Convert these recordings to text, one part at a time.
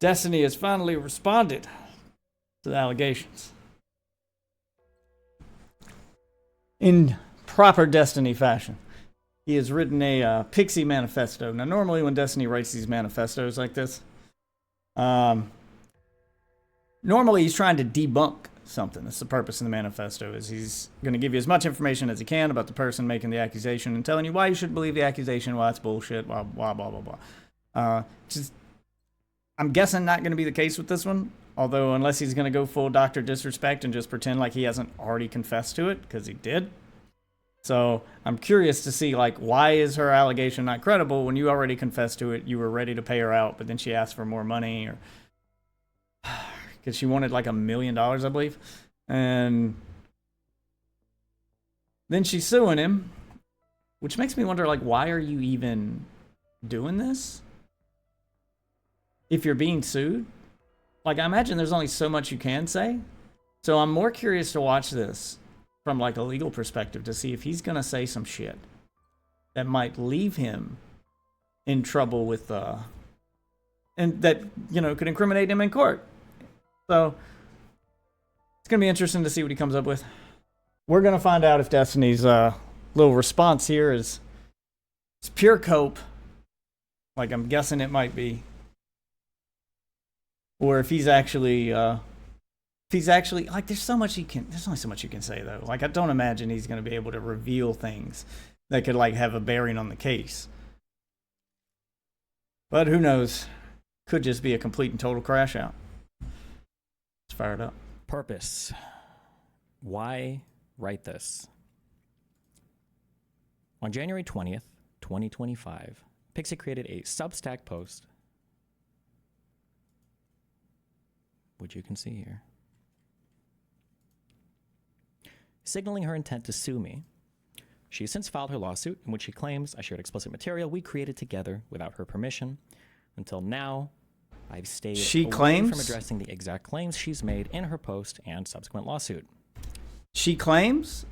Destiny has finally responded to the allegations. In proper Destiny fashion, he has written a pxie manifesto. Now, normally when Destiny writes these manifestos like this, normally he's trying to debunk something. That's the purpose of the manifesto, is he's going to give you as much information as he can about the person making the accusation and telling you why you should believe the accusation, why it's bullshit, blah, blah, blah, blah, blah. I'm guessing not going to be the case with this one, although unless he's going to go full Dr.Disrespect and just pretend like he hasn't already confessed to it, because he did. So I'm curious to see, like, why is her allegation not credible when you already confessed to it, you were ready to pay her out, but then she asked for more money, or because she wanted like $1 million, I believe. And then she's suing him, which makes me wonder, like, why are you even doing this? If you're being sued? Like, I imagine there's only so much you can say. So I'm more curious to watch this from like a legal perspective to see if he's going to say some shit that might leave him in trouble with, and that, you know, could incriminate him in court. So it's going to be interesting to see what he comes up with. We're going to find out if Destiny's little response here is pure cope, like I'm guessing it might be, or if he's actually like, there's only so much you can say though. Like, I don't imagine he's going to be able to reveal things that could like have a bearing on the case. But who knows? Could just be a complete and total crash out. Let's fire it up. Purpose. Why write this? On January 20th, 2025, pxie created a Substack post, which you can see here, signaling her intent to sue me. She has since filed her lawsuit in which she claims I shared explicit material we created together without her permission. Until now, I've stayed away from addressing the exact claims she's made in her post and subsequent lawsuit. She claims?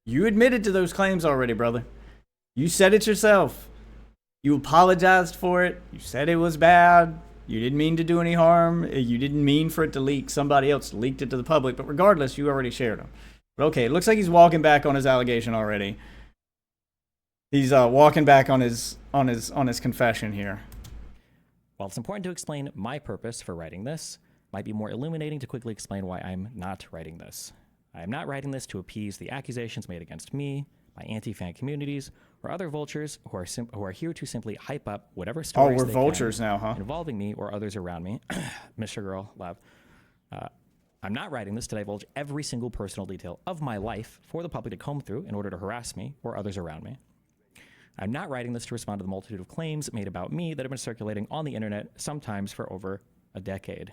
You admitted to those claims already, brother. You said it yourself. You apologized for it. You said it was bad. You didn't mean to do any harm. You didn't mean for it to leak. Somebody else leaked it to the public. But regardless, you already shared them. But okay, it looks like he's walking back on his allegation already. He's walking back on his confession here. While it's important to explain my purpose for writing this, it might be more illuminating to quickly explain why I'm not writing this. I am not writing this to appease the accusations made against me, my anti-fan communities, or other vultures who are here to simply hype up whatever stories we're vultures now, huh? Involving me or others around me. Mr. Girl, love. I'm not writing this to divulge every single personal detail of my life for the public to comb through in order to harass me or others around me. I'm not writing this to respond to the multitude of claims made about me that have been circulating on the internet, sometimes for over a decade.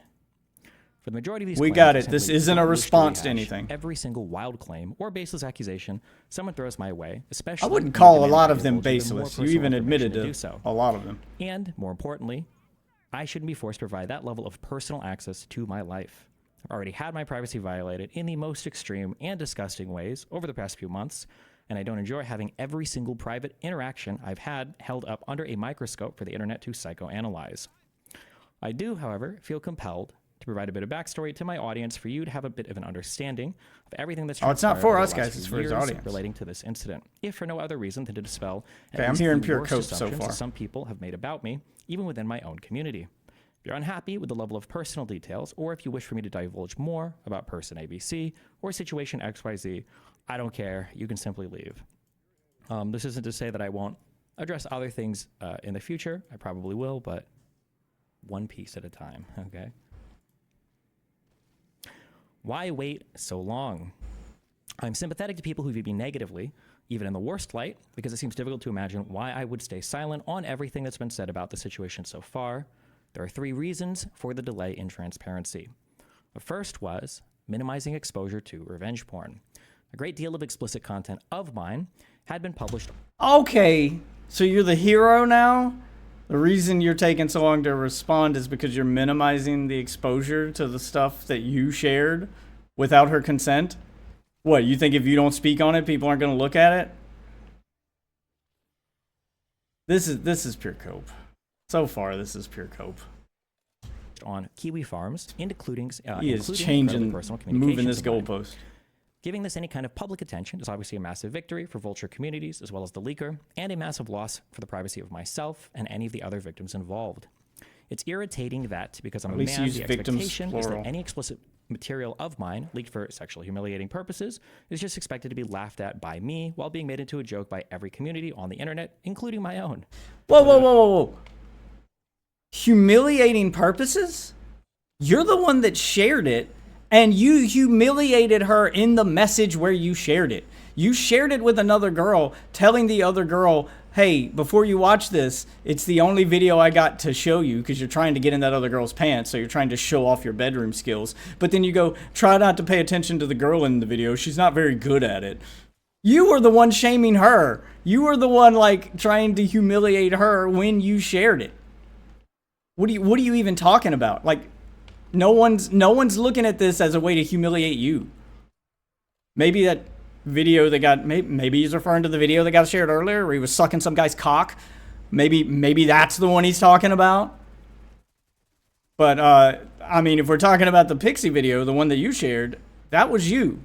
For the majority of these claims, got it. This isn't a response to anything. Every single wild claim or baseless accusation someone throws my way, especially... I wouldn't call a lot of them baseless. You even admitted to a lot of them. And, more importantly, I shouldn't be forced to provide that level of personal access to my life. I've already had my privacy violated in the most extreme and disgusting ways over the past few months, and I don't enjoy having every single private interaction I've had held up under a microscope for the internet to psychoanalyze. I do, however, feel compelled to provide a bit of backstory to my audience for you to have a bit of an understanding of everything that's it's not for us, guys. It's for his audience. Relating to this incident, if for no other reason than to dispel I'm hearing pure cope so far. Some people have made about me, even within my own community. If you're unhappy with the level of personal details, or if you wish for me to divulge more about person ABC or situation XYZ, I don't care. You can simply leave. This isn't to say that I won't address other things in the future. I probably will, but one piece at a time, okay? Why wait so long? I'm sympathetic to people who view me negatively, even in the worst light, because it seems difficult to imagine why I would stay silent on everything that's been said about the situation so far. There are 3 reasons for the delay in transparency. The first was minimizing exposure to revenge porn. A great deal of explicit content of mine had been published. Okay, so you're the hero now? The reason you're taking so long to respond is because you're minimizing the exposure to the stuff that you shared without her consent? What, you think if you don't speak on it, people aren't going to look at it? This is pure cope. So far, this is pure cope. on Kiwi Farms, including He is including changing, incredibly personal communications moving this of mine. goalpost. Giving this any kind of public attention is obviously a massive victory for vulture communities as well as the leaker, and a massive loss for the privacy of myself and any of the other victims involved. It's irritating that because I'm a man, the expectation is that any explicit material of mine leaked for sexually humiliating purposes is just expected to be laughed at by me while being made into a joke by every community on the internet, including my own. Whoa, whoa, whoa, whoa, whoa. Humiliating purposes? You're the one that shared it, and you humiliated her in the message where you shared it. You shared it with another girl, telling the other girl, hey, before you watch this, it's the only video I got to show you because you're trying to get in that other girl's pants, so you're trying to show off your bedroom skills. But then you go, try not to pay attention to the girl in the video. She's not very good at it. You were the one shaming her. You were the one, like, trying to humiliate her when you shared it. What are you even talking about? Like, no one's looking at this as a way to humiliate you. Maybe that video that got, maybe he's referring to the video that got shared earlier where he was sucking some guy's cock. Maybe that's the one he's talking about. But I mean, if we're talking about the pxie video, the one that you shared, that was you.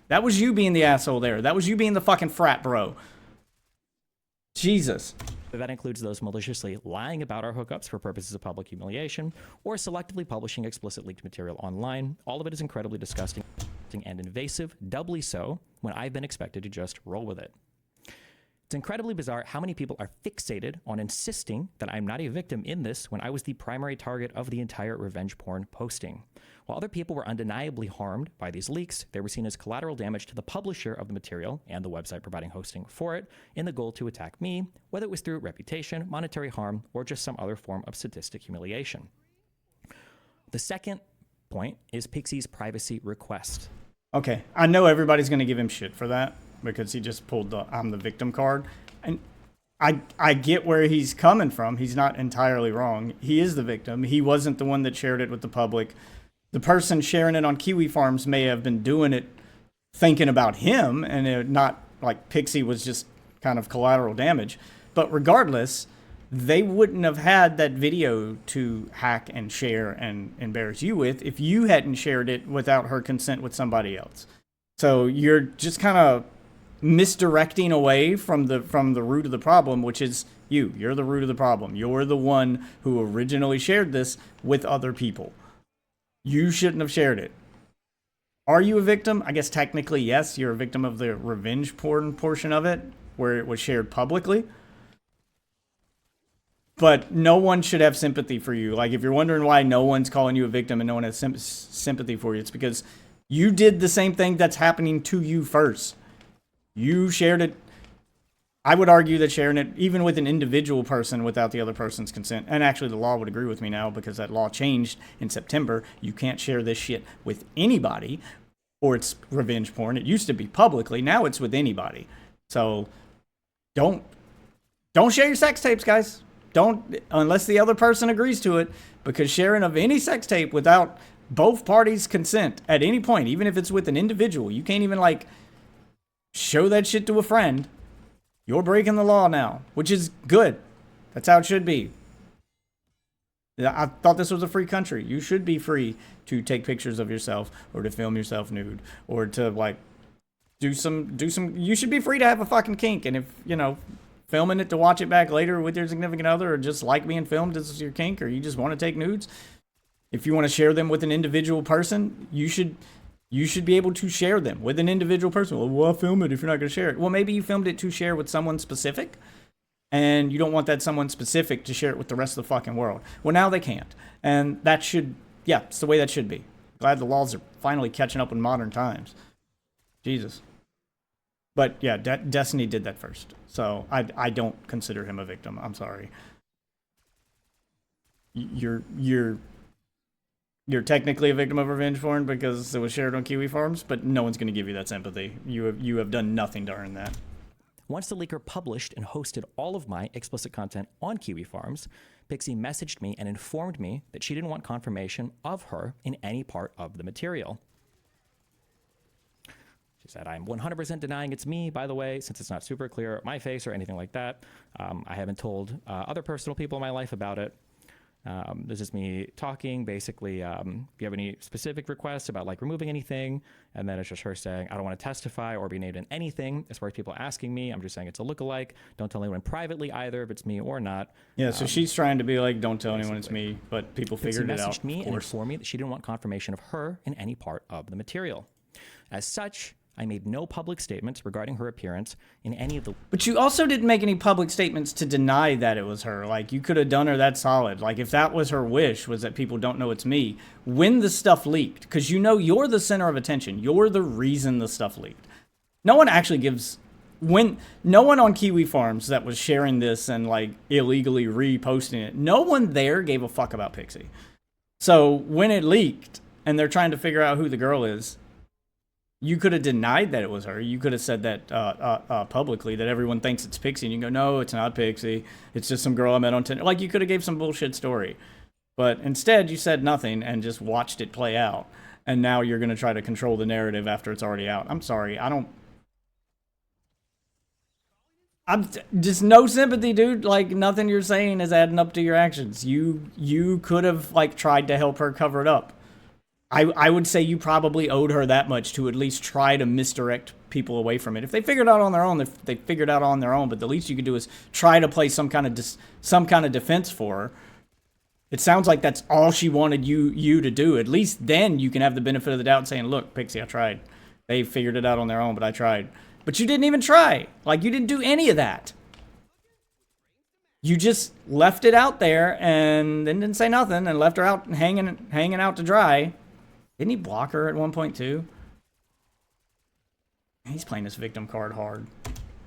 That was you being the asshole there. That was you being the fucking frat bro. Jesus. That includes those maliciously lying about our hookups for purposes of public humiliation or selectively publishing explicit leaked material online. All of it is incredibly disgusting and invasive, doubly so when I've been expected to just roll with it. It's incredibly bizarre how many people are fixated on insisting that I'm not a victim in this when I was the primary target of the entire revenge porn posting. While other people were undeniably harmed by these leaks, they were seen as collateral damage to the publisher of the material and the website providing hosting for it in the goal to attack me, whether it was through reputation, monetary harm, or just some other form of sadistic humiliation. The second point is pxie's privacy request. Okay, I know everybody's going to give him shit for that because he just pulled the I'm the victim card. And I get where he's coming from. He's not entirely wrong. He is the victim. He wasn't the one that shared it with the public. The person sharing it on Kiwi Farms may have been doing it thinking about him, and it not like pxie was just kind of collateral damage. But regardless, they wouldn't have had that video to hack and share and embarrass you with if you hadn't shared it without her consent with somebody else. So you're just kind of misdirecting away from the root of the problem, which is you. You're the root of the problem. You're the one who originally shared this with other people. You shouldn't have shared it. Are you a victim? I guess technically, yes. You're a victim of the revenge porn portion of it, where it was shared publicly. But no one should have sympathy for you. Like, if you're wondering why no one's calling you a victim and no one has sympathy for you, it's because you did the same thing that's happening to you first. You shared it. I would argue that sharing it, even with an individual person without the other person's consent, and actually the law would agree with me now because that law changed in September. You can't share this shit with anybody, or it's revenge porn. It used to be publicly. Now it's with anybody. So don't share your sex tapes, guys. Don't, unless the other person agrees to it, because sharing of any sex tape without both parties' consent at any point, even if it's with an individual, you can't even like show that shit to a friend. You're breaking the law now, which is good. That's how it should be. I thought this was a free country. You should be free to take pictures of yourself or to film yourself nude or to like do some, you should be free to have a fucking kink. And if, you know, filming it to watch it back later with your significant other or just like being filmed as your kink, or you just want to take nudes, if you want to share them with an individual person, you should be able to share them with an individual person. Well, why film it if you're not going to share it? Well, maybe you filmed it to share with someone specific, and you don't want that someone specific to share it with the rest of the fucking world. Well, now they can't. And that should, yeah, it's the way that should be. Glad the laws are finally catching up in modern times. Jesus. But yeah, Destiny did that first. So I don't consider him a victim. I'm sorry. You're technically a victim of revenge porn because it was shared on Kiwi Farms, but no one's going to give you that sympathy. You have done nothing to earn that. Once the leaker published and hosted all of my explicit content on Kiwi Farms, pxie messaged me and informed me that she didn't want confirmation of her in any part of the material. She said, I'm 100% denying it's me, by the way, since it's not super clear my face or anything like that. I haven't told other personal people in my life about it. This is me talking, basically, if you have any specific requests about like removing anything, and then it's just her saying, I don't want to testify or be named in anything. As far as people asking me, I'm just saying it's a lookalike. Don't tell anyone privately either if it's me or not. Yeah, so she's trying to be like, don't tell anyone it's me, but people figured it out. She messaged me and informed me that she didn't want confirmation of her in any part of the material. As such, I made no public statements regarding her appearance in any of the... But you also didn't make any public statements to deny that it was her. Like, you could have done her that solid. Like, if that was her wish, was that people don't know it's me, when the stuff leaked, because you know you're the center of attention. You're the reason the stuff leaked. No one actually gives... No one on Kiwi Farms that was sharing this and, like, illegally reposting it, no one there gave a fuck about Pixie. So, when it leaked, and they're trying to figure out who the girl is... You could have denied that it was her. You could have said that publicly, that everyone thinks it's Pixie. And you go, no, it's not Pixie. It's just some girl I met on Tinder. Like, you could have gave some bullshit story. But instead, you said nothing and just watched it play out. And now you're going to try to control the narrative after it's already out. I'm sorry. I'm just no sympathy, dude. Like, nothing you're saying is adding up to your actions. You could have, like, tried to help her cover it up. I would say you probably owed her that much to at least try to misdirect people away from it. If they figured it out on their own, they figured it out on their own. But the least you could do is try to play some kind of defense for her. It sounds like that's all she wanted you to do. At least then you can have the benefit of the doubt saying, look, Pixie, I tried. They figured it out on their own, but I tried. But you didn't even try. Like, you didn't do any of that. You just left it out there and then didn't say nothing and left her out hanging out to dry. Didn't he block her at one point, too? He's playing this victim card hard.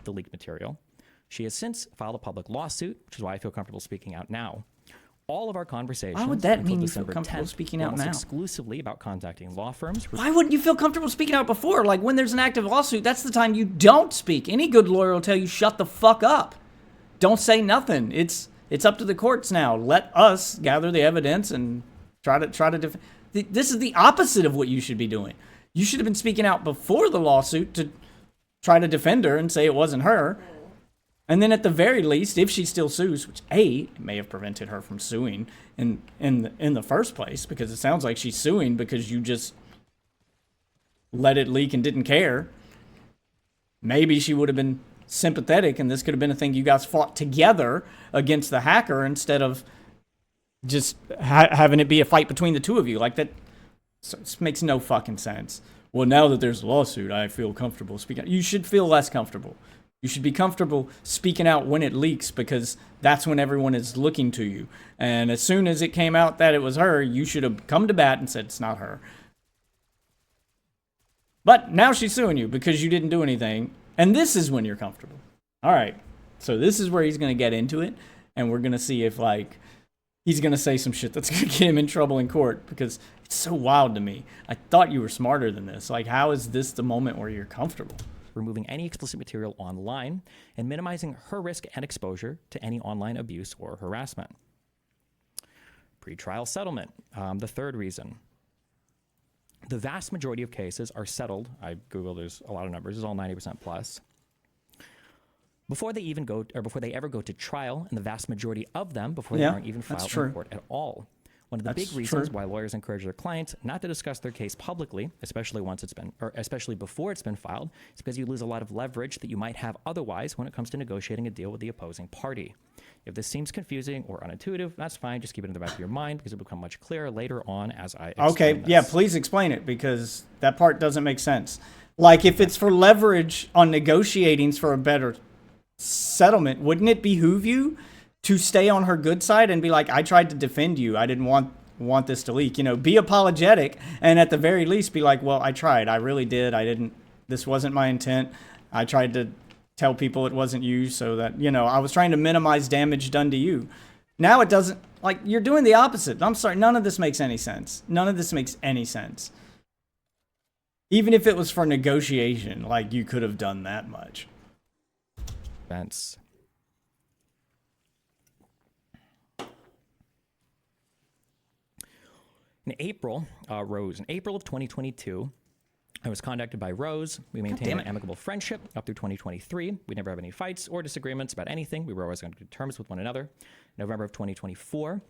The leaked material. She has since filed a public lawsuit, which is why I feel comfortable speaking out now. All of our conversations... Why would that until mean you December feel comfortable 10th, speaking out now? exclusively about contacting law firms. Why wouldn't you feel comfortable speaking out before? Like, when there's an active lawsuit, that's the time you don't speak. Any good lawyer will tell you, shut the fuck up. Don't say nothing. It's up to the courts now. Let us gather the evidence and try to this is the opposite of what you should be doing. You should have been speaking out before the lawsuit to try to defend her and say it wasn't her. And then at the very least, if she still sues, which it may have prevented her from suing in the first place, because it sounds like she's suing because you just let it leak and didn't care. Maybe she would have been sympathetic and this could have been a thing you guys fought together against the hacker instead of just having it be a fight between the two of you. Like, that makes no fucking sense. Well, now that there's a lawsuit, I feel comfortable speaking. You should feel less comfortable. You should be comfortable speaking out when it leaks, because that's when everyone is looking to you. And as soon as it came out that it was her, you should have come to bat and said it's not her. But now she's suing you because you didn't do anything. And this is when you're comfortable. All right. So this is where he's going to get into it. And we're going to see if, like, he's going to say some shit that's going to get him in trouble in court, because it's so wild to me. I thought you were smarter than this. Like, how is this the moment where you're comfortable? Removing any explicit material online and minimizing her risk and exposure to any online abuse or harassment. Pretrial settlement. The third reason. The vast majority of cases are settled. I Googled, there's a lot of numbers. It's all 90% plus. Before they ever go to trial, and the vast majority of them before they aren't even filed in court at all. One of the big reasons why lawyers encourage their clients not to discuss their case publicly, especially before it's been filed, is because you lose a lot of leverage that you might have otherwise when it comes to negotiating a deal with the opposing party. If this seems confusing or unintuitive, that's fine. Just keep it in the back of your mind, because it will become much clearer later on as I explain this. Yeah, please explain it, because that part doesn't make sense. Like, if it's for leverage on negotiating for a better settlement, wouldn't it behoove you to stay on her good side and be like, I tried to defend you, I didn't want this to leak, be apologetic, and at the very least be like, well, I tried, I really did, this wasn't my intent, I tried to tell people it wasn't you, so that, I was trying to minimize damage done to you. Now it doesn't, like, you're doing the opposite. I'm sorry, none of this makes any sense. Even if it was for negotiation, like, you could have done that much. Events. In April of 2022, I was contacted by Rose. We maintained an amicable friendship up through 2023. We never have any fights or disagreements about anything. We were always on good terms with one another. November of 2024,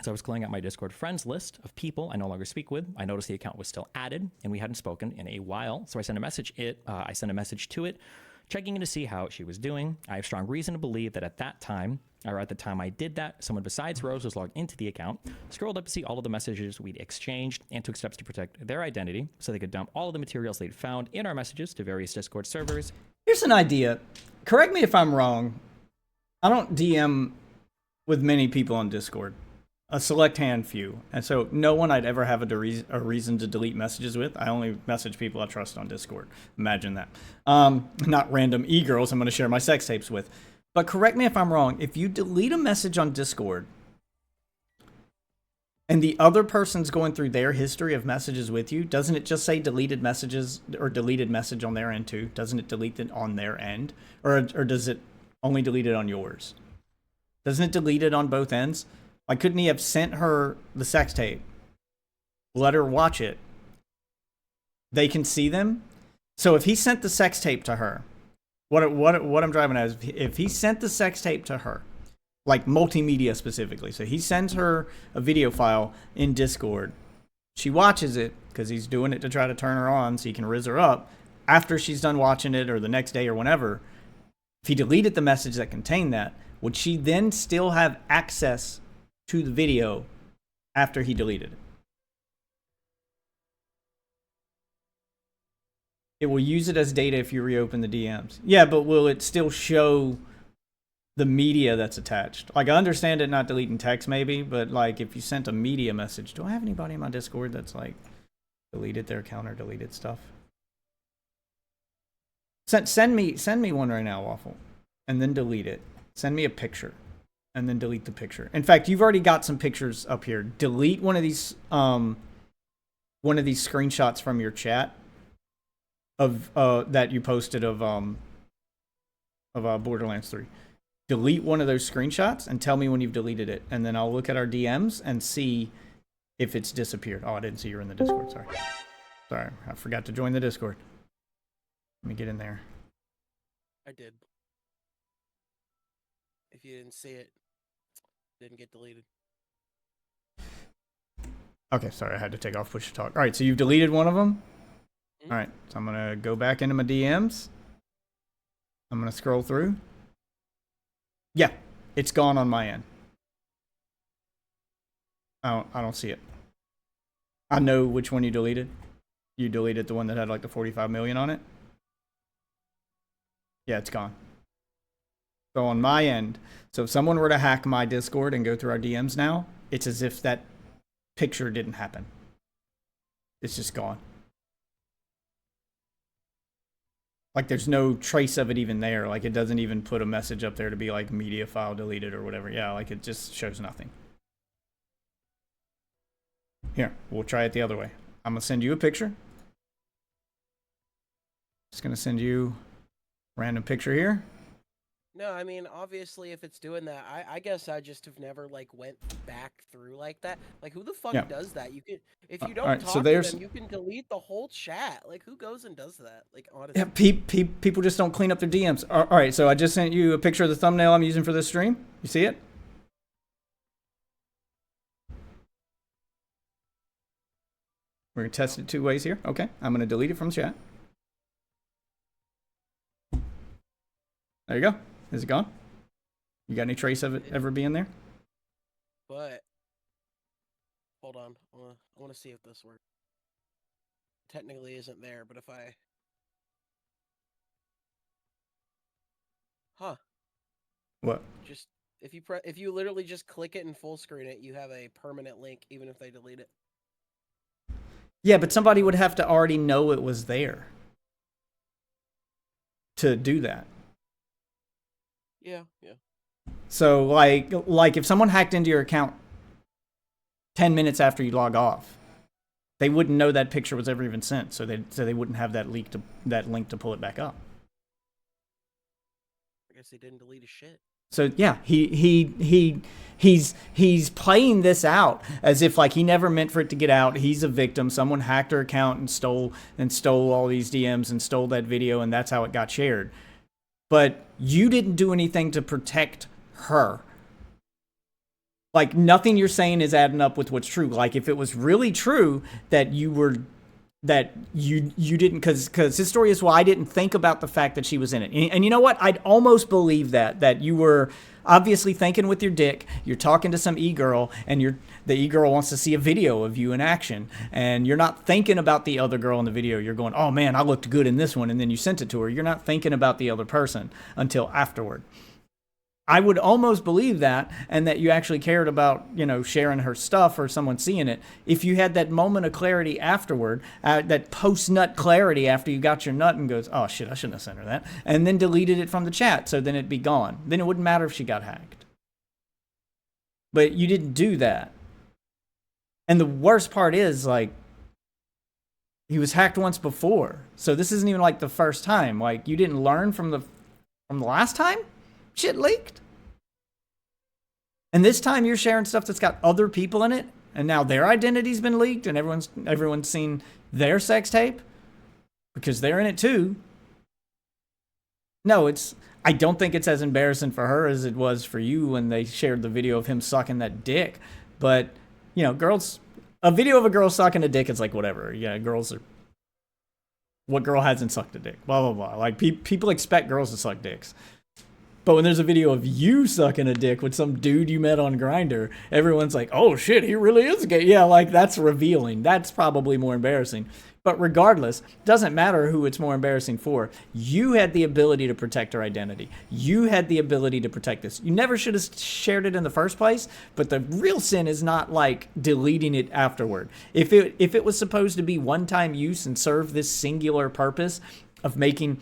So I was clearing out my Discord friends list of people I no longer speak with. I noticed the account was still added, and we hadn't spoken in a while. So I sent a message. I sent a message to it, checking in to see how she was doing. I have strong reason to believe that at the time I did that, someone besides Rose was logged into the account, scrolled up to see all of the messages we'd exchanged, and took steps to protect their identity so they could dump all of the materials they'd found in our messages to various Discord servers. Here's an idea. Correct me if I'm wrong. I don't DM with many people on Discord. A select few. And so no one I'd ever have a reason to delete messages with. I only message people I trust on Discord. Imagine that. Not random e-girls I'm going to share my sex tapes with. But correct me if I'm wrong. If you delete a message on Discord and the other person's going through their history of messages with you, doesn't it just say deleted messages or deleted message on their end too? Doesn't it delete it on their end? Or does it only delete it on yours? Doesn't it delete it on both ends? Like, couldn't he have sent her the sex tape, let her watch it? They can see them. So if he sent the sex tape to her, what I'm driving at is if he sent the sex tape to her, like multimedia specifically, so he sends her a video file in Discord, she watches it because he's doing it to try to turn her on so he can rizz her up. After she's done watching it or the next day or whenever, if he deleted the message that contained that, would she then still have access to the video after he deleted it? It will use it as data if you reopen the DMs. Yeah, but will it still show the media that's attached? Like, I understand it not deleting text maybe, but like if you sent a media message, do I have anybody in my Discord that's like deleted their account or deleted stuff? Send me one right now, Waffle, and then delete it. Send me a picture. And then delete the picture. In fact, you've already got some pictures up here. Delete one of these screenshots from your chat of that you posted of Borderlands 3. Delete one of those screenshots and tell me when you've deleted it, and then I'll look at our DMs and see if it's disappeared. Oh, I didn't see you were in the Discord. Sorry, I forgot to join the Discord. Let me get in there. I did. If you didn't see it, didn't get deleted. Okay, sorry, I had to take off push to talk. All right, so you've deleted one of them? Mm-hmm. All right, so I'm going to go back into my DMs. I'm going to scroll through. Yeah, it's gone on my end. I don't see it. I know which one you deleted. You deleted the one that had like the 45 million on it. Yeah, it's gone. So on my end, so if someone were to hack my Discord and go through our DMs now, it's as if that picture didn't happen. It's just gone. Like there's no trace of it even there. Like it doesn't even put a message up there to be like media file deleted or whatever. Yeah, like it just shows nothing. Here, we'll try it the other way. I'm going to send you a picture. Just going to send you a random picture here. No, I mean, obviously, if it's doing that, I guess I just have never, like, went back through like that. Like, who the fuck does that? You can, if you don't talk to them, you can delete the whole chat. Like, who goes and does that? Like, honestly. Yeah, people just don't clean up their DMs. All right, so I just sent you a picture of the thumbnail I'm using for this stream. You see it? We're going to test it 2 ways here. Okay, I'm going to delete it from chat. There you go. Is it gone? You got any trace of it ever being there? But hold on, I want to see if this works. Technically isn't there, but if I What? Just if you literally just click it and full screen it, you have a permanent link even if they delete it. Yeah, but somebody would have to already know it was there to do that. Yeah. So like if someone hacked into your account 10 minutes after you log off, they wouldn't know that picture was ever even sent, so they wouldn't have that link to pull it back up. I guess they didn't delete his shit. So yeah, he's playing this out as if like he never meant for it to get out. He's a victim. Someone hacked her account and stole all these DMs and stole that video, and that's how it got shared. But you didn't do anything to protect her. Like, nothing you're saying is adding up with what's true. Like, if it was really true that you didn't, because his story is, well, I didn't think about the fact that she was in it. And you know what? I'd almost believe that you were obviously thinking with your dick. You're talking to some e-girl, and the e-girl wants to see a video of you in action, and you're not thinking about the other girl in the video. You're going, oh man, I looked good in this one, and then you sent it to her. You're not thinking about the other person until afterward. I would almost believe that, and that you actually cared about, sharing her stuff or someone seeing it, if you had that moment of clarity afterward, that post-nut clarity after you got your nut and goes, oh shit, I shouldn't have sent her that, and then deleted it from the chat, so then it'd be gone. Then it wouldn't matter if she got hacked. But you didn't do that. And the worst part is, like, he was hacked once before, so this isn't even like the first time. Like, you didn't learn from the last time shit leaked, and this time you're sharing stuff that's got other people in it, and now their identity's been leaked, and everyone's seen their sex tape because they're in it too. No, I don't think it's as embarrassing for her as it was for you when they shared the video of him sucking that dick. But girls, a video of a girl sucking a dick is like, whatever. Yeah, girls are. What girl hasn't sucked a dick? Blah blah blah. Like, people expect girls to suck dicks. But when there's a video of you sucking a dick with some dude you met on Grindr, everyone's like, oh shit, he really is gay. Yeah, like, that's revealing. That's probably more embarrassing. But regardless, doesn't matter who it's more embarrassing for. You had the ability to protect her identity. You had the ability to protect this. You never should have shared it in the first place, but the real sin is not like deleting it afterward. If it was supposed to be one-time use and serve this singular purpose of making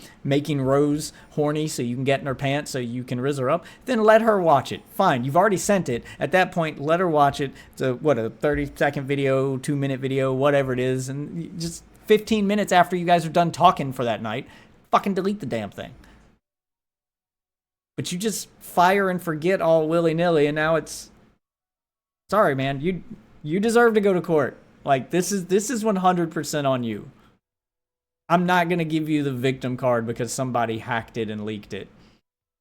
Rose horny so you can get in her pants so you can rizz her up, then let her watch it. Fine, you've already sent it. At that point, let her watch it. It's a 30-second video, 2-minute video, whatever it is, and just 15 minutes after you guys are done talking for that night, fucking delete the damn thing. But you just fire and forget all willy-nilly, and now it's... Sorry, man, you deserve to go to court. Like, this is 100% on you. I'm not going to give you the victim card because somebody hacked it and leaked it.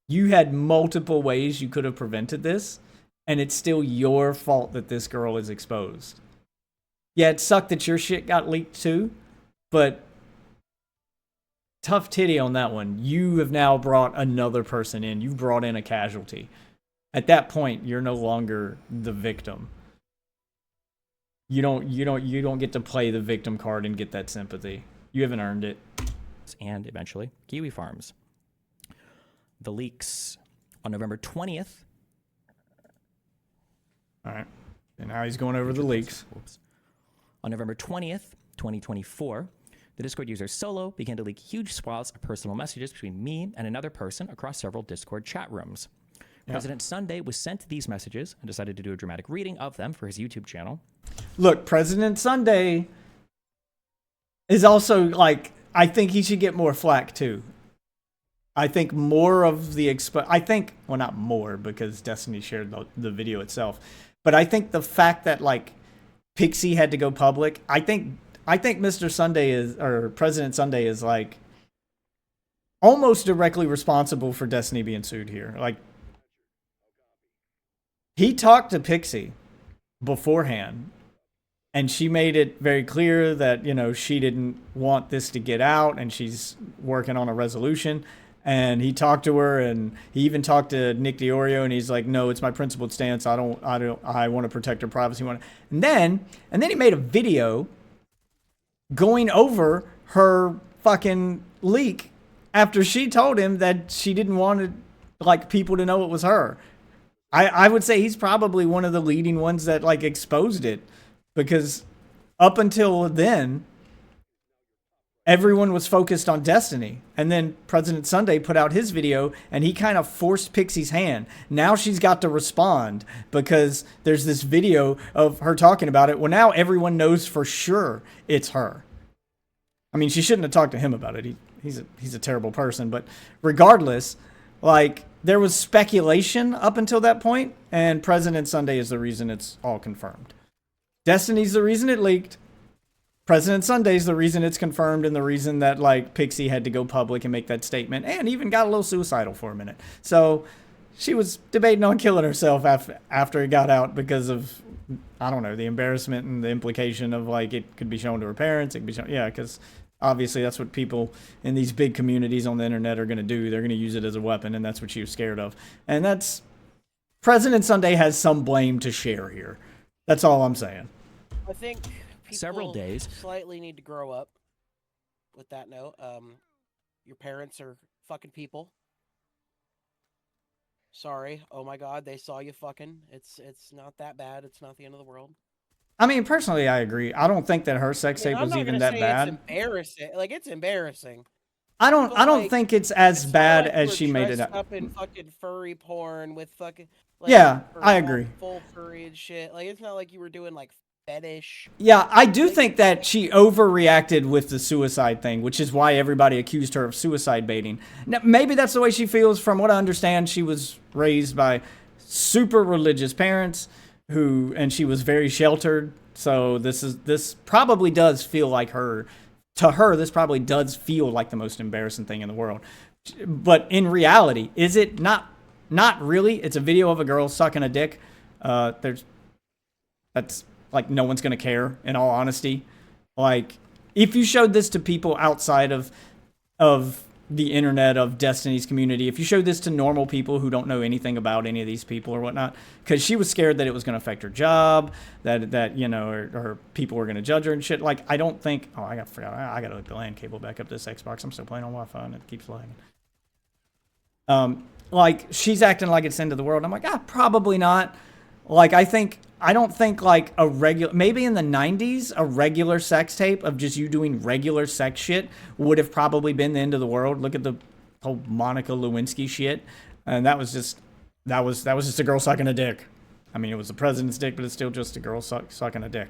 You had multiple ways you could have prevented this, and it's still your fault that this girl is exposed. Yeah, it sucked that your shit got leaked too, but tough titty on that one. You have now brought another person in. You've brought in a casualty. At that point, you're no longer the victim. You don't get to play the victim card and get that sympathy. You haven't earned it. And eventually, Kiwi Farms. The leaks on November 20th. All right. And now he's going over the leaks. Whoops. On November 20th, 2024, the Discord user Solo began to leak huge swaths of personal messages between me and another person across several Discord chat rooms. Yep. President Sunday was sent these messages and decided to do a dramatic reading of them for his YouTube channel. Look, President Sunday is also, like, I think he should get more flack too. I think more of the well, not more because Destiny shared the video itself, but I think the fact that, like, pxie had to go public, I think Mr. Sunday or President Sunday is, like, almost directly responsible for Destiny being sued here. Like, he talked to pxie beforehand, and she made it very clear that, she didn't want this to get out, and she's working on a resolution. And he talked to her, and he even talked to Nick DiOrio, and he's like, no, it's my principled stance. I want to protect her privacy. And then he made a video going over her fucking leak after she told him that she didn't want people to know it was her. I would say he's probably one of the leading ones that, like, exposed it. Because up until then, everyone was focused on Destiny. And then President Sunday put out his video, and he kind of forced pxie's hand. Now she's got to respond because there's this video of her talking about it. Well, now everyone knows for sure it's her. I mean, she shouldn't have talked to him about it. He's a terrible person. But regardless, like, there was speculation up until that point, and President Sunday is the reason it's all confirmed. Destiny's the reason it leaked. President Sunday's the reason it's confirmed, and the reason that, like, pxie had to go public and make that statement, and even got a little suicidal for a minute. So she was debating on killing herself after it got out because of, I don't know, the embarrassment and the implication of like it could be shown to her parents. It could be shown, yeah, because obviously that's what people in these big communities on the internet are going to do. They're going to use it as a weapon, and that's what she was scared of. And that's, President Sunday has some blame to share here. That's all I'm saying. I think people several days slightly need to grow up. With that note, your parents are fucking people. Sorry. Oh my God, they saw you fucking. It's not that bad. It's not the end of the world. I mean, personally, I agree. I don't think that her sex tape was even that bad. It's embarrassing. Like, it's embarrassing. I don't think it's as bad as she made it up in fucking furry porn with fucking. Like, yeah, I agree. Full furry and shit. Like, it's not like you were doing like fetish. Yeah, I do think that she overreacted with the suicide thing, which is why everybody accused her of suicide baiting. Now, maybe that's the way she feels. From what I understand, she was raised by super religious parents and she was very sheltered. So this probably does feel like her. To her, this probably does feel like the most embarrassing thing in the world. But in reality, is it not? Not really. It's a video of a girl sucking a dick. That's like no one's gonna care. In all honesty, like if you showed this to people outside of the internet, of Destiny's community, if you showed this to normal people who don't know anything about any of these people or whatnot, because she was scared that it was going to affect her job, that you know, or people were going to judge her and shit. Like, I don't think. Oh, I got to hook the LAN cable back up to this Xbox. I'm still playing on Wi-Fi and it keeps lagging. Like she's acting like it's the end of the world. I'm like, probably not. Like, I don't think like a regular, maybe in the 90s, a regular sex tape of just you doing regular sex shit would have probably been the end of the world. Look at the whole Monica Lewinsky shit. And that was just a girl sucking a dick. I mean, it was the president's dick, but it's still just a girl sucking a dick.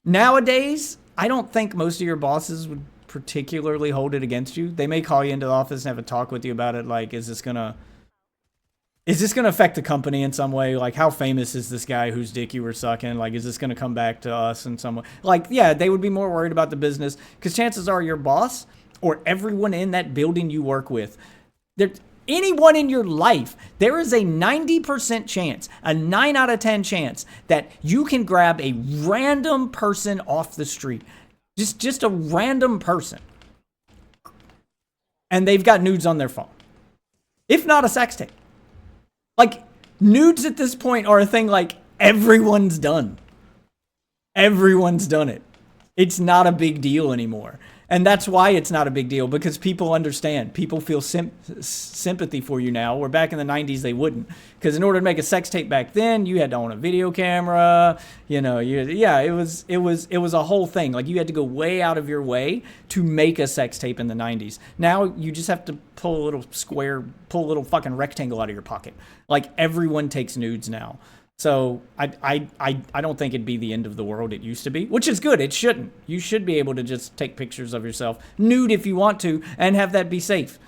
Nowadays, I don't think most of your bosses would particularly hold it against you. They may call you into the office and have a talk with you about it. Like, is this gonna affect the company in some way? Like, how famous is this guy whose dick you were sucking? Like, is this going to come back to us in some way? Like, yeah, they would be more worried about the business, because chances are your boss or everyone in that building you work with, anyone in your life, there is a 90% chance, a 9 out of 10 chance that you can grab a random person off the street. Just a random person. And they've got nudes on their phone. If not a sex tape. Like, nudes at this point are a thing like everyone's done. Everyone's done it. It's not a big deal anymore. And that's why it's not a big deal, because people understand. People feel sympathy for you now, where back in the 90s they wouldn't. Because in order to make a sex tape back then, you had to own a video camera. You know, it was a whole thing. Like, you had to go way out of your way to make a sex tape in the 90s. Now you just have to pull a little fucking rectangle out of your pocket. Like, everyone takes nudes now. So I don't think it'd be the end of the world it used to be, which is good. It shouldn't. You should be able to just take pictures of yourself nude if you want to, and have that be safe.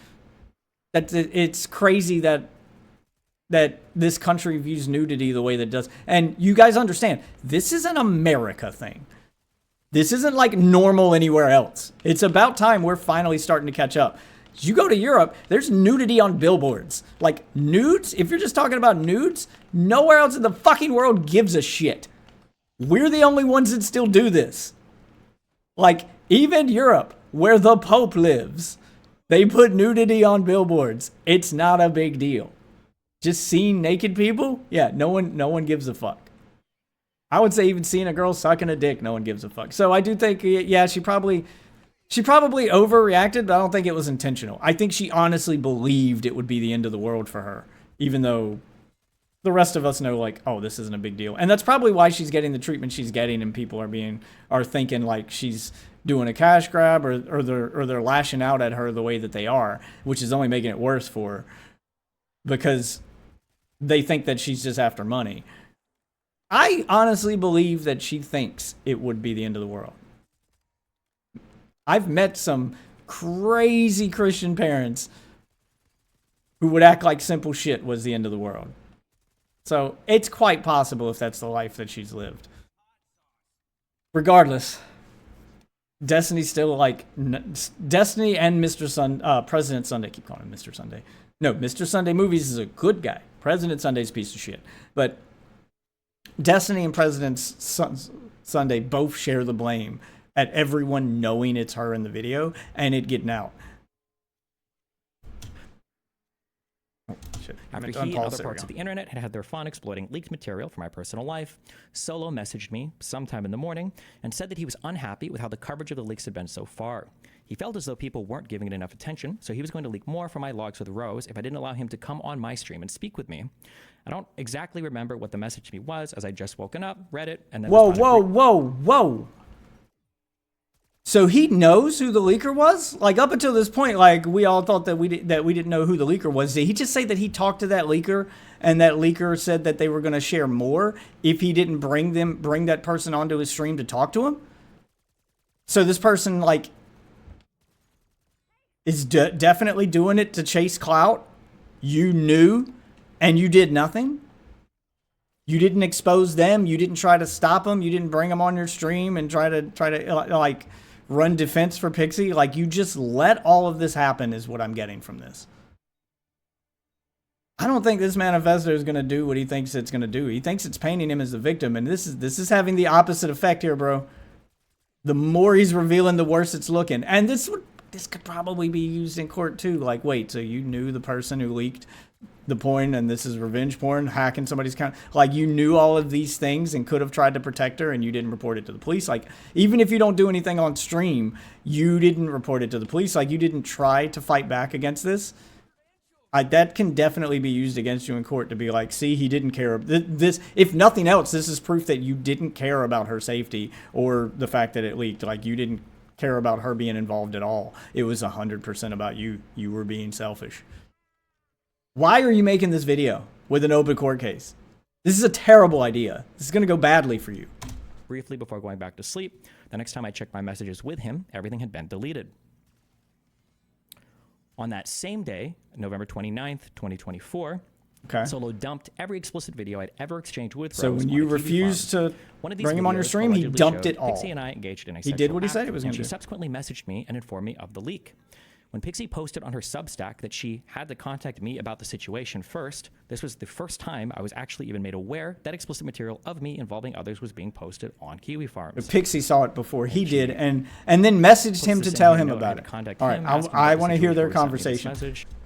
It's crazy that this country views nudity the way that it does. And you guys understand, this is an America thing. This isn't like normal anywhere else. It's about time we're finally starting to catch up. You go to Europe, there's nudity on billboards. Like, nudes, if you're just talking about nudes, nowhere else in the fucking world gives a shit. We're the only ones that still do this. Like, even Europe, where the Pope lives, they put nudity on billboards. It's not a big deal. Just seeing naked people? Yeah, no one gives a fuck. I would say even seeing a girl sucking a dick, no one gives a fuck. So I do think, yeah, she probably overreacted, but I don't think it was intentional. I think she honestly believed it would be the end of the world for her, even though the rest of us know, like, oh, this isn't a big deal. And that's probably why she's getting the treatment she's getting, and people are thinking like she's doing a cash grab, or they're lashing out at her the way that they are, which is only making it worse for her, because they think that she's just after money. I honestly believe that she thinks it would be the end of the world. I've met some crazy Christian parents who would act like simple shit was the end of the world. So it's quite possible if that's the life that she's lived. Regardless, Destiny's still like, Destiny and Mr. President Sunday, keep calling him Mr. Sunday. No, Mr. Sunday Movies is a good guy. President Sunday's a piece of shit. But Destiny and President Sunday both share the blame at everyone knowing it's her in the video and it getting out. Oh, shit. After he and other parts of the internet had had their fun exploiting leaked material from my personal life, Solo messaged me sometime in the morning and said that he was unhappy with how the coverage of the leaks had been so far. He felt as though people weren't giving it enough attention, so he was going to leak more from my logs with Rose if I didn't allow him to come on my stream and speak with me. I don't exactly remember what the message to me was, as I just woken up, read it, and then... Whoa. So he knows who the leaker was? Like, up until this point, like, we all thought that we didn't know who the leaker was. Did he just say that he talked to that leaker, and that leaker said that they were going to share more if he didn't bring that person onto his stream to talk to him? So this person, like, is definitely doing it to chase clout. You knew, and you did nothing. You didn't expose them. You didn't try to stop them. You didn't bring them on your stream and try to like run defense for Pixie. Like, you just let all of this happen is what I'm getting from this. I don't think this manifesto is going to do what he thinks it's going to do. He thinks it's painting him as the victim, and this is having the opposite effect here, bro. The more he's revealing, the worse it's looking. And this could probably be used in court too. Like, wait, so you knew the person who leaked the porn, and this is revenge porn, hacking somebody's account? Like, you knew all of these things and could have tried to protect her, and you didn't report it to the police. Like, even if you don't do anything on stream, you didn't report it to the police. Like, you didn't try to fight back against this. That can definitely be used against you in court to be like, see, he didn't care. This, if nothing else, this is proof that you didn't care about her safety or the fact that it leaked. Like, you didn't care about her being involved at all. It was 100% about you. You were being selfish. Why are you making this video with an open court case? This is a terrible idea. This is going to go badly for you. Briefly before going back to sleep, the next time I checked my messages with him, everything had been deleted. On that same day, November 29th, 2024, Solo dumped every explicit video I'd ever exchanged with Rose. So when you refused to bring him on your stream, he dumped it all. Pixie and I engaged in a he did what he said he was going to do. She subsequently messaged me and informed me of the leak. When Pixie posted on her Substack that she had to contact me about the situation first, this was the first time I was actually even made aware that explicit material of me involving others was being posted on Kiwi Farms. But Pixie saw it before he did, and then messaged him to tell him about it. All right, I want to hear their conversation.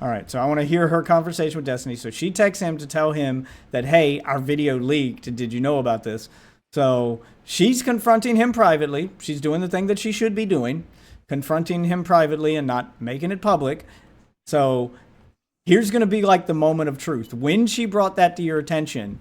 All right, so I want to hear her conversation with Destiny. So she texts him to tell him that, hey, our video leaked. Did you know about this? So she's confronting him privately. She's doing the thing that she should be doing, confronting him privately and not making it public. So here's going to be like the moment of truth. When she brought that to your attention,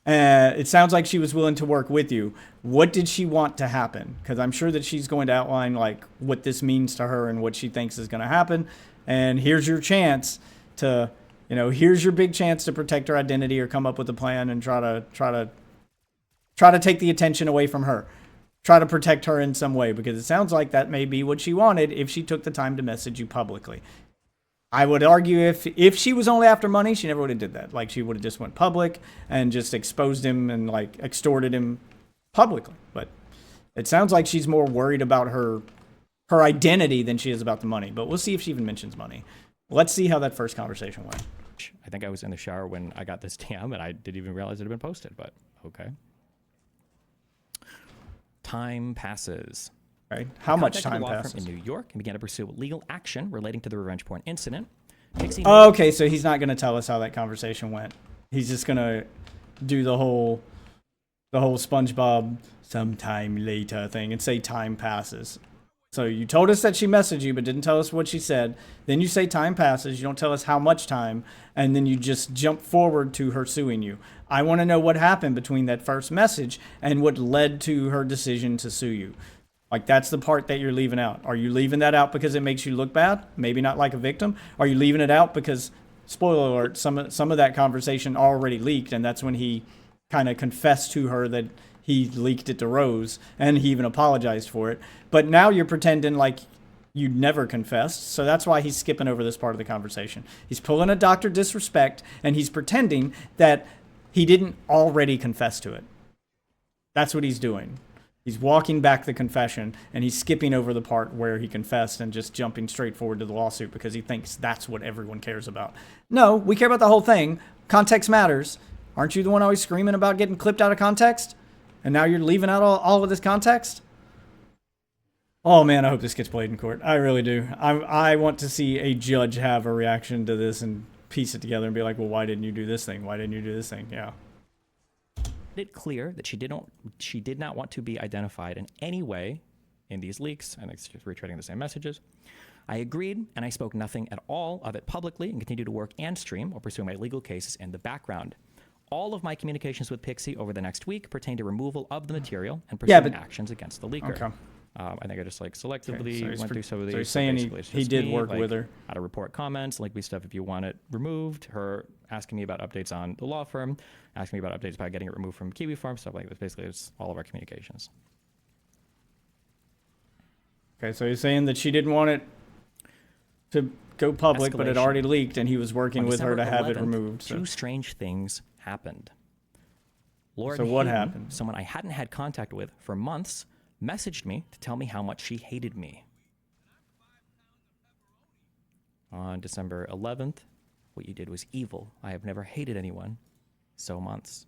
it sounds like she was willing to work with you. What did she want to happen? Because I'm sure that she's going to outline like what this means to her and what she thinks is going to happen. And here's your chance to, here's your big chance to protect her identity or come up with a plan and try to take the attention away from her. Try to protect her in some way, because it sounds like that may be what she wanted if she took the time to message you publicly. I would argue if she was only after money, she never would have did that. Like, she would have just went public and just exposed him and like extorted him publicly. But it sounds like she's more worried about her identity than she is about the money. But we'll see if she even mentions money. Let's see how that first conversation went. I think I was in the shower when I got this DM, and I didn't even realize it had been posted, but okay. Time passes. Right. How much time passes? In New York and began to pursue legal action relating to the revenge porn incident. Okay, so he's not going to tell us how that conversation went. He's just going to do the whole SpongeBob sometime later thing and say time passes. So you told us that she messaged you but didn't tell us what she said. Then you say time passes. You don't tell us how much time. And then you just jump forward to her suing you. I want to know what happened between that first message and what led to her decision to sue you. Like, that's the part that you're leaving out. Are you leaving that out because it makes you look bad? Maybe not like a victim. Are you leaving it out because, spoiler alert, some of that conversation already leaked, and that's when he kind of confessed to her that he leaked it to Rose, and he even apologized for it. But now you're pretending like you never confessed, so that's why he's skipping over this part of the conversation. He's pulling a Dr.Disrespect, and he's pretending that he didn't already confess to it. That's what he's doing. He's walking back the confession, and he's skipping over the part where he confessed and just jumping straight forward to the lawsuit because he thinks that's what everyone cares about. No, we care about the whole thing. Context matters. Aren't you the one always screaming about getting clipped out of context? And now you're leaving out all of this context? Oh, man, I hope this gets played in court. I really do. I want to see a judge have a reaction to this and piece it together and be like, well, why didn't you do this thing? Why didn't you do this thing? Yeah. It clear that she did not want to be identified in any way in these leaks, and it's just retweeting the same messages. I agreed, and I spoke nothing at all of it publicly and continued to work and stream or pursue my legal cases in the background. All of my communications with Pixie over the next week pertain to removal of the material and pursuing actions against the leaker. Okay. I think I just like selectively went through some of these. So you're saying he did work with her. How to report comments, link me stuff if you want it removed. Her asking me about updates on the law firm, asking me about updates about getting it removed from Kiwi Farm, stuff like this. Basically, it's all of our communications. Okay, so you're saying that she didn't want it to go public, but it already leaked, and he was working with her to have it removed. So. Two strange things happened. Lauren so what Hayden, happened? Someone I hadn't had contact with for months, messaged me to tell me how much she hated me. On December 11th, what you did was evil. I have never hated anyone so much.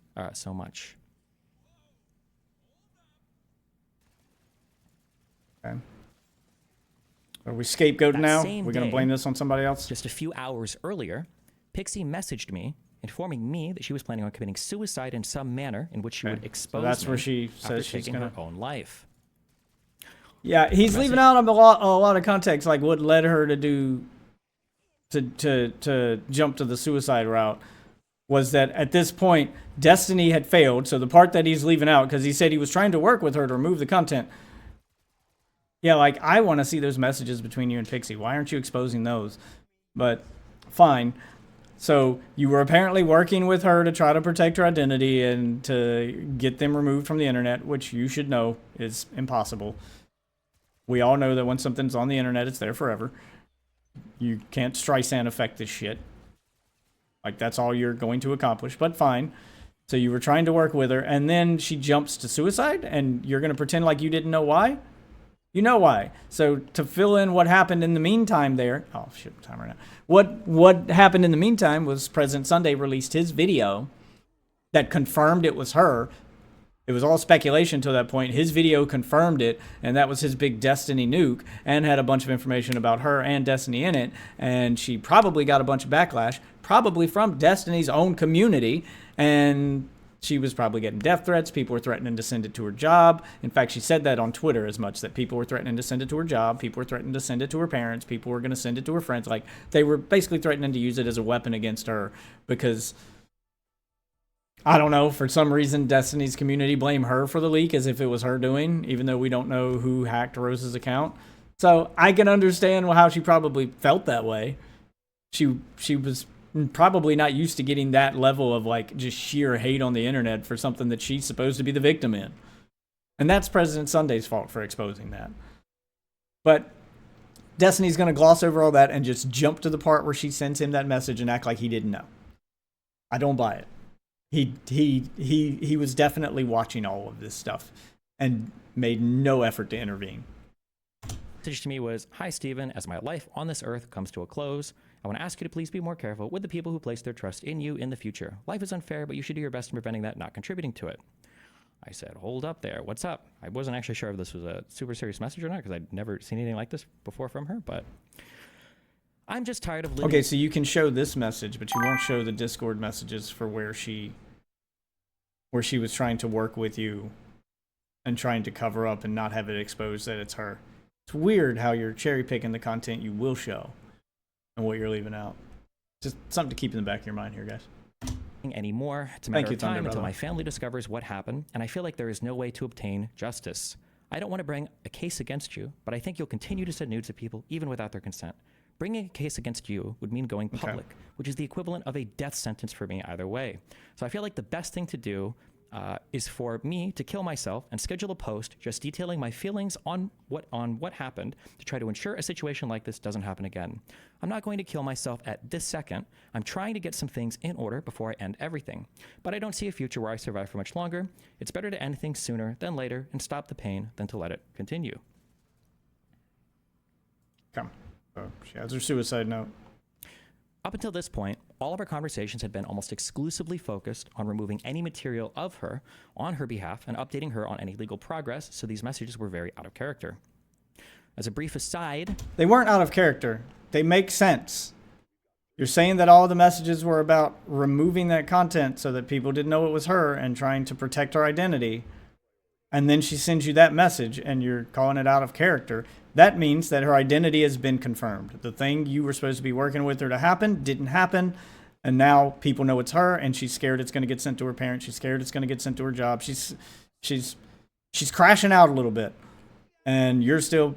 Okay. Are we scapegoating now? We're going to blame this on somebody else? Just a few hours earlier, Pixie messaged me, informing me that she was planning on committing suicide in some manner in which she would expose me. That's where she says she's taking her own life. Yeah, he's leaving out a lot of context, like what led her to do to jump to the suicide route was that at this point Destiny had failed. So the part that he's leaving out, because he said he was trying to work with her to remove the content. Yeah, like I want to see those messages between you and Pixie. Why aren't you exposing those? But fine. So you were apparently working with her to try to protect her identity and to get them removed from the internet, which you should know is impossible. We all know that when something's on the internet, it's there forever. You can't Streisand effect this shit. Like, that's all you're going to accomplish, but fine. So you were trying to work with her, and then she jumps to suicide, and you're going to pretend like you didn't know why? You know why. So to fill in what happened in the meantime there... Oh, shit, timer now. What happened in the meantime was President Sunday released his video that confirmed it was her. It was all speculation to that point. His video confirmed it, and that was his big Destiny nuke, and had a bunch of information about her and Destiny in it, and she probably got a bunch of backlash, probably from Destiny's own community, and she was probably getting death threats. People were threatening to send it to her job. In fact, she said that on Twitter as much, that people were threatening to send it to her job, people were threatening to send it to her parents, people were going to send it to her friends. Like, they were basically threatening to use it as a weapon against her because... I don't know, for some reason, Destiny's community blame her for the leak as if it was her doing, even though we don't know who hacked Rose's account. So I can understand how she probably felt that way. She was probably not used to getting that level of, like, just sheer hate on the internet for something that she's supposed to be the victim in. And that's President Sunday's fault for exposing that. But Destiny's going to gloss over all that and just jump to the part where she sends him that message and act like he didn't know. I don't buy it. He was definitely watching all of this stuff and made no effort to intervene. Message to me was, "Hi Stephen, as my life on this earth comes to a close, I want to ask you to please be more careful with the people who place their trust in you in the future. Life is unfair, but you should do your best in preventing that, not contributing to it." I said, "Hold up there, what's up?" I wasn't actually sure if this was a super serious message or not because I'd never seen anything like this before from her, but I'm just tired of living... Okay, so you can show this message, but you won't show the Discord messages for where she was trying to work with you and trying to cover up and not have it exposed that it's her. It's weird how you're cherry picking the content you will show and what you're leaving out. Just something to keep in the back of your mind here, guys. Anymore. It's a matter of time until my family discovers what happened, and I feel like there is no way to obtain justice. I don't want to bring a case against you, but I think you'll continue to send nudes to people even without their consent. Bringing a case against you would mean going public, which is the equivalent of a death sentence for me either way. So I feel like the best thing to do is for me to kill myself and schedule a post just detailing my feelings on what happened to try to ensure a situation like this doesn't happen again. I'm not going to kill myself at this second. I'm trying to get some things in order before I end everything. But I don't see a future where I survive for much longer. It's better to end things sooner than later and stop the pain than to let it continue. Come. Oh, she has her suicide note. Up until this point, all of our conversations had been almost exclusively focused on removing any material of her on her behalf and updating her on any legal progress, so these messages were very out of character. As a brief aside... They weren't out of character. They make sense. You're saying that all the messages were about removing that content so that people didn't know it was her and trying to protect her identity. And then she sends you that message and you're calling it out of character. That means that her identity has been confirmed. The thing you were supposed to be working with her to happen didn't happen. And now people know it's her, and she's scared it's going to get sent to her parents. She's scared it's going to get sent to her job. She's crashing out a little bit. And you're still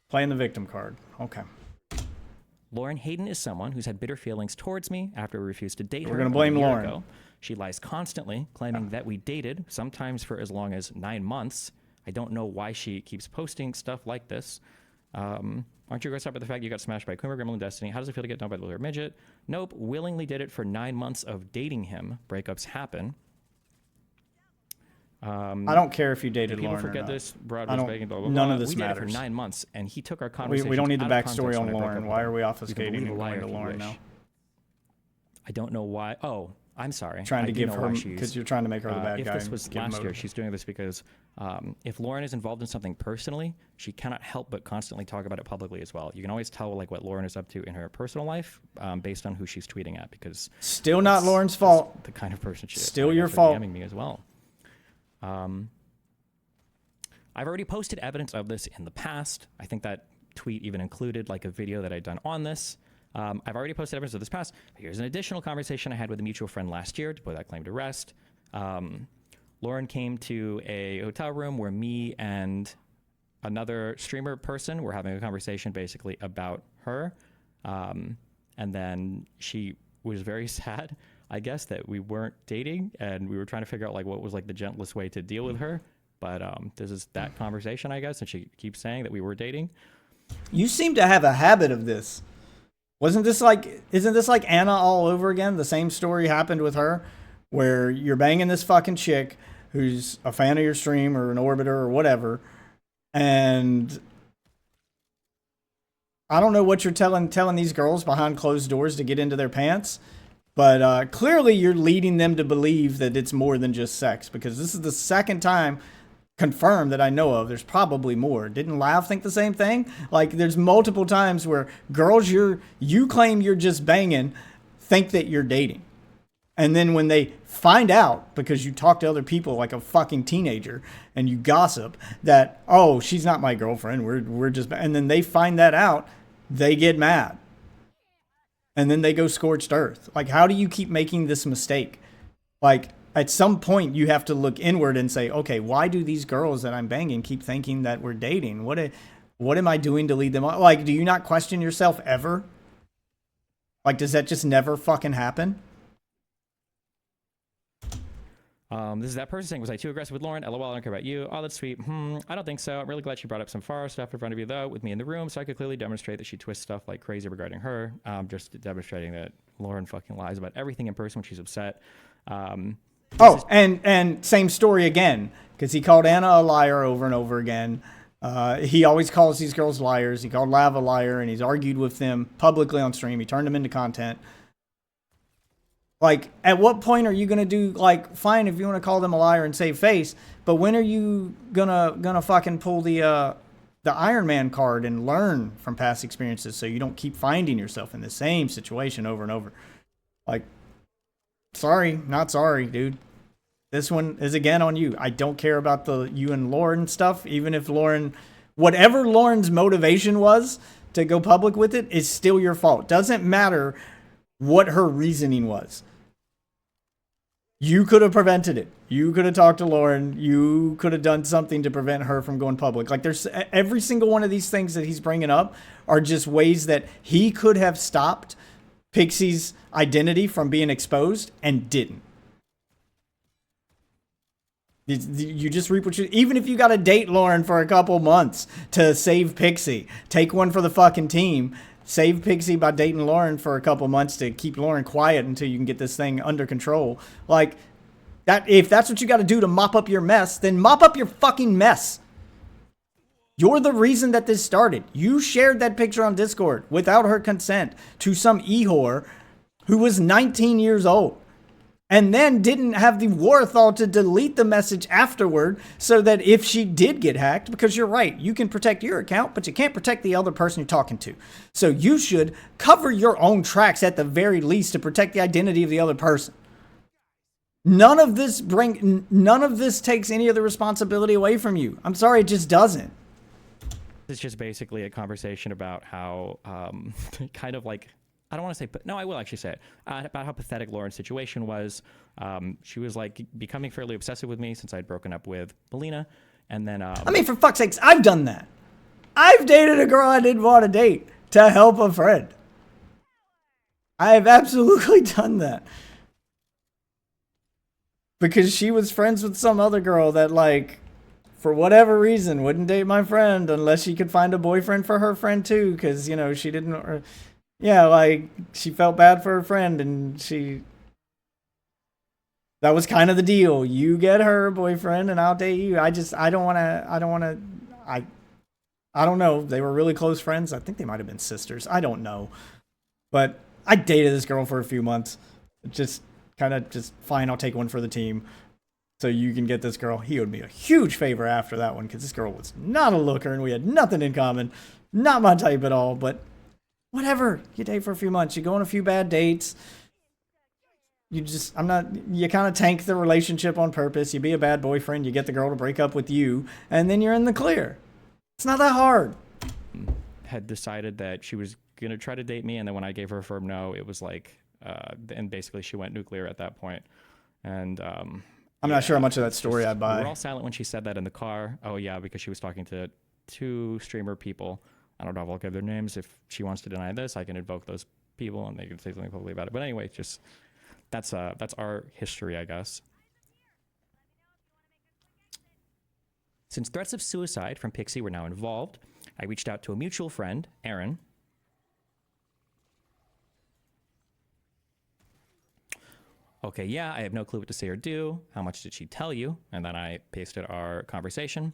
playing the victim card. Okay. Lauren Hayden is someone who's had bitter feelings towards me after we refused to date her. We're going to blame Lauren. Ago. She lies constantly, claiming that we dated, sometimes for as long as 9 months. I don't know why she keeps posting stuff like this. Aren't you guys up with the fact you got smashed by Coomer, Gremlin, Destiny? How does it feel to get dumped by the little midget? Nope. Willingly did it for 9 months of dating him. Breakups happen. I don't care if you dated Lauren or not. People forget this. Broad was begging, blah, blah, blah. None of this we matters. Dated for 9 months, and he took our conversation. We don't need the backstory on Lauren. Why are we obfuscating and going to Lauren now? I don't know why. Oh, I'm sorry. Trying to give her, because you're trying to make her the bad guy. If this was last year, she's doing this because if Lauren is involved in something personally, she cannot help but constantly talk about it publicly as well. You can always tell like what Lauren is up to in her personal life based on who she's tweeting at, because still not Lauren's fault. The kind of person she is. Still your fault. DMing me as well. I've already posted evidence of this in the past. I think that tweet even included like a video that I'd done on this. I've already posted evidence of this past. Here's an additional conversation I had with a mutual friend last year to put that claim to rest. Lauren came to a hotel room where me and another streamer person were having a conversation basically about her. And then she was very sad, I guess, that we weren't dating, and we were trying to figure out like what was like the gentlest way to deal with her. But this is that conversation, I guess, and she keeps saying that we were dating. You seem to have a habit of this. Isn't this like Anna all over again? The same story happened with her, where you're banging this fucking chick who's a fan of your stream or an orbiter or whatever, and I don't know what you're telling these girls behind closed doors to get into their pants, but clearly you're leading them to believe that it's more than just sex, because this is the second time confirmed that I know of. There's probably more. Didn't Lav think the same thing? Like, there's multiple times where girls you claim you're just banging think that you're dating. And then when they find out, because you talk to other people like a fucking teenager and you gossip that, oh, she's not my girlfriend, we're just, and then they find that out, they get mad. And then they go scorched earth. Like, how do you keep making this mistake? Like, at some point, you have to look inward and say, okay, why do these girls that I'm banging keep thinking that we're dating? What am I doing to lead them on? Like, do you not question yourself ever? Like, does that just never fucking happen? This is that person saying, was I too aggressive with Lauren? LOL, I don't care about you. Oh, that's sweet. I don't think so. I'm really glad she brought up some far stuff in front of you, though, with me in the room, so I could clearly demonstrate that she twists stuff like crazy regarding her. Just demonstrating that Lauren fucking lies about everything in person when she's upset. And same story again, because he called Anna a liar over and over again. He always calls these girls liars. He called Lav a liar, and he's argued with them publicly on stream. He turned them into content. Like, at what point are you going to do, like, fine if you want to call them a liar and save face, but when are you gonna fucking pull the Iron Man card and learn from past experiences so you don't keep finding yourself in the same situation over and over? Like, sorry, not sorry, dude. This one is again on you. I don't care about the you and Lauren stuff, even if whatever Lauren's motivation was to go public with it is still your fault. Doesn't matter what her reasoning was. You could have prevented it. You could have talked to Lauren. You could have done something to prevent her from going public. Like, there's every single one of these things that he's bringing up are just ways that he could have stopped Pixie's identity from being exposed and didn't. You just reap what you... Even if you got to date Lauren for a couple months to save Pixie, take one for the fucking team. Save Pixie by dating Lauren for a couple months to keep Lauren quiet until you can get this thing under control. Like, that. If that's what you got to do to mop up your mess, then mop up your fucking mess. You're the reason that this started. You shared that picture on Discord without her consent to some e-whore who was 19 years old. And then didn't have the wherewithal to delete the message afterward so that if she did get hacked, because you're right, you can protect your account, but you can't protect the other person you're talking to. So you should cover your own tracks at the very least to protect the identity of the other person. None of this takes any of the responsibility away from you. I'm sorry, it just doesn't. It's just basically a conversation about how kind of like, I don't want to say, but no, I will actually say it, about how pathetic Lauren's situation was. She was like becoming fairly obsessive with me since I'd broken up with Melina. And then, I mean, for fuck's sakes, I've done that. I've dated a girl I didn't want to date to help a friend. I have absolutely done that. Because she was friends with some other girl that, like, for whatever reason, wouldn't date my friend unless she could find a boyfriend for her friend too. Because, you know, she didn't... Yeah, like, she felt bad for her friend, and that was kind of the deal. You get her boyfriend, and I'll date you. I don't know. They were really close friends. I think they might have been sisters. I don't know. But I dated this girl for a few months. Just fine, I'll take one for the team. So you can get this girl. He owed me a huge favor after that one, because this girl was not a looker, and we had nothing in common. Not my type at all, but... Whatever. You date for a few months. You go on a few bad dates. You kind of tank the relationship on purpose. You be a bad boyfriend. You get the girl to break up with you. And then you're in the clear. It's not that hard. Had decided that she was going to try to date me. And then when I gave her a firm no, it was like, and basically she went nuclear at that point. And, I'm not sure how much of that story I buy. We were all silent when she said that in the car. Oh yeah, because she was talking to 2 streamer people. I don't know if I'll give their names. If she wants to deny this, I can invoke those people and they can say something publicly about it. But anyway, just that's our history, I guess. Since threats of suicide from Pixie were now involved, I reached out to a mutual friend, Aaron. Okay, yeah, I have no clue what to say or do. How much did she tell you? And then I pasted our conversation.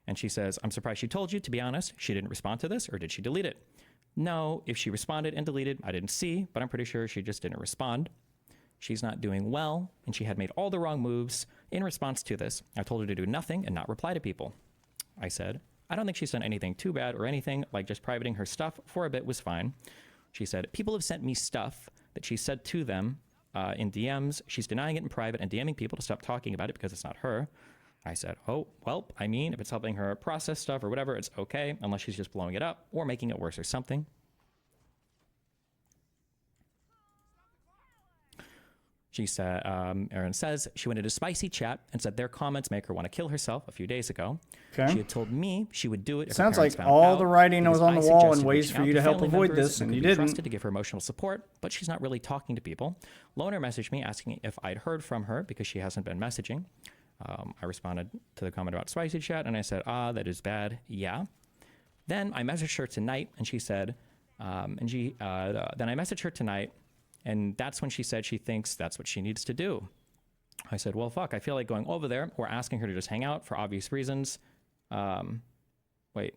And she says, I'm surprised she told you. To be honest, she didn't respond to this, or did she delete it? No, if she responded and deleted, I didn't see, but I'm pretty sure she just didn't respond. She's not doing well, and she had made all the wrong moves. In response to this, I told her to do nothing and not reply to people. I said, I don't think she's done anything too bad or anything, like just privating her stuff for a bit was fine. She said, people have sent me stuff that she said to them in DMs. She's denying it in private and DMing people to stop talking about it because it's not her. I said, oh, well, I mean, if it's helping her process stuff or whatever, it's okay, unless she's just blowing it up or making it worse or something. She said, Erin says, she went into spicy chat and said their comments make her want to kill herself a few days ago. Okay. She had told me she would do it if sounds her parents like found all out, the writing was on the wall and ways for you to help avoid this, and you didn't. Trusted to give her emotional support, but she's not really talking to people. Loner messaged me asking if I'd heard from her because she hasn't been messaging. I responded to the comment about spicy chat, and I said, that is bad, yeah. Then I messaged her tonight, and she said, then I messaged her tonight, and that's when she said she thinks that's what she needs to do. I said, well, fuck, I feel like going over there or asking her to just hang out for obvious reasons. Wait,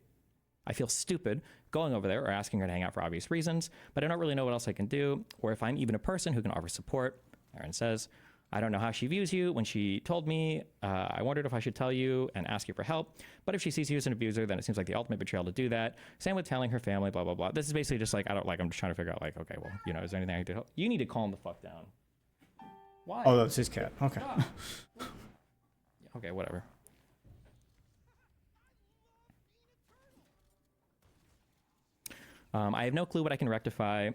I feel stupid going over there or asking her to hang out for obvious reasons, but I don't really know what else I can do or if I'm even a person who can offer support. Erin says, I don't know how she views you. When she told me, I wondered if I should tell you and ask you for help. But if she sees you as an abuser, then it seems like the ultimate betrayal to do that. Same with telling her family, blah, blah, blah. This is basically just like, I'm just trying to figure out, like, okay, well, you know, is there anything I can do to help? You need to calm the fuck down. Why? Oh, that's his cat. Okay. Okay, whatever. I have no clue what I can rectify.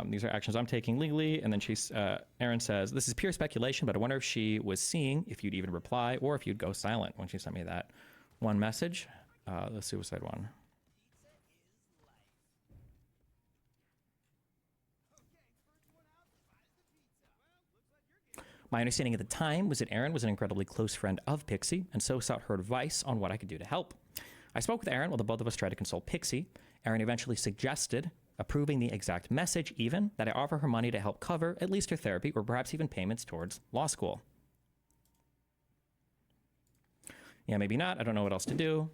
These are actions I'm taking legally. And then Erin says, this is pure speculation, but I wonder if she was seeing if you'd even reply or if you'd go silent when she sent me that one message, the suicide one. My understanding at the time was that Erin was an incredibly close friend of Pixie, and so sought her advice on what I could do to help. I spoke with Erin while the both of us tried to console Pixie. Erin eventually suggested, approving the exact message even, that I offer her money to help cover at least her therapy or perhaps even payments towards law school. Yeah, maybe not. I don't know what else to do.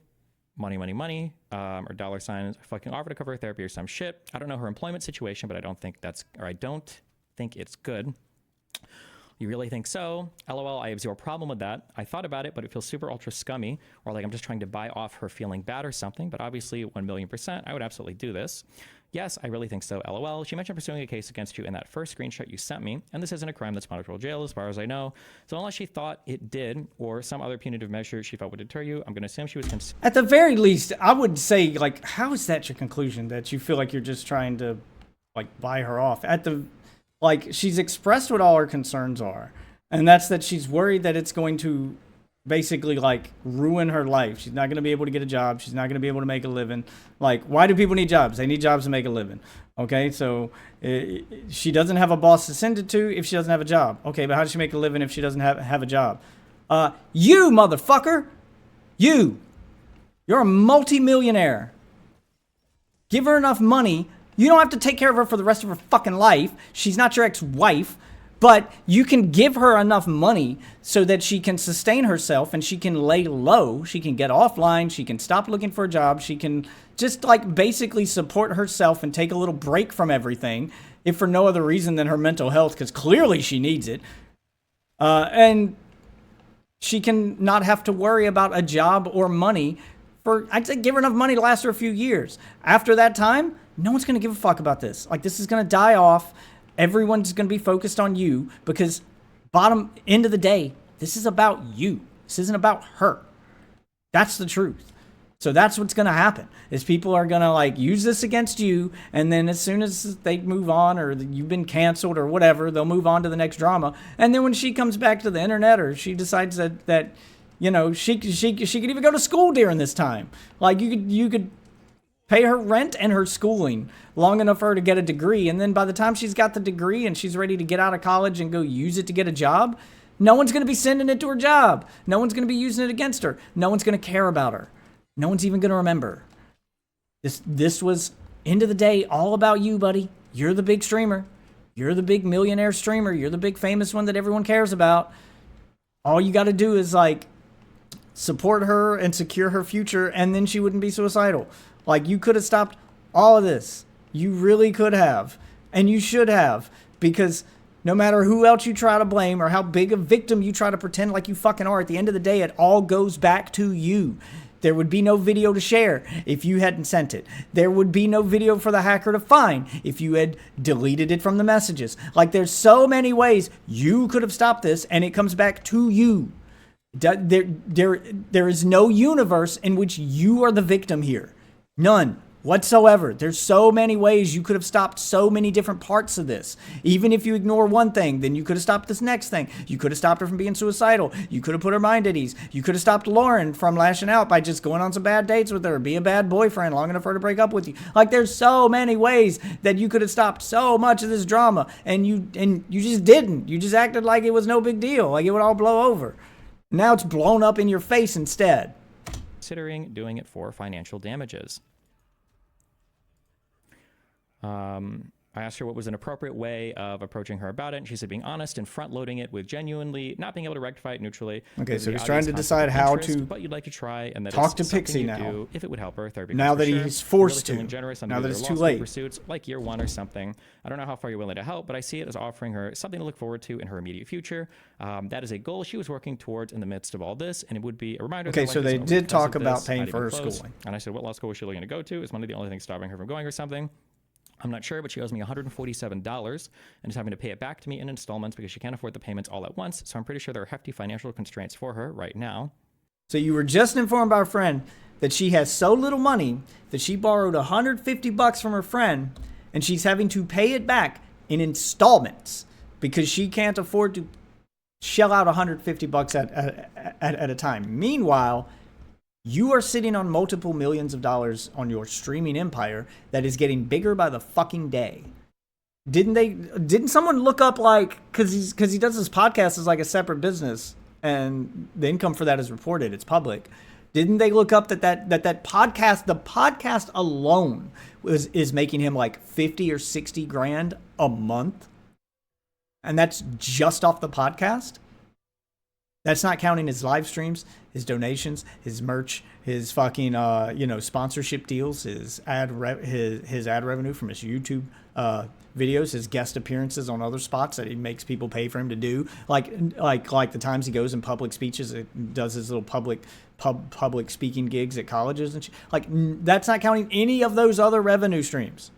Money, money, money, or dollar signs. I fucking offer to cover her therapy or some shit. I don't know her employment situation, but I don't think it's good. You really think so? LOL, I have zero problem with that. I thought about it, but it feels super ultra scummy, or like I'm just trying to buy off her feeling bad or something, but obviously 1,000,000%, I would absolutely do this. Yes, I really think so, LOL. She mentioned pursuing a case against you in that first screenshot you sent me, and this isn't a crime that's punishable jail as far as I know. So unless she thought it did, or some other punitive measure she felt would deter you, I'm going to assume she was... At the very least, I would say, like, how is that your conclusion? That you feel like you're just trying to, like, buy her off? Like, she's expressed what all her concerns are. And that's that she's worried that it's going to basically, like, ruin her life. She's not going to be able to get a job. She's not going to be able to make a living. Like, why do people need jobs? They need jobs to make a living. Okay, so she doesn't have a boss to send it to if she doesn't have a job. Okay, but how does she make a living if she doesn't have a job? You, motherfucker! You're a multi-millionaire. Give her enough money. You don't have to take care of her for the rest of her fucking life. She's not your ex-wife. But you can give her enough money so that she can sustain herself and she can lay low. She can get offline. She can stop looking for a job. She can just, like, basically support herself and take a little break from everything, if for no other reason than her mental health, because clearly she needs it. And she can not have to worry about a job or money for, I'd say, give her enough money to last her a few years. After that time, no one's going to give a fuck about this. Like, this is going to die off. Everyone's going to be focused on you because end of the day, this is about you. This isn't about her. That's the truth. So that's what's going to happen is people are going to, like, use this against you. And then as soon as they move on or you've been canceled or whatever, they'll move on to the next drama. And then when she comes back to the internet or she decides that you know, she could even go to school during this time. Like, you could pay her rent and her schooling long enough for her to get a degree. And then by the time she's got the degree and she's ready to get out of college and go use it to get a job, no one's going to be sending it to her job. No one's going to be using it against her. No one's going to care about her. No one's even going to remember. This was, end of the day, all about you, buddy. You're the big streamer. You're the big millionaire streamer. You're the big famous one that everyone cares about. All you got to do is, like, support her and secure her future, and then she wouldn't be suicidal. Like, you could have stopped all of this. You really could have. And you should have. Because no matter who else you try to blame or how big a victim you try to pretend like you fucking are, at the end of the day, it all goes back to you. There would be no video to share if you hadn't sent it. There would be no video for the hacker to find if you had deleted it from the messages. Like, there's so many ways you could have stopped this, and it comes back to you. There is no universe in which you are the victim here. None whatsoever. There's so many ways you could have stopped so many different parts of this. Even if you ignore one thing, then you could have stopped this next thing. You could have stopped her from being suicidal. You could have put her mind at ease. You could have stopped Lauren from lashing out by just going on some bad dates with her, be a bad boyfriend long enough for her to break up with you. Like, there's so many ways that you could have stopped so much of this drama, and you just didn't. You just acted like it was no big deal, like it would all blow over. Now it's blown up in your face instead. Considering doing it for financial damages. I asked her what was an appropriate way of approaching her about it, and she said being honest and front-loading it with genuinely not being able to rectify it neutrally. Okay, so he's trying to decide how to but you'd like to try, and that talk to Pixie now. If it would help her therapy. Now that he's forced really to. Generous on now that it's too late. Pursuits, like year one or something. I don't know how far you're willing to help, but I see it as offering her something to look forward to in her immediate future. That is a goal she was working towards in the midst of all this, and it would be a reminder. Okay, so they did talk about paying for her schooling. And I said, what law school was she looking to go to? Is money the only thing stopping her from going or something? I'm not sure, but she owes me $147 and is having to pay it back to me in installments because she can't afford the payments all at once. So I'm pretty sure there are hefty financial constraints for her right now. So you were just informed by a friend that she has so little money that she borrowed $150 from her friend and she's having to pay it back in installments because she can't afford to shell out $150 at a time. Meanwhile, you are sitting on multiple millions of dollars on your streaming empire that is getting bigger by the fucking day. didn't someone look up, like, because he does this podcast as like a separate business, and the income for that is reported, it's public. Didn't they look up that podcast, the podcast alone is making him like 50 or 60 grand a month? And that's just off the podcast. That's not counting his live streams, his donations, his merch, his fucking sponsorship deals, his ad revenue from his YouTube videos, his guest appearances on other spots that he makes people pay for him to do, like the times he goes in public speeches, does his little public speaking gigs at colleges and shit. Like, that's not counting any of those other revenue streams.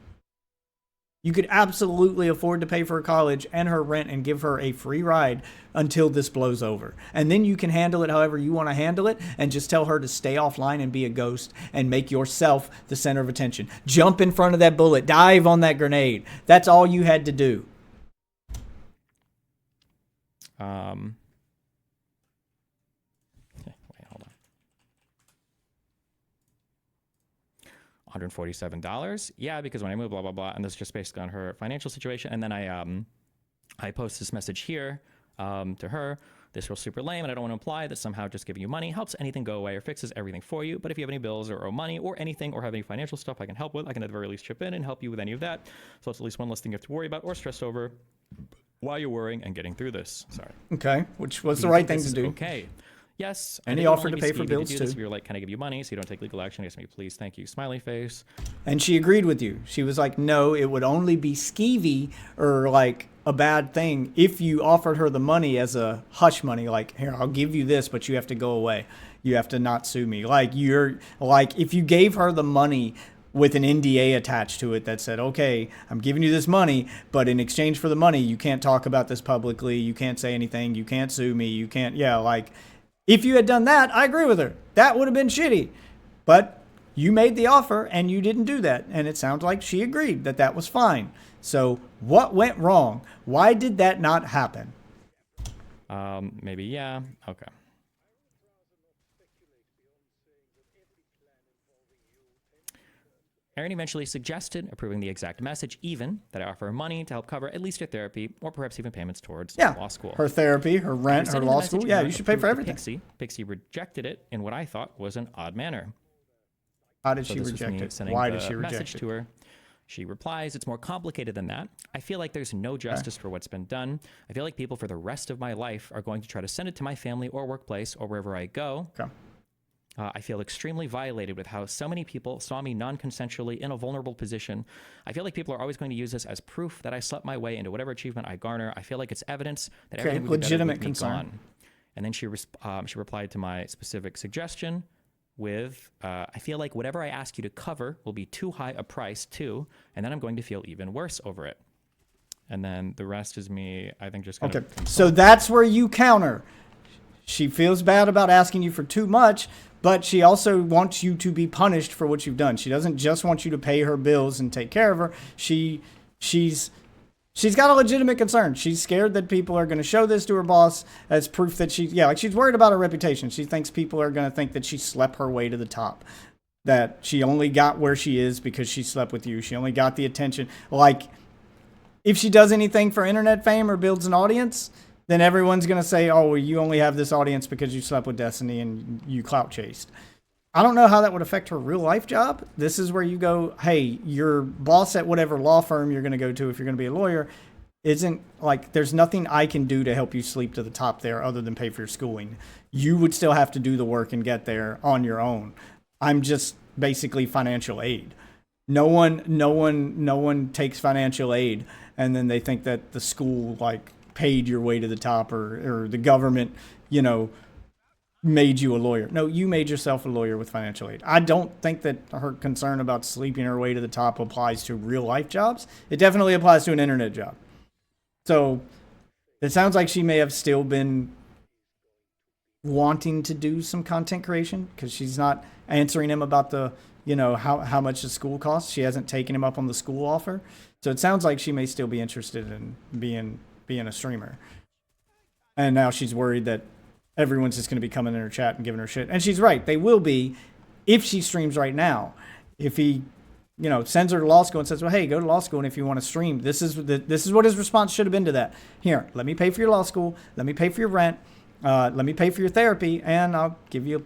You could absolutely afford to pay for her college and her rent and give her a free ride until this blows over. And then you can handle it however you want to handle it, and just tell her to stay offline and be a ghost and make yourself the center of attention. Jump in front of that bullet. Dive on that grenade. That's all you had to do. $147. Yeah, because when I moved, blah, blah, blah. And this is just basically on her financial situation. And then I post this message here to her. This feels super lame, and I don't want to imply that somehow just giving you money helps anything go away or fixes everything for you. But if you have any bills or owe money or anything or have any financial stuff I can help with, I can at the very least chip in and help you with any of that. So it's at least one less thing you have to worry about or stress over while you're worrying and getting through this. Sorry. Okay, which was the right thing to do. Okay. Yes. And he offered to pay for bills too. If you're like, can I give you money so you don't take legal action against me, please? Thank you. Smiley face. And she agreed with you. She was like, no, it would only be skeevy or like a bad thing if you offered her the money as a hush money. Like, here, I'll give you this, but you have to go away. You have to not sue me. Like, if you gave her the money with an NDA attached to it that said, okay, I'm giving you this money, but in exchange for the money, you can't talk about this publicly. You can't say anything. You can't sue me. You can't, if you had done that, I agree with her. That would have been shitty. But you made the offer and you didn't do that. And it sounds like she agreed that that was fine. So what went wrong? Why did that not happen? Maybe, yeah. Okay. Erin eventually suggested approving the exact message, even that I offer her money to help cover at least her therapy or perhaps even payments towards law school. Her therapy, her rent, her law school. Yeah, you should pay for everything. Pixie rejected it in what I thought was an odd manner. How did she reject it? Why did she reject it? To her. She replies, it's more complicated than that. I feel like there's no justice for what's been done. I feel like people for the rest of my life are going to try to send it to my family or workplace or wherever I go. Okay. I feel extremely violated with how so many people saw me non-consensually in a vulnerable position. I feel like people are always going to use this as proof that I slept my way into whatever achievement I garner. I feel like it's evidence that everything would be legitimate concern. Gone. And then she replied to my specific suggestion with, I feel like whatever I ask you to cover will be too high a price too, and then I'm going to feel even worse over it. And then the rest is me, I think, just kind of... Okay, so that's where you counter. She feels bad about asking you for too much, but she also wants you to be punished for what you've done. She doesn't just want you to pay her bills and take care of her. She's got a legitimate concern. She's scared that people are going to show this to her boss as proof that she's worried about her reputation. She thinks people are going to think that she slept her way to the top, that she only got where she is because she slept with you. She only got the attention. Like, if she does anything for internet fame or builds an audience, then everyone's going to say, oh, well, you only have this audience because you slept with Destiny and you clout chased. I don't know how that would affect her real life job. This is where you go, hey, your boss at whatever law firm you're going to go to if you're going to be a lawyer isn't like, there's nothing I can do to help you sleep to the top there other than pay for your schooling. You would still have to do the work and get there on your own. I'm just basically financial aid. No one takes financial aid and then they think that the school paid your way to the top or the government, made you a lawyer. No, you made yourself a lawyer with financial aid. I don't think that her concern about sleeping her way to the top applies to real life jobs. It definitely applies to an internet job. So it sounds like she may have still been wanting to do some content creation because she's not answering him about the, how much the school costs. She hasn't taken him up on the school offer. So it sounds like she may still be interested in being a streamer. And now she's worried that everyone's just going to be coming in her chat and giving her shit. And she's right. They will be if she streams right now. If he sends her to law school and says, well, hey, go to law school, and if you want to stream, this is what his response should have been to that. Here, let me pay for your law school, let me pay for your rent, let me pay for your therapy, and I'll give you a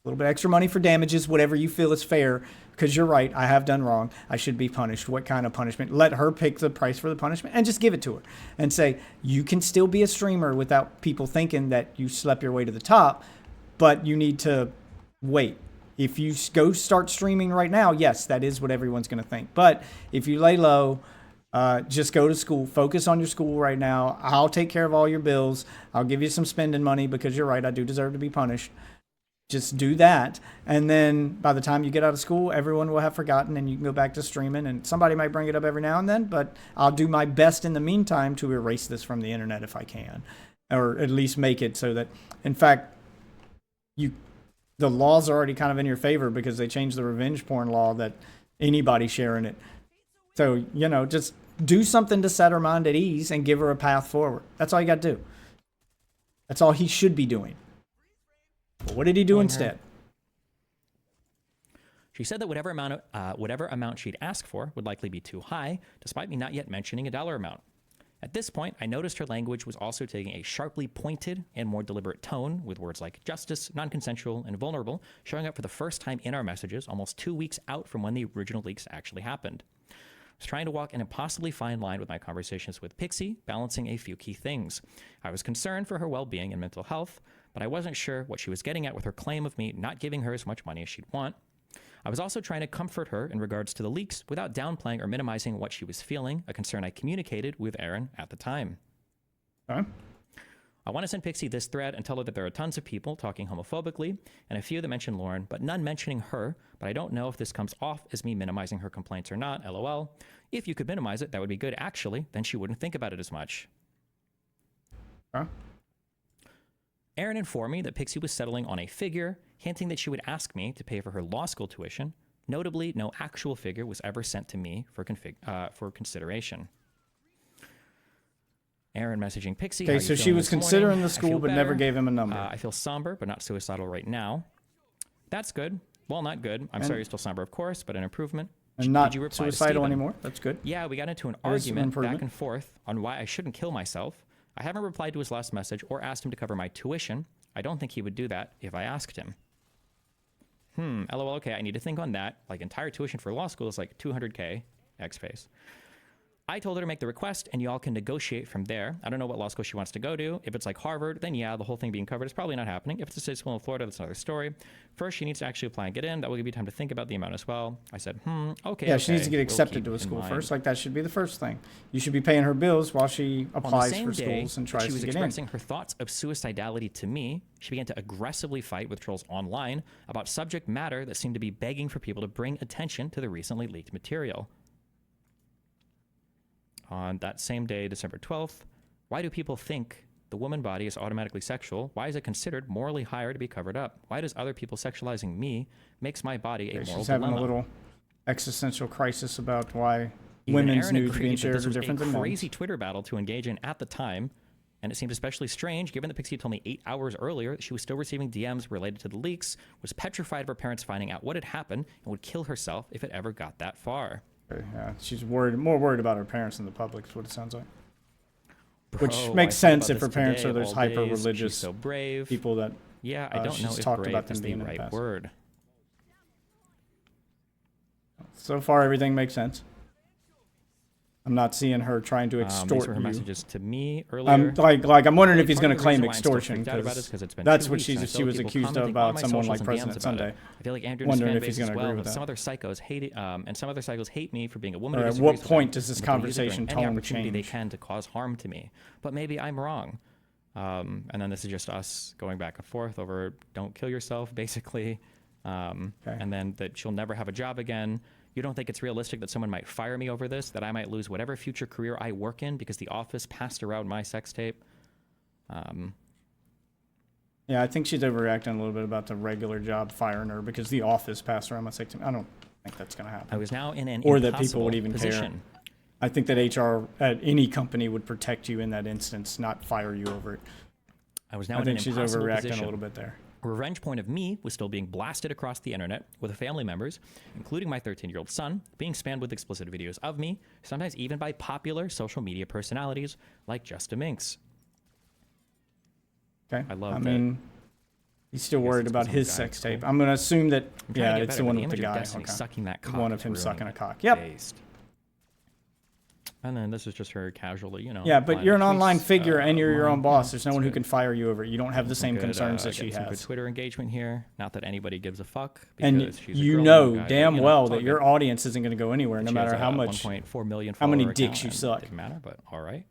little bit extra money for damages, whatever you feel is fair, because you're right, I have done wrong, I should be punished. What kind of punishment? Let her pick the price for the punishment and just give it to her and say, you can still be a streamer without people thinking that you slept your way to the top, but you need to wait. If you go start streaming right now, yes, that is what everyone's going to think. But if you lay low, just go to school, focus on your school right now. I'll take care of all your bills. I'll give you some spending money because you're right, I do deserve to be punished. Just do that. And then by the time you get out of school, everyone will have forgotten and you can go back to streaming. And somebody might bring it up every now and then, but I'll do my best in the meantime to erase this from the internet if I can. Or at least make it so that, in fact, the laws are already kind of in your favor because they changed the revenge porn law that anybody sharing it. So, just do something to set her mind at ease and give her a path forward. That's all you got to do. That's all he should be doing. But what did he do instead? She said that whatever amount she'd ask for would likely be too high, despite me not yet mentioning a dollar amount. At this point, I noticed her language was also taking a sharply pointed and more deliberate tone, with words like justice, non-consensual, and vulnerable showing up for the first time in our messages almost 2 weeks out from when the original leaks actually happened. I was trying to walk an impossibly fine line with my conversations with Pixie, balancing a few key things. I was concerned for her well-being and mental health, but I wasn't sure what she was getting at with her claim of me not giving her as much money as she'd want. I was also trying to comfort her in regards to the leaks without downplaying or minimizing what she was feeling, a concern I communicated with Aaron at the time. Huh? I want to send Pixie this thread and tell her that there are tons of people talking homophobically, and a few that mention Lauren, but none mentioning her, but I don't know if this comes off as me minimizing her complaints or not, lol. If you could minimize it, that would be good actually, then she wouldn't think about it as much. Huh? Aaron informed me that Pixie was settling on a figure, hinting that she would ask me to pay for her law school tuition. Notably, no actual figure was ever sent to me for consideration. Aaron messaging Pixie. Okay, so she was considering the school but never gave him a number. I feel somber but not suicidal right now. That's good. Well, not good. I'm sorry you're still somber, of course, but an improvement. And not suicidal anymore. That's good. Yeah, we got into an argument back and forth on why I shouldn't kill myself. I haven't replied to his last message or asked him to cover my tuition. I don't think he would do that if I asked him. LOL, okay, I need to think on that. Like, entire tuition for law school is like $200K, X face. I told her to make the request, and y'all can negotiate from there. I don't know what law school she wants to go to. If it's like Harvard, then yeah, the whole thing being covered is probably not happening. If it's a state school in Florida, that's another story. First, she needs to actually apply and get in. That will give you time to think about the amount as well. I said, okay. Yeah, she needs to get accepted to a school first. Like, that should be the first thing. You should be paying her bills while she applies for schools and tries to get in. She was expressing her thoughts of suicidality to me. She began to aggressively fight with trolls online about subject matter that seemed to be begging for people to bring attention to the recently leaked material. On that same day, December 12th, why do people think the woman body is automatically sexual? Why is it considered morally higher to be covered up? Why does other people sexualizing me makes my body a moral dilemma? She's having a little existential crisis about why women's nudes being shared are different than men's. This was a crazy Twitter battle to engage in at the time, and it seemed especially strange given that Pixie told me 8 hours earlier that she was still receiving DMs related to the leaks, was petrified of her parents finding out what had happened, and would kill herself if it ever got that far. Yeah, she's more worried about her parents than the public, is what it sounds like. Which makes sense if her parents are those hyper-religious so brave. people that I don't know if brave is the right word. So far, everything makes sense. I'm not seeing her trying to extort these were her you. messages to me earlier. I'm wondering if he's going to claim extortion, because that's what she was accused of about someone like President Sunday. I feel like Andrew wondering if he's going to agree with that. Some other psychos hate me for being a woman. Or at what point does this conversation tone change? They can to cause harm to me, but maybe I'm wrong. And then this is just us going back and forth over don't kill yourself, basically. And then that she'll never have a job again. You don't think it's realistic that someone might fire me over this, that I might lose whatever future career I work in because the office passed around my sex tape? Yeah, I think she's overreacting a little bit about the regular job firing her because the office passed around my sex tape. I don't think that's going to happen. I was now in an or that people would even position. care. I think that HR at any company would protect you in that instance, not fire you over it. I was now I think she's overreacting a little bit there. A revenge porn of me was still being blasted across the internet, with family members, including my 13-year-old son, being spammed with explicit videos of me, sometimes even by popular social media personalities like Just Minx. Okay. I mean, he's still worried about his sex tape. I'm going to assume that, yeah, it's the one with the guy. Okay. Sucking that cock, one of him sucking a cock. Yep. Based. And then this is just her casually, you know. Yeah, but you're an online figure and you're your own boss. There's no one who can fire you over it. You don't have the same concerns that she has. Good Twitter engagement here. Not that anybody gives a fuck. And you know damn well that your audience isn't going to go anywhere, no matter how much, 1.4 million how many dicks you suck. Doesn't matter, but all right.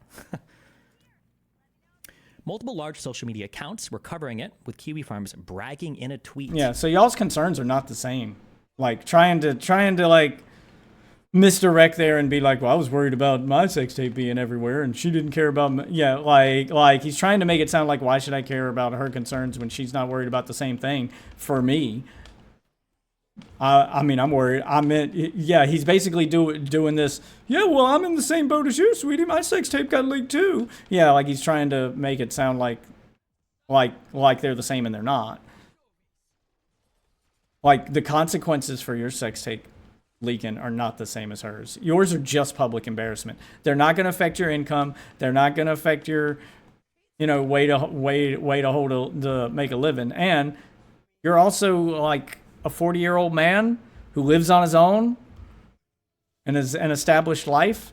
Multiple large social media accounts were covering it, with Kiwi Farms bragging in a tweet. Yeah, so y'all's concerns are not the same. Like trying to like misdirect there and be like, well, I was worried about my sex tape being everywhere and she didn't care about me. Yeah, like he's trying to make it sound like, why should I care about her concerns when she's not worried about the same thing for me? I mean, I'm worried. I meant, yeah, he's basically doing this. Yeah, well, I'm in the same boat as you, sweetie. My sex tape got leaked too. Yeah, like he's trying to make it sound like they're the same and they're not. Like the consequences for your sex tape leaking are not the same as hers. Yours are just public embarrassment. They're not going to affect your income. They're not going to affect your, you know, way to make a living. And you're also like a 40-year-old man who lives on his own and has an established life.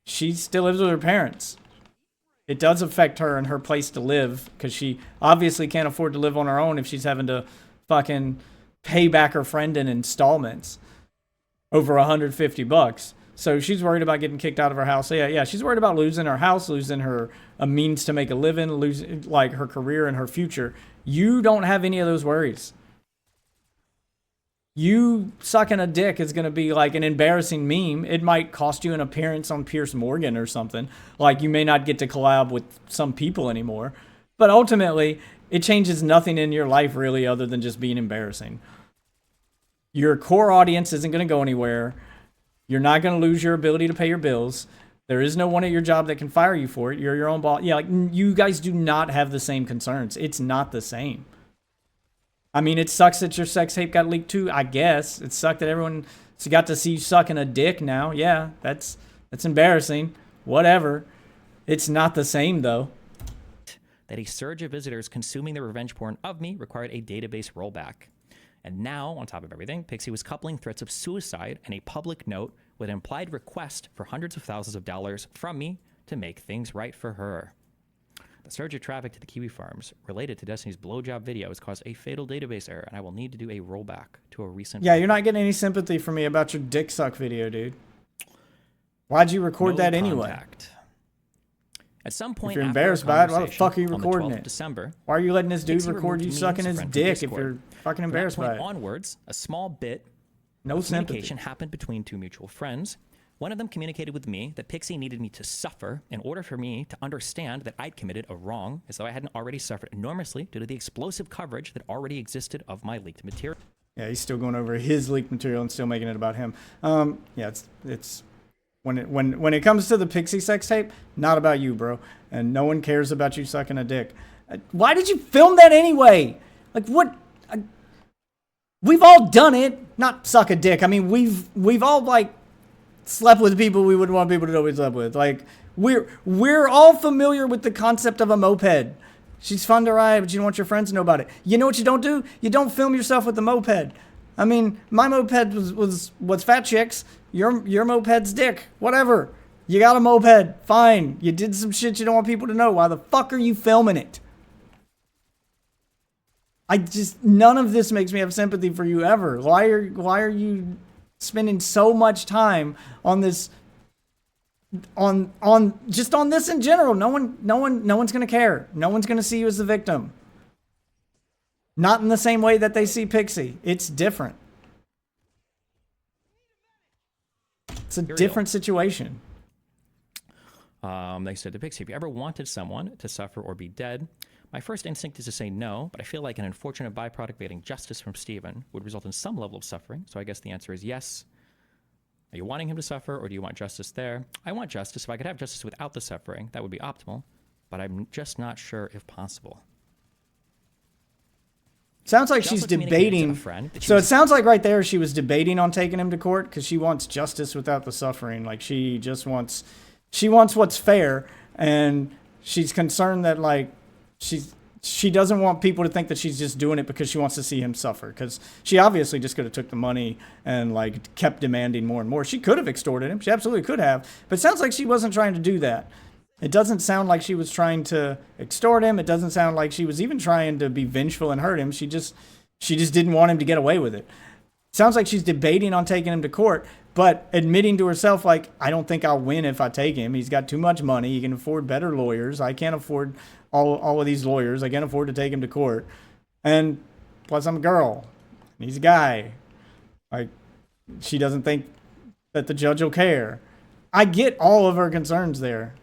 She still lives with her parents. It does affect her and her place to live because she obviously can't afford to live on her own if she's having to fucking pay back her friend in installments over $150. So she's worried about getting kicked out of her house. So yeah, she's worried about losing her house, losing her a means to make a living, losing like her career and her future. You don't have any of those worries. You sucking a dick is going to be like an embarrassing meme. It might cost you an appearance on Piers Morgan or something. Like you may not get to collab with some people anymore. But ultimately, it changes nothing in your life really other than just being embarrassing. Your core audience isn't going to go anywhere. You're not going to lose your ability to pay your bills. There is no one at your job that can fire you for it. You're your own boss. Yeah, like you guys do not have the same concerns. It's not the same. I mean, it sucks that your sex tape got leaked too, I guess. It sucked that everyone got to see you sucking a dick now. Yeah, that's embarrassing. Whatever. It's not the same, though. That a surge of visitors consuming the revenge porn of me required a database rollback. And now, on top of everything, Pixie was coupling threats of suicide and a public note with an implied request for hundreds of thousands of dollars from me to make things right for her. The surge of traffic to the Kiwi Farms related to Destiny's blowjob video has caused a fatal database error, and I will need to do a rollback to a recent... Yeah, you're not getting any sympathy from me about your dick suck video, dude. Why'd you record that anyway? At some point, if you're embarrassed by it, why the fuck are you recording it? December, why are you letting this dude record you sucking his dick if you're fucking embarrassed by it? Onwards, a small bit of communication happened between two mutual friends. One of them communicated with me that Pixie needed me to suffer in order for me to understand that I'd committed a wrong, as though I hadn't already suffered enormously due to the explosive coverage that already existed of my leaked material. Yeah, he's still going over his leaked material and still making it about him. Yeah, it's when it comes to the Pixie sex tape, not about you, bro. And no one cares about you sucking a dick. Why did you film that anyway? Like what? We've all done it. Not suck a dick. I mean, we've all like slept with people we wouldn't want people to know we slept with. Like we're all familiar with the concept of a moped. She's fun to ride, but you don't want your friends to know about it. You know what you don't do? You don't film yourself with the moped. I mean, my moped was fat chicks. Your moped's dick. Whatever. You got a moped. Fine. You did some shit you don't want people to know. Why the fuck are you filming it? None of this makes me have sympathy for you ever. Why are you spending so much time on this, on this in general? No one's gonna care. No one's gonna see you as the victim. Not in the same way that they see Pixie. It's different. It's a different situation. They said to Pixie, if you ever wanted someone to suffer or be dead, my first instinct is to say no, but I feel like an unfortunate byproduct of getting justice from Steven would result in some level of suffering. So I guess the answer is yes. Are you wanting him to suffer, or do you want justice there? I want justice. If I could have justice without the suffering, that would be optimal, but I'm just not sure if possible. Sounds like she's debating. So it sounds like right there she was debating on taking him to court because she wants justice without the suffering. Like she wants what's fair, and she's concerned that like she doesn't want people to think that she's just doing it because she wants to see him suffer. Because she obviously just could have took the money and like kept demanding more and more. She could have extorted him. She absolutely could have. But it sounds like she wasn't trying to do that. It doesn't sound like she was trying to extort him. It doesn't sound like she was even trying to be vengeful and hurt him. She just didn't want him to get away with it. Sounds like she's debating on taking him to court, but admitting to herself, like, I don't think I'll win if I take him. He's got too much money. He can afford better lawyers. I can't afford all of these lawyers. I can't afford to take him to court. And plus I'm a girl. And he's a guy. Like, she doesn't think that the judge will care. I get all of her concerns there.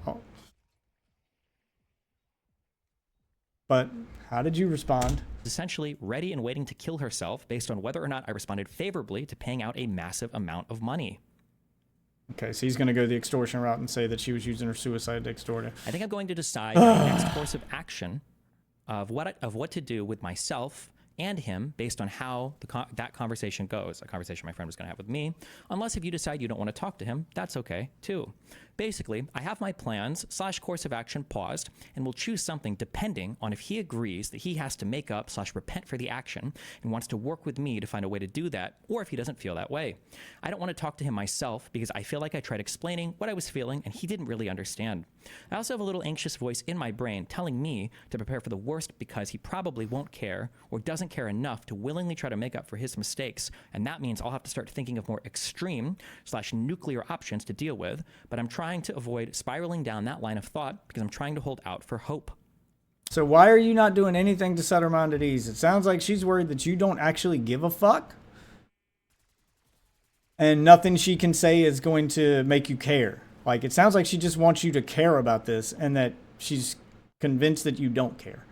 But how did you respond? Essentially ready and waiting to kill herself based on whether or not I responded favorably to paying out a massive amount of money. Okay, so he's going to go the extortion route and say that she was using her suicide to extort him. I think I'm going to decide the next course of action of what to do with myself and him based on how that conversation goes. A conversation my friend was going to have with me. Unless if you decide you don't want to talk to him, that's okay too. Basically, I have my plans / course of action paused, and will choose something depending on if he agrees that he has to make up / repent for the action and wants to work with me to find a way to do that, or if he doesn't feel that way. I don't want to talk to him myself because I feel like I tried explaining what I was feeling and he didn't really understand. I also have a little anxious voice in my brain telling me to prepare for the worst because he probably won't care or doesn't care enough to willingly try to make up for his mistakes, and that means I'll have to start thinking of more extreme / nuclear options to deal with, but I'm trying to avoid spiraling down that line of thought because I'm trying to hold out for hope. So why are you not doing anything to set her mind at ease? It sounds like she's worried that you don't actually give a fuck, and nothing she can say is going to make you care. Like, it sounds like she just wants you to care about this, and that she's convinced that you don't care.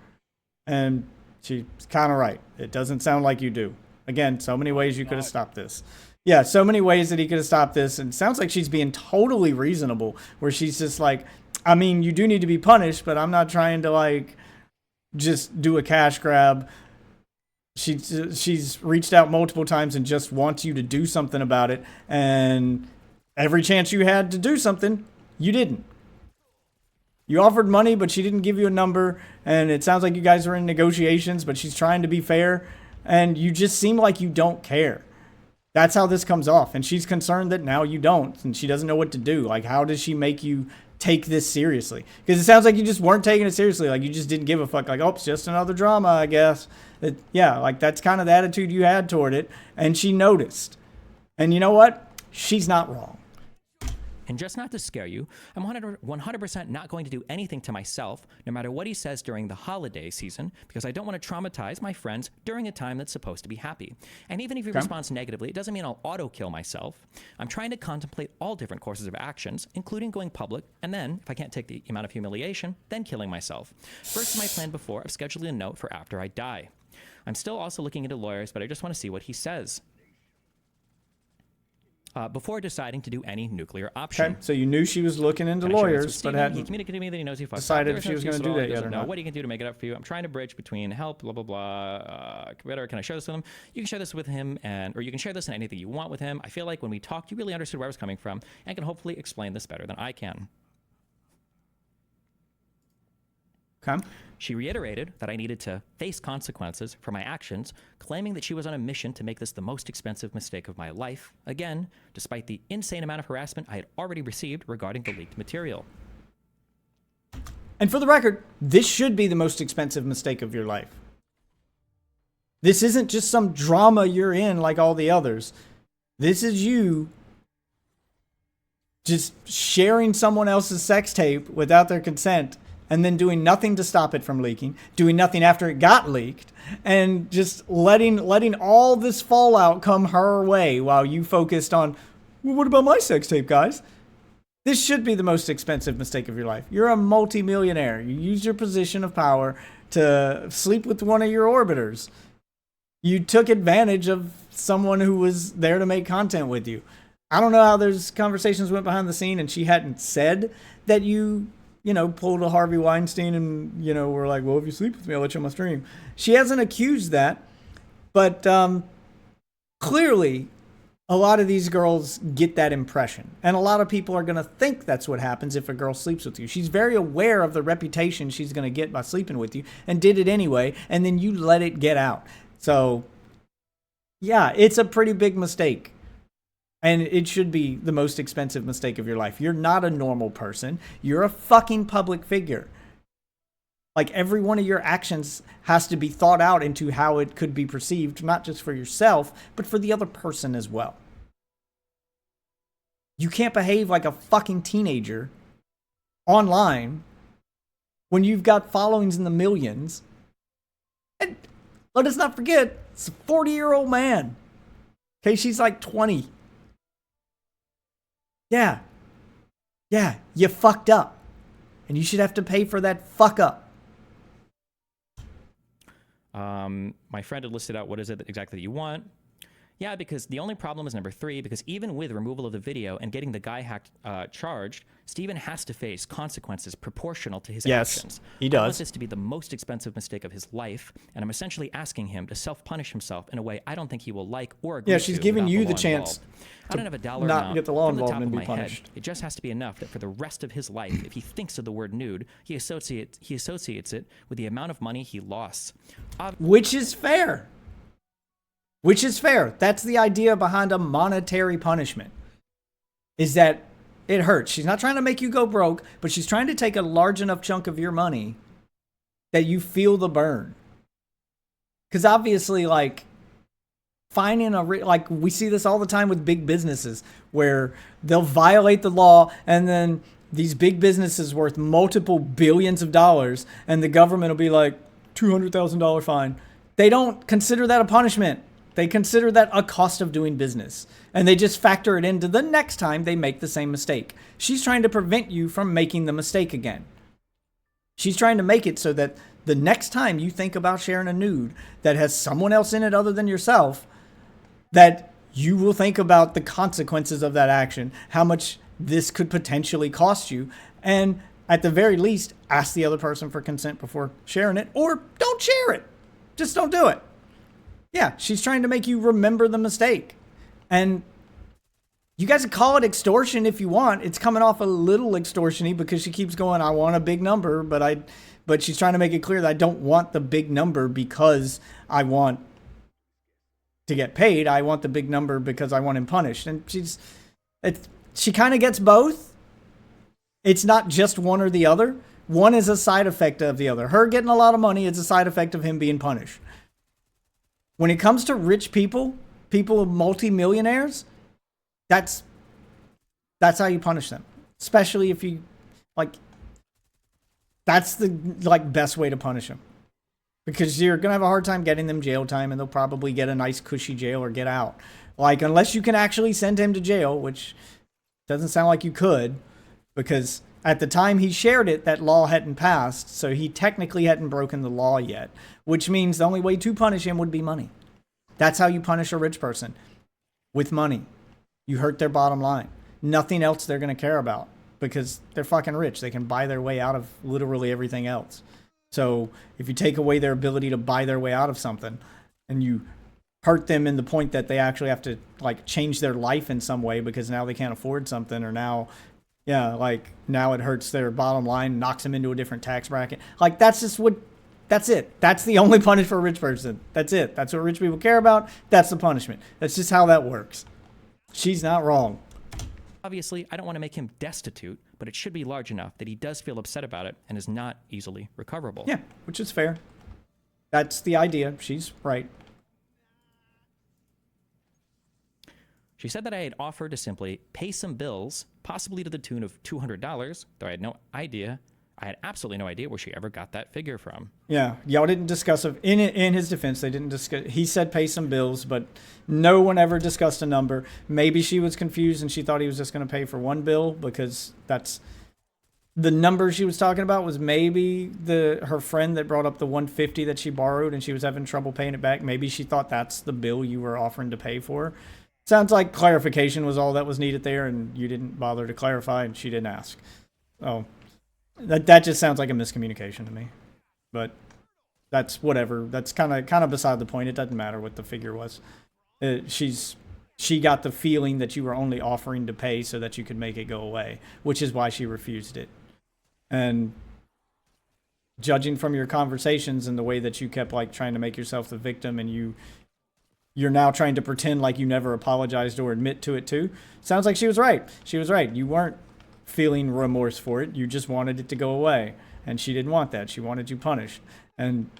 And she's kind of right. It doesn't sound like you do. Again, so many ways you could have stopped this. Yeah, so many ways that he could have stopped this. And it sounds like she's being totally reasonable, where she's just like, I mean, you do need to be punished, but I'm not trying to, like, just do a cash grab. She's reached out multiple times and just wants you to do something about it. And every chance you had to do something, you didn't. You offered money, but she didn't give you a number. And it sounds like you guys are in negotiations, but she's trying to be fair. And you just seem like you don't care. That's how this comes off. And she's concerned that now you don't. And she doesn't know what to do. Like, how does she make you take this seriously? Because it sounds like you just weren't taking it seriously. Like, you just didn't give a fuck. Like, oh, it's just another drama, I guess. Yeah, like, that's kind of the attitude you had toward it. And she noticed. And you know what? She's not wrong. And just not to scare you, I'm 100% not going to do anything to myself, no matter what he says during the holiday season, because I don't want to traumatize my friends during a time that's supposed to be happy. And even if he responds negatively, it doesn't mean I'll auto-kill myself. I'm trying to contemplate all different courses of actions, including going public, and then, if I can't take the amount of humiliation, then killing myself. First, my plan before of scheduling a note for after I die. I'm still also looking into lawyers, but I just want to see what he says before deciding to do any nuclear option. Okay, so you knew she was looking into lawyers, but hadn't he communicated to me that he knows he fucked decided up. if she was going to do that yet or not. What he can do to make it up for you. I'm trying to bridge between help, blah, blah, blah. Can I share this with him? You can share this with him, or you can share this in anything you want with him. I feel like when we talked, you really understood where I was coming from and can hopefully explain this better than I can. Okay. She reiterated that I needed to face consequences for my actions, claiming that she was on a mission to make this the most expensive mistake of my life, again, despite the insane amount of harassment I had already received regarding the leaked material. And for the record, this should be the most expensive mistake of your life. This isn't just some drama you're in like all the others. This is you just sharing someone else's sex tape without their consent, and then doing nothing to stop it from leaking, doing nothing after it got leaked, and just letting all this fallout come her way while you focused on, well, what about my sex tape, guys? This should be the most expensive mistake of your life. You're a multimillionaire. You use your position of power to sleep with one of your orbiters. You took advantage of someone who was there to make content with you. I don't know how those conversations went behind the scene and she hadn't said that you pulled a Harvey Weinstein and, were like, well, if you sleep with me, I'll let you on my stream. She hasn't accused that. But clearly, a lot of these girls get that impression. And a lot of people are going to think that's what happens if a girl sleeps with you. She's very aware of the reputation she's going to get by sleeping with you and did it anyway. And then you let it get out. So, yeah, it's a pretty big mistake. And it should be the most expensive mistake of your life. You're not a normal person. You're a fucking public figure. Like, every one of your actions has to be thought out into how it could be perceived, not just for yourself, but for the other person as well. You can't behave like a fucking teenager online when you've got followings in the millions. And let us not forget, it's a 40-year-old man. Okay, she's like 20. Yeah, you fucked up. And you should have to pay for that fuck up. My friend had listed out what is it exactly that you want. Yeah, because the only problem is number 3, because even with removal of the video and getting the guy hacked charged, Steven has to face consequences proportional to his actions. Yes, he does. I want this to be the most expensive mistake of his life, and I'm essentially asking him to self-punish himself in a way I don't think he will like or agree to. Yeah, she's giving you the chance I don't have a dollar not amount get the law from the involved top and of be my punished. head. It just has to be enough that for the rest of his life, if he thinks of the word nude, he associates it with the amount of money he lost. Which is fair. Which is fair. That's the idea behind a monetary punishment. Is that it hurts. She's not trying to make you go broke, but she's trying to take a large enough chunk of your money that you feel the burn. Because obviously, like, finding like, we see this all the time with big businesses where they'll violate the law and then these big businesses worth multiple billions of dollars and the government will be like, $200,000 fine. They don't consider that a punishment. They consider that a cost of doing business. And they just factor it into the next time they make the same mistake. She's trying to prevent you from making the mistake again. She's trying to make it so that the next time you think about sharing a nude that has someone else in it other than yourself, that you will think about the consequences of that action, how much this could potentially cost you, and at the very least, ask the other person for consent before sharing it, or don't share it. Just don't do it. Yeah, she's trying to make you remember the mistake. And you guys can call it extortion if you want. It's coming off a little extortion-y because she keeps going, I want a big number, but she's trying to make it clear that I don't want the big number because I want to get paid. I want the big number because I want him punished. And she kind of gets both. It's not just one or the other. One is a side effect of the other. Her getting a lot of money is a side effect of him being punished. When it comes to rich people of multi-millionaires, that's how you punish them. Especially if you, like, that's the, like, best way to punish them. Because you're going to have a hard time getting them jail time, and they'll probably get a nice cushy jail or get out. Like, unless you can actually send him to jail, which doesn't sound like you could, because at the time he shared it, that law hadn't passed, so he technically hadn't broken the law yet, which means the only way to punish him would be money. That's how you punish a rich person. With money. You hurt their bottom line. Nothing else they're going to care about, because they're fucking rich. They can buy their way out of literally everything else. So if you take away their ability to buy their way out of something, and you hurt them in the point that they actually have to, like, change their life in some way because now they can't afford something, or now it hurts their bottom line, knocks them into a different tax bracket. Like, that's it. That's the only punishment for a rich person. That's it. That's what rich people care about. That's the punishment. That's just how that works. She's not wrong. Obviously, I don't want to make him destitute, but it should be large enough that he does feel upset about it and is not easily recoverable. Yeah, which is fair. That's the idea. She's right. She said that I had offered to simply pay some bills, possibly to the tune of $200, though I had absolutely no idea where she ever got that figure from. Yeah, y'all didn't discuss it. In his defense, they didn't discuss. He said pay some bills, but no one ever discussed a number. Maybe she was confused and she thought he was just going to pay for one bill, because that's the number she was talking about was maybe her friend that brought up the $150 that she borrowed and she was having trouble paying it back. Maybe she thought that's the bill you were offering to pay for. Sounds like clarification was all that was needed there, and you didn't bother to clarify, and she didn't ask. Oh, that just sounds like a miscommunication to me. But That's whatever. That's kind of beside the point. It doesn't matter what the figure was. She got the feeling that you were only offering to pay so that you could make it go away, which is why she refused it. And judging from your conversations and the way that you kept like trying to make yourself the victim, and you're now trying to pretend like you never apologized or admit to it too. Sounds like she was right. She was right. You weren't feeling remorse for it. You just wanted it to go away. And she didn't want that. She wanted you punished. And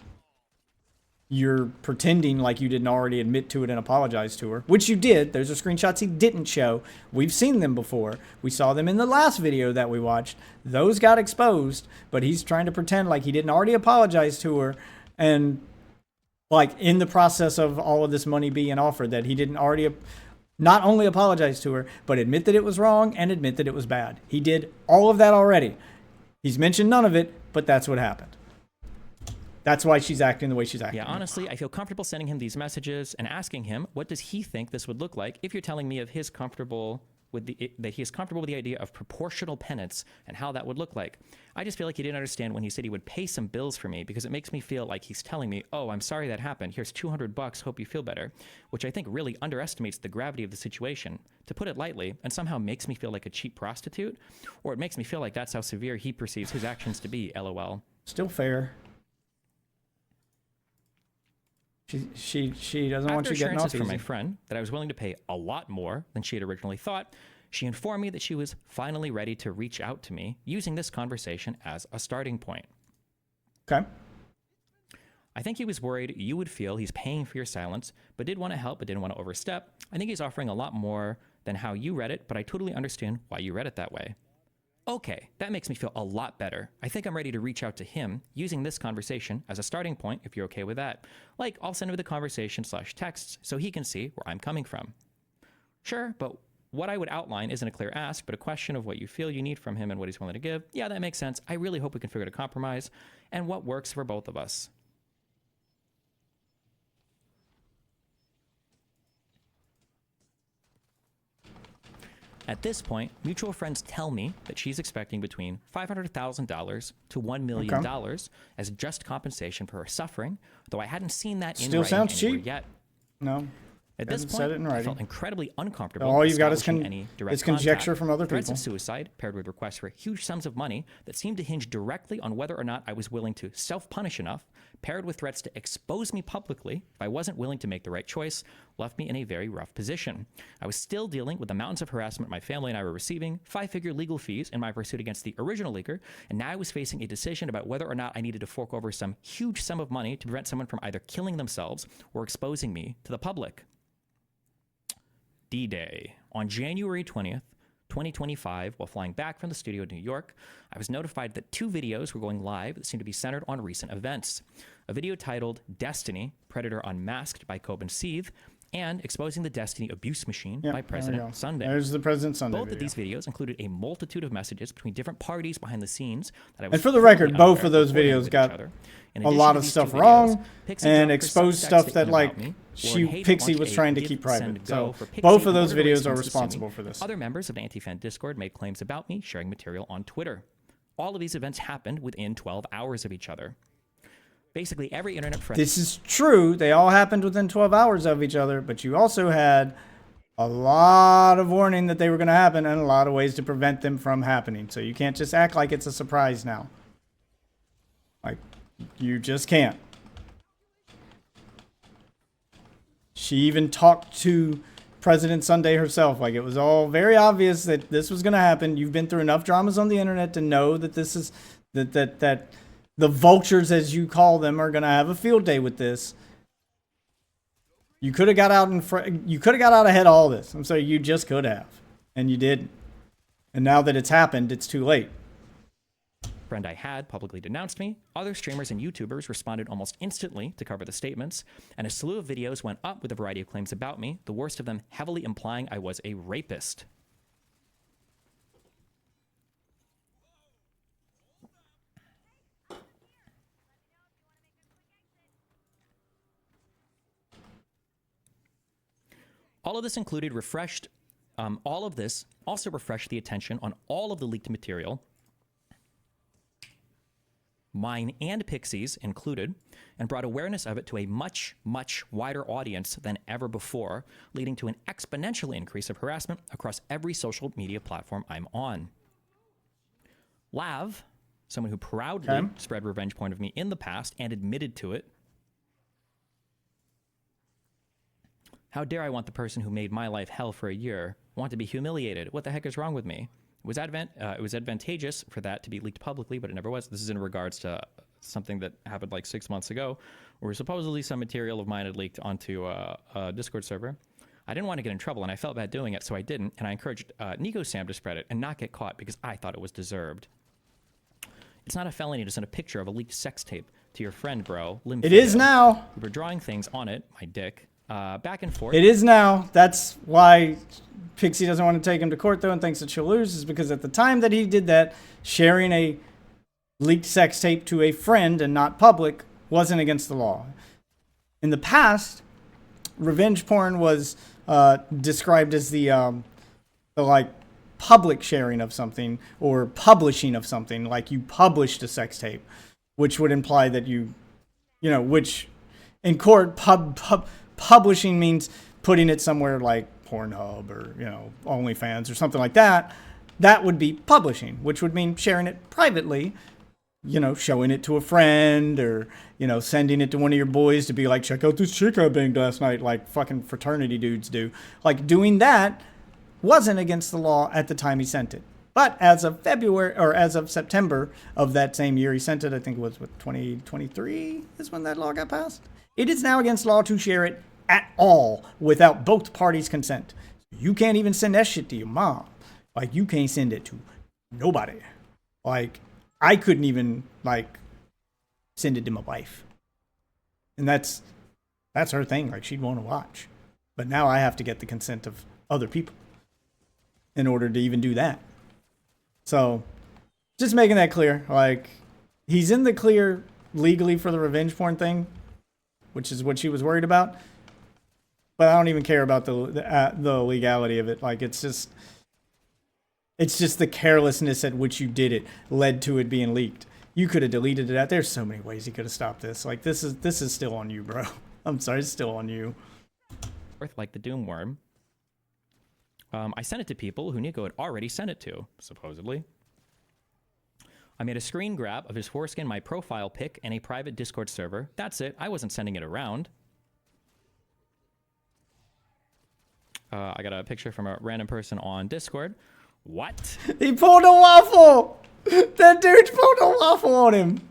you're pretending like you didn't already admit to it and apologize to her, which you did. Those are screenshots he didn't show. We've seen them before. We saw them in the last video that we watched. Those got exposed, but he's trying to pretend like he didn't already apologize to her, and like in the process of all of this money being offered, that he didn't already not only apologize to her, but admit that it was wrong and admit that it was bad. He did all of that already. He's mentioned none of it, but that's what happened. That's why she's acting the way she's acting. Yeah, honestly, I feel comfortable sending him these messages and asking him, what does he think this would look like if you're telling me of his comfortable with that he is comfortable with the idea of proportional penance and how that would look like. I just feel like he didn't understand when he said he would pay some bills for me, because it makes me feel like he's telling me, oh, I'm sorry that happened. Here's $200. Hope you feel better, which I think really underestimates the gravity of the situation, to put it lightly, and somehow makes me feel like a cheap prostitute, or it makes me feel like that's how severe he perceives his actions to be, LOL. Still fair. She doesn't want you getting off easy. From my friend that I was willing to pay a lot more than she had originally thought, she informed me that she was finally ready to reach out to me, using this conversation as a starting point. Okay. I think he was worried you would feel he's paying for your silence, but did want to help, but didn't want to overstep. I think he's offering a lot more than how you read it, but I totally understand why you read it that way. Okay, that makes me feel a lot better. I think I'm ready to reach out to him, using this conversation as a starting point, if you're okay with that. Like, I'll send him the conversation/texts so he can see where I'm coming from. Sure, but what I would outline isn't a clear ask, but a question of what you feel you need from him and what he's willing to give. Yeah, that makes sense. I really hope we can figure out a compromise and what works for both of us. At this point, mutual friends tell me that she's expecting between $500,000 to $1 million as just compensation for her suffering, though I hadn't seen that in writing anywhere yet. No. At this point, I felt incredibly uncomfortable. All you've got is conjecture from other people. Threats of suicide, paired with requests for huge sums of money that seemed to hinge directly on whether or not I was willing to self-punish enough, paired with threats to expose me publicly if I wasn't willing to make the right choice, left me in a very rough position. I was still dealing with the mountains of harassment my family and I were receiving, 5-figure legal fees in my pursuit against the original leaker, and now I was facing a decision about whether or not I needed to fork over some huge sum of money to prevent someone from either killing themselves or exposing me to the public. D-Day. On January 20th, 2025, while flying back from the studio in New York, I was notified that 2 videos were going live that seemed to be centered on recent events. A video titled Destiny, Predator Unmasked by Coben Seeth, and Exposing the Destiny Abuse Machine by President Sunday. There's the President Sunday Both of these videos included a multitude of messages between different parties behind the scenes that I was. And for the record, both of those videos got a lot of stuff wrong and exposed stuff that, like, Pixie was trying to keep private. So both of those videos are responsible for this. Other members of the Anti-Fan Discord made claims about me, sharing material on Twitter. All of these events happened within 12 hours of each other. Basically, every internet friend. This is true. They all happened within 12 hours of each other, but you also had a lot of warning that they were going to happen and a lot of ways to prevent them from happening. So you can't just act like it's a surprise now. Like, you just can't. She even talked to President Sunday herself. Like, it was all very obvious that this was going to happen. You've been through enough dramas on the internet to know that this is that the vultures, as you call them, are going to have a field day with this. You could have got out you could have got out ahead of all this. I'm sorry, you just could have, and you didn't. And now that it's happened, it's too late. Friend I had publicly denounced me. Other streamers and YouTubers responded almost instantly to cover the statements, and a slew of videos went up with a variety of claims about me, the worst of them heavily implying I was a rapist. All of this included all of this also refreshed the attention on all of the leaked material mine and Pixie's included, and brought awareness of it to a much, much wider audience than ever before, leading to an exponential increase of harassment across every social media platform I'm on. Lav, someone who proudly spread revenge porn of me in the past and admitted to it. How dare I want the person who made my life hell for a year want to be humiliated? What the heck is wrong with me? It was advantageous for that to be leaked publicly, but it never was. This is in regards to something that happened like 6 months ago, where supposedly some material of mine had leaked onto a Discord server. I didn't want to get in trouble, and I felt bad doing it, so I didn't. And I encouraged Nico Sam to spread it and not get caught because I thought it was deserved. It's not a felony to send a picture of a leaked sex tape to your friend, bro. It is now. We were drawing things on it, my dick, back and forth. It is now. That's why Pixie doesn't want to take him to court, though, and thinks that she'll lose, is because at the time that he did that, sharing a leaked sex tape to a friend and not public wasn't against the law. In the past, revenge porn was described as the like public sharing of something or publishing of something, like you published a sex tape, which would imply that you know, which in court publishing means putting it somewhere like Pornhub or, you know, OnlyFans or something like that. That would be publishing, which would mean sharing it privately, you know, showing it to a friend or, you know, sending it to one of your boys to be like, check out this chick I banged last night, like fucking fraternity dudes do. Like, doing that wasn't against the law at the time he sent it. But as of February, or as of September of that same year he sent it, I think it was with 2023 is when that law got passed. It is now against law to share it at all without both parties' consent. You can't even send that shit to your mom. Like, you can't send it to nobody. Like, I couldn't even, like, send it to my wife. And that's her thing. Like, she'd want to watch. But now I have to get the consent of other people in order to even do that. So, just making that clear. Like, he's in the clear legally for the revenge porn thing, which is what she was worried about. But I don't even care about the legality of it. Like, it's just the carelessness at which you did it led to it being leaked. You could have deleted it out. There's so many ways you could have stopped this. Like, this is still on you, bro. I'm sorry, it's still on you. Like the Doom Worm. I sent it to people who Nico had already sent it to, supposedly. I made a screen grab of his foreskin, my profile pic, and a private Discord server. That's it. I wasn't sending it around. I got a picture from a random person on Discord. What? He pulled a waffle! That dude pulled a waffle on him.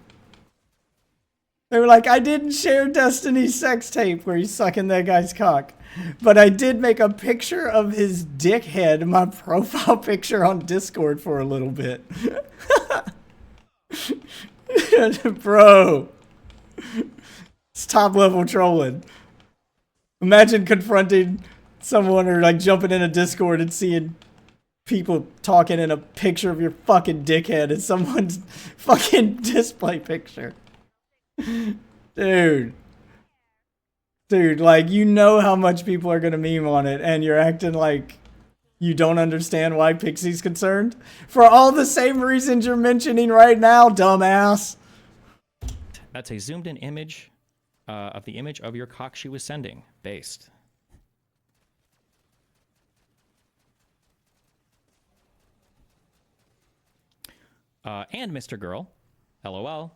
They were like, I didn't share Destiny's sex tape where he's sucking that guy's cock. But I did make a picture of his dick head, my profile picture on Discord for a little bit. Bro. It's top level trolling. Imagine confronting someone or like jumping in a Discord and seeing people talking in a picture of your fucking dickhead in someone's fucking display picture. Dude, like, you know how much people are gonna meme on it, and you're acting like you don't understand why Pixie's concerned? For all the same reasons you're mentioning right now, dumbass. That's a zoomed in image of the image of your cock she was sending. Based. And Mr. Girl, LOL,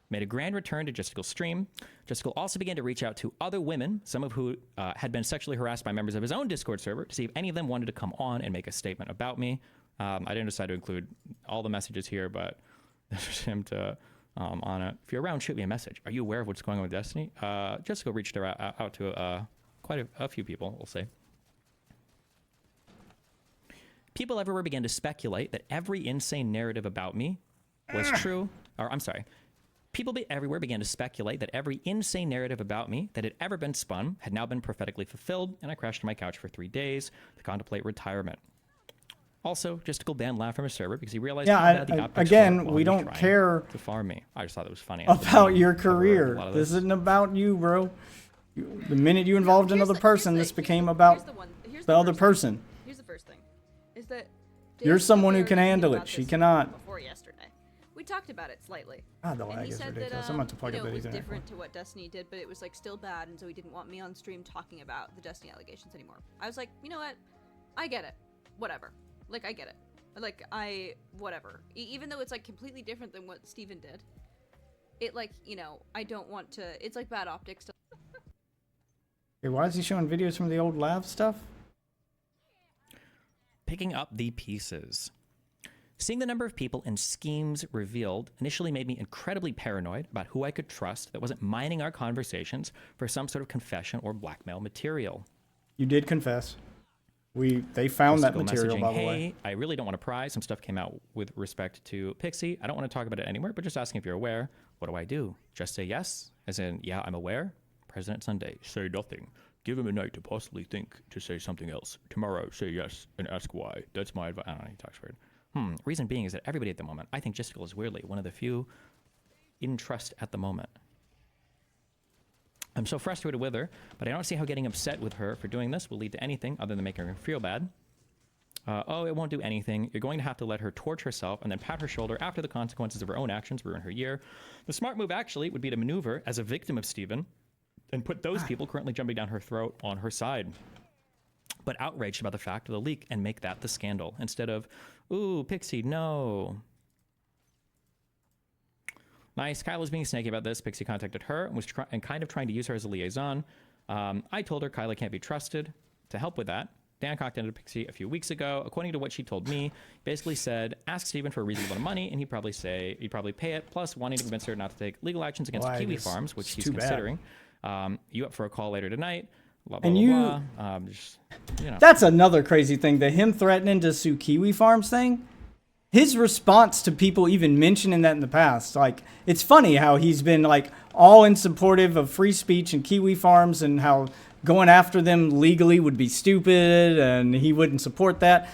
made a grand return to Justical stream. Justical also began to reach out to other women, some of who had been sexually harassed by members of his own Discord server, to see if any of them wanted to come on and make a statement about me. I didn't decide to include all the messages here, but there's him to on it. If you're around, shoot me a message. Are you aware of what's going on with Destiny? Justical reached out to quite a few people, we'll say. People everywhere began to speculate that every insane narrative about me was true. Or, I'm sorry. People everywhere began to speculate that every insane narrative about me that had ever been spun had now been prophetically fulfilled, and I crashed on my couch for 3 days to contemplate retirement. Also, Justical banned Laugh from his server because he realized again, we don't care to farm me. I just thought that was funny. About your career. This isn't about you, bro. The minute you involved another person, this became about the other person. Here's the first thing. Is that you're someone who can handle it. She cannot. Before yesterday. We talked about it slightly. God, the lag is ridiculous. I'm about to plug it the was Ethernet different cord. to what Destiny did, but it was like still bad, and so he didn't want me on stream talking about the Destiny allegations anymore. I was like, you know what? I get it. Whatever. Like, I get it. Like, whatever. Even though it's like completely different than what Steven did, it like, you know, I don't want to. It's like bad optics. Hey, why is he showing videos from the old lab stuff? Picking up the pieces. Seeing the number of people and schemes revealed initially made me incredibly paranoid about who I could trust that wasn't mining our conversations for some sort of confession or blackmail material. You did confess. They found that material, by the way. Hey, I really don't want to pry. Some stuff came out with respect to Pixie. I don't want to talk about it anymore, but just asking if you're aware. What do I do? Just say yes? As in, yeah, I'm aware? President Sunday, say nothing. Give him a night to possibly think to say something else. Tomorrow, say yes and ask why. That's my advice. I don't know, he talks weird. Reason being is that everybody at the moment, I think Jistical is weirdly one of the few in trust at the moment. I'm so frustrated with her, but I don't see how getting upset with her for doing this will lead to anything other than making her feel bad. Oh, it won't do anything. You're going to have to let her torch herself and then pat her shoulder after the consequences of her own actions ruin her year. The smart move actually would be to maneuver as a victim of Steven and put those people currently jumping down her throat on her side. But outraged about the fact of the leak and make that the scandal instead of, ooh, Pixie, no. Nice. Kyla's being snaky about this. Pixie contacted her and was kind of trying to use her as a liaison. I told her Kyla can't be trusted. To help with that, Dan contacted Pixie a few weeks ago. According to what she told me, basically said, ask Steven for a reasonable amount of money, and he'd probably pay it, plus wanting to convince her not to take legal actions against Kiwi Farms, which he's considering. You up for a call later tonight? Blah, blah, blah, blah. Just, you know. That's another crazy thing. The him threatening to sue Kiwi Farms thing. His response to people even mentioning that in the past, like, it's funny how he's been like all in supportive of free speech and Kiwi Farms and how going after them legally would be stupid and he wouldn't support that.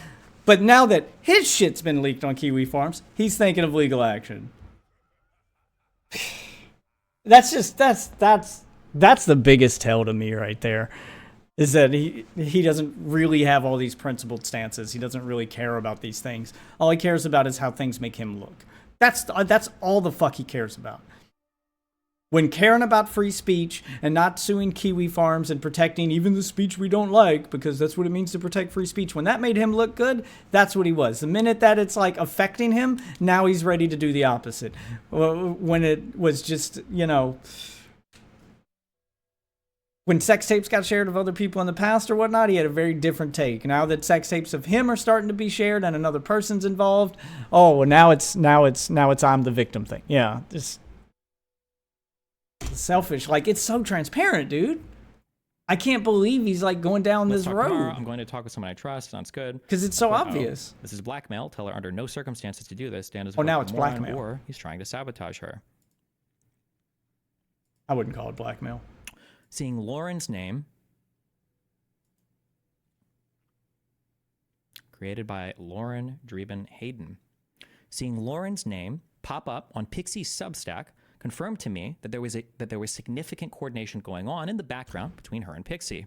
But now that his shit's been leaked on Kiwi Farms, he's thinking of legal action. That's the biggest tell to me right there, is that he doesn't really have all these principled stances. He doesn't really care about these things. All he cares about is how things make him look. That's all the fuck he cares about. When caring about free speech and not suing Kiwi Farms and protecting even the speech we don't like, because that's what it means to protect free speech, when that made him look good, that's what he was. The minute that it's like affecting him, now he's ready to do the opposite. When it was just, you know, when sex tapes got shared of other people in the past or whatnot, he had a very different take. Now that sex tapes of him are starting to be shared and another person's involved, oh, now it's I'm the victim thing. Yeah, just selfish. Like, it's so transparent, dude. I can't believe he's like going down this road. Tomorrow. I'm going to talk with someone I trust. Sounds good. Because it's so obvious. This is blackmail. Tell her under no circumstances to do this. Dan is now it's blackmail. Or he's trying to sabotage her. I wouldn't call it blackmail. Seeing Lauren's name, created by Lauren Dreben Hayden. Seeing Lauren's name pop up on Pixie's Substack confirmed to me that there was significant coordination going on in the background between her and Pixie.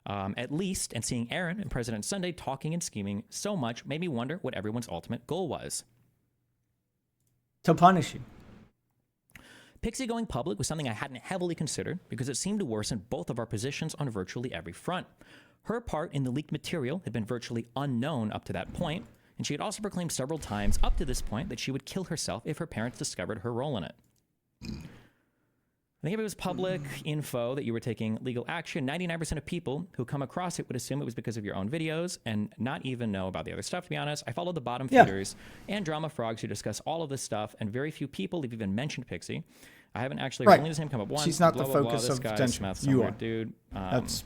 At least, and seeing Aaron and President Sunday talking and scheming so much made me wonder what everyone's ultimate goal was. To punish you. Pixie going public was something I hadn't heavily considered because it seemed to worsen both of our positions on virtually every front. Her part in the leaked material had been virtually unknown up to that point, and she had also proclaimed several times up to this point that she would kill herself if her parents discovered her role in it. I think if it was public info that you were taking legal action, 99% of people who come across it would assume it was because of your own videos and not even know about the other stuff, to be honest. I follow the bottom feeders and drama frogs who discuss all of this stuff, and very few people have even mentioned Pixie. I haven't actually only the same come up once. She's not the focus of attention. You are. Dude. That's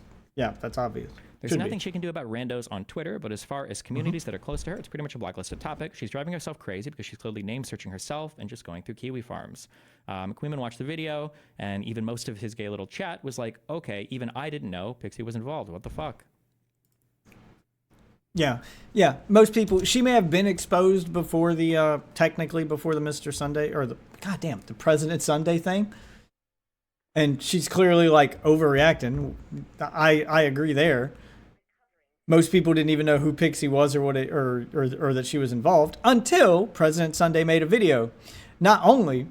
obvious. There's nothing she can do about randos on Twitter, but as far as communities that are close to her, it's pretty much a blacklisted topic. She's driving herself crazy because she's clearly name searching herself and just going through Kiwi Farms. Queeman watched the video, and even most of his gay little chat was like, okay, even I didn't know Pixie was involved. What the fuck? Yeah. Most people, she may have been exposed before the, technically before the Mr. Sunday, or the President Sunday thing. And she's clearly like overreacting. I agree there. Most people didn't even know who Pixie was or what or that she was involved until President Sunday made a video, not only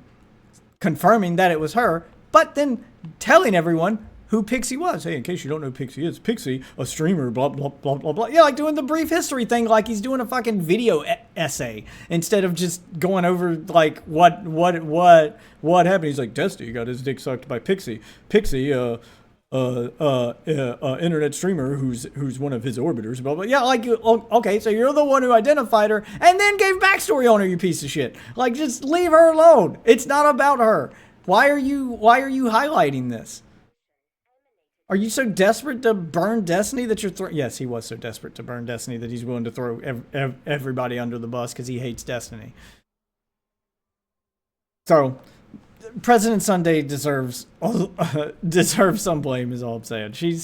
confirming that it was her, but then telling everyone who Pixie was. Hey, in case you don't know who Pixie is, Pixie, a streamer, blah, blah, blah, blah, blah. Yeah, like doing the brief history thing like he's doing a fucking video essay instead of just going over, like, what happened. He's like, Destiny got his dick sucked by Pixie. Pixie, internet streamer who's one of his orbiters, blah, blah. Yeah, like, okay, so you're the one who identified her and then gave backstory on her, you piece of shit. Like, just leave her alone. It's not about her. Why are you highlighting this? Are you so desperate to burn Destiny that you're yes, he was so desperate to burn Destiny that he's willing to throw everybody under the bus because he hates Destiny. So, President Sunday deserves some blame is all I'm saying. She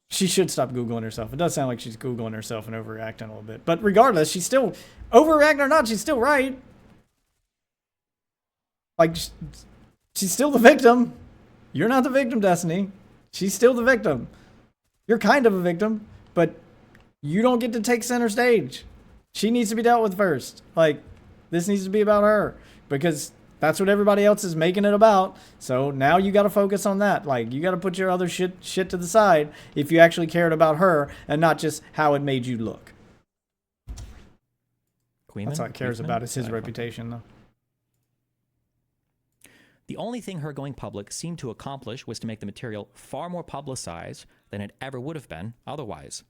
should stop Googling herself. It does sound like she's Googling herself and overreacting a little bit. But regardless, she's still, overreacting or not, she's still right. Like, she's still the victim. You're not the victim, Destiny. She's still the victim. You're kind of a victim, but you don't get to take center stage. She needs to be dealt with first. Like, this needs to be about her because that's what everybody else is making it about. So now you got to focus on that. Like, you got to put your other shit to the side if you actually cared about her and not just how it made you look. That's all it cares about is his reputation, though. The only thing her going public seemed to accomplish was to make the material far more publicized than it ever would have been otherwise.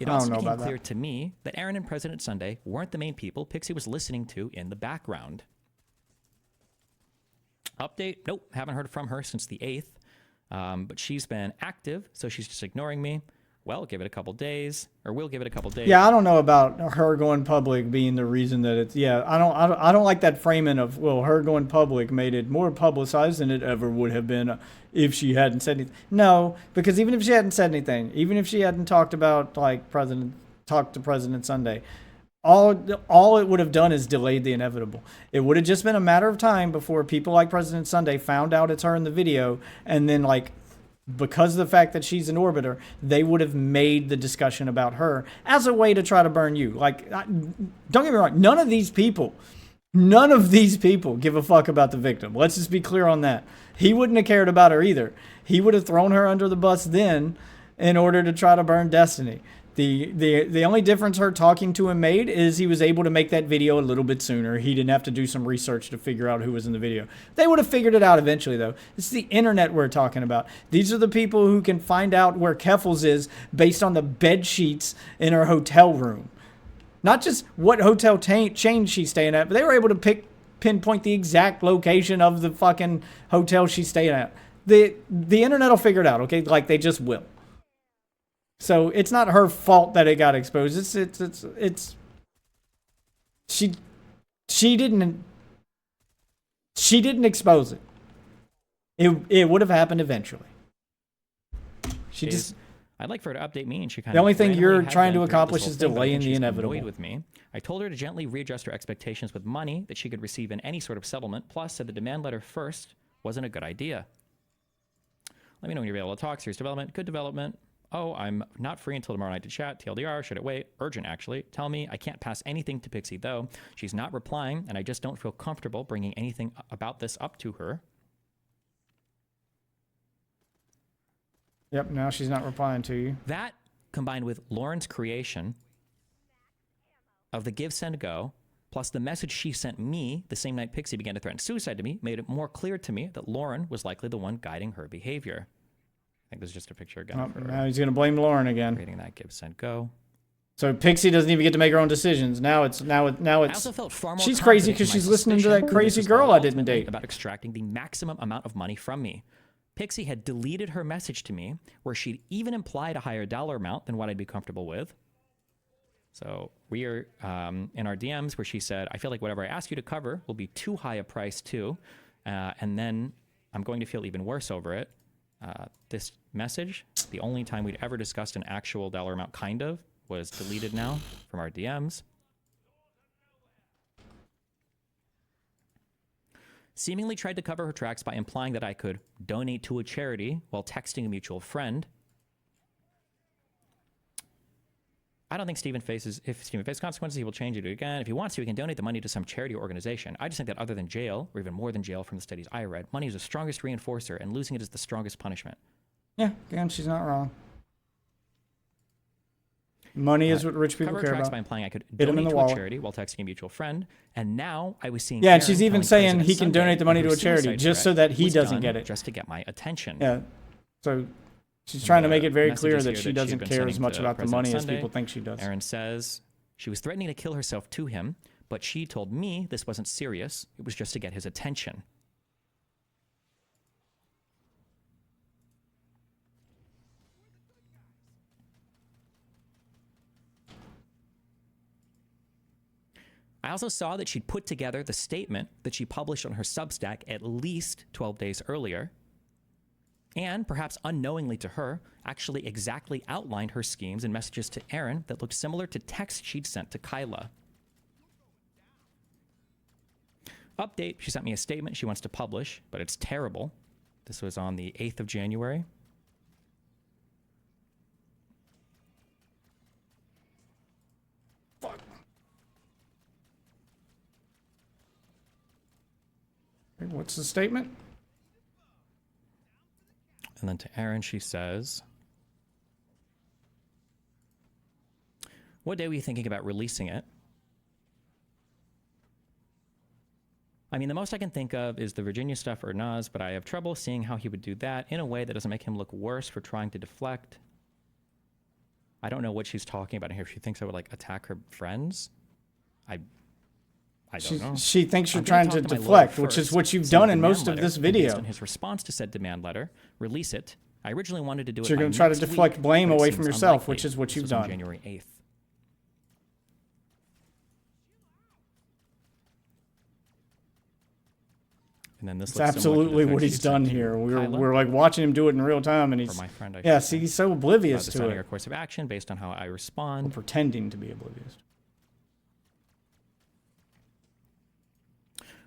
It also became clear to me that Aaron and President Sunday weren't the main people Pixie was listening to in the background. Update, nope, haven't heard from her since the 8th, but she's been active, so she's just ignoring me. Well, give it a couple days, or we'll give it a couple days. Yeah, I don't know about her going public being the reason that it's. Yeah, I don't like that framing of, well, her going public made it more publicized than it ever would have been if she hadn't said anything. No, because even if she hadn't said anything, even if she hadn't talked about talked to President Sunday, all it would have done is delayed the inevitable. It would have just been a matter of time before people like President Sunday found out it's her in the video, and then because of the fact that she's an orbiter, they would have made the discussion about her as a way to try to burn you. Like, don't get me wrong, none of these people give a fuck about the victim. Let's just be clear on that. He wouldn't have cared about her either. He would have thrown her under the bus then in order to try to burn Destiny. The only difference her talking to him made is he was able to make that video a little bit sooner. He didn't have to do some research to figure out who was in the video. They would have figured it out eventually, though. It's the internet we're talking about. These are the people who can find out where Keffels is based on the bed sheets in her hotel room. Not just what hotel chain she's staying at, but they were able to pinpoint the exact location of the fucking hotel she's staying at. The internet will figure it out, okay? Like, they just will. So it's not her fault that it got exposed. She didn't expose it. It would have happened eventually. I'd like for her to update me, and she kind of. The only thing you're trying to accomplish is delaying the inevitable. With me, I told her to gently readjust her expectations with money that she could receive in any sort of settlement. Plus, said the demand letter first wasn't a good idea. Let me know when you're available to talk. Serious development, good development. Oh, I'm not free until tomorrow night to chat. TLDR, should it wait? Urgent, actually. Tell me I can't pass anything to Pixie, though. She's not replying, and I just don't feel comfortable bringing anything about this up to her. Yep, now she's not replying to you. That, combined with Lauren's creation of the give, send, go, plus the message she sent me the same night Pixie began to threaten suicide to me, made it more clear to me that Lauren was likely the one guiding her behavior. I think this is just a picture again. Oh, now he's going to blame Lauren again. Creating that give, send, go. So Pixie doesn't even get to make her own decisions. Now it's. I also felt far more she's crazy because she's listening to that crazy girl I didn't date. About extracting the maximum amount of money from me. Pixie had deleted her message to me where she'd even implied a higher dollar amount than what I'd be comfortable with. So we are in our DMs where she said, I feel like whatever I ask you to cover will be too high a price too. And then I'm going to feel even worse over it. This message, the only time we'd ever discussed an actual dollar amount, kind of, was deleted now from our DMs. Seemingly tried to cover her tracks by implying that I could donate to a charity while texting a mutual friend. I don't think if Steven faces consequences, he will change it again. If he wants to, he can donate the money to some charity or organization. I just think that other than jail, or even more than jail from the studies I read, money is the strongest reinforcer, and losing it is the strongest punishment. Yeah, again, she's not wrong. Money is what rich people care about. By implying I could Hit him in donate the to wallet. a charity while texting a mutual friend, and now I was seeing. Yeah, and Aaron she's even telling saying President he can Sunday donate the money to her a charity suicide just threat so that he was doesn't done get it. just to get my attention. Yeah, so she's trying to make it very clear messages that here she that she'd doesn't been care as sending much to about the President money as Sunday. people think she does. Aaron says she was threatening to kill herself to him, but she told me this wasn't serious. It was just to get his attention. I also saw that she'd put together the statement that she published on her Substack at least 12 days earlier, and perhaps unknowingly to her, actually exactly outlined her schemes and messages to Aaron that looked similar to texts she'd sent to Kyla. Update, she sent me a statement she wants to publish, but it's terrible. This was on the 8th of January. Fuck. What's the statement? And then to Aaron, she says, what day were you thinking about releasing it? I mean, the most I can think of is the Virginia stuff or Nas, but I have trouble seeing how he would do that in a way that doesn't make him look worse for trying to deflect. I don't know what she's talking about here. If she thinks I would, like, attack her friends, I don't know. She thinks you're trying to deflect, which is what you've done in most of this video. Based on his response to said demand letter, release it. I originally wanted to do it. So you're going to try to deflect blame away from yourself, which is what you've done. January 8th. And then this It's absolutely what he's done here. We're like watching him do it in real time, and he's see, he's so oblivious to it. Our course of action based on how I respond. We're pretending to be oblivious.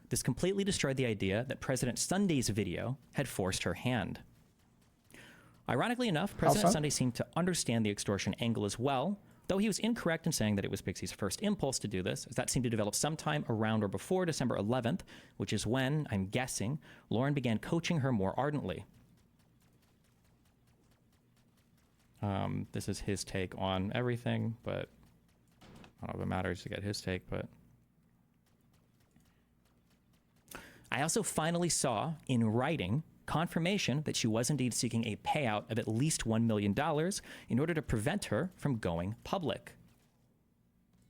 This completely destroyed the idea that President Sunday's video had forced her hand. Ironically enough, President Sunday seemed to understand the extortion angle as well, though he was incorrect in saying that it was Pixie's first impulse to do this, as that seemed to develop sometime around or before December 11th, which is when, I'm guessing, Lauren began coaching her more ardently. This is his take on everything, but I don't know if it matters to get his take, but I also finally saw, in writing, confirmation that she was indeed seeking a payout of at least $1 million in order to prevent her from going public.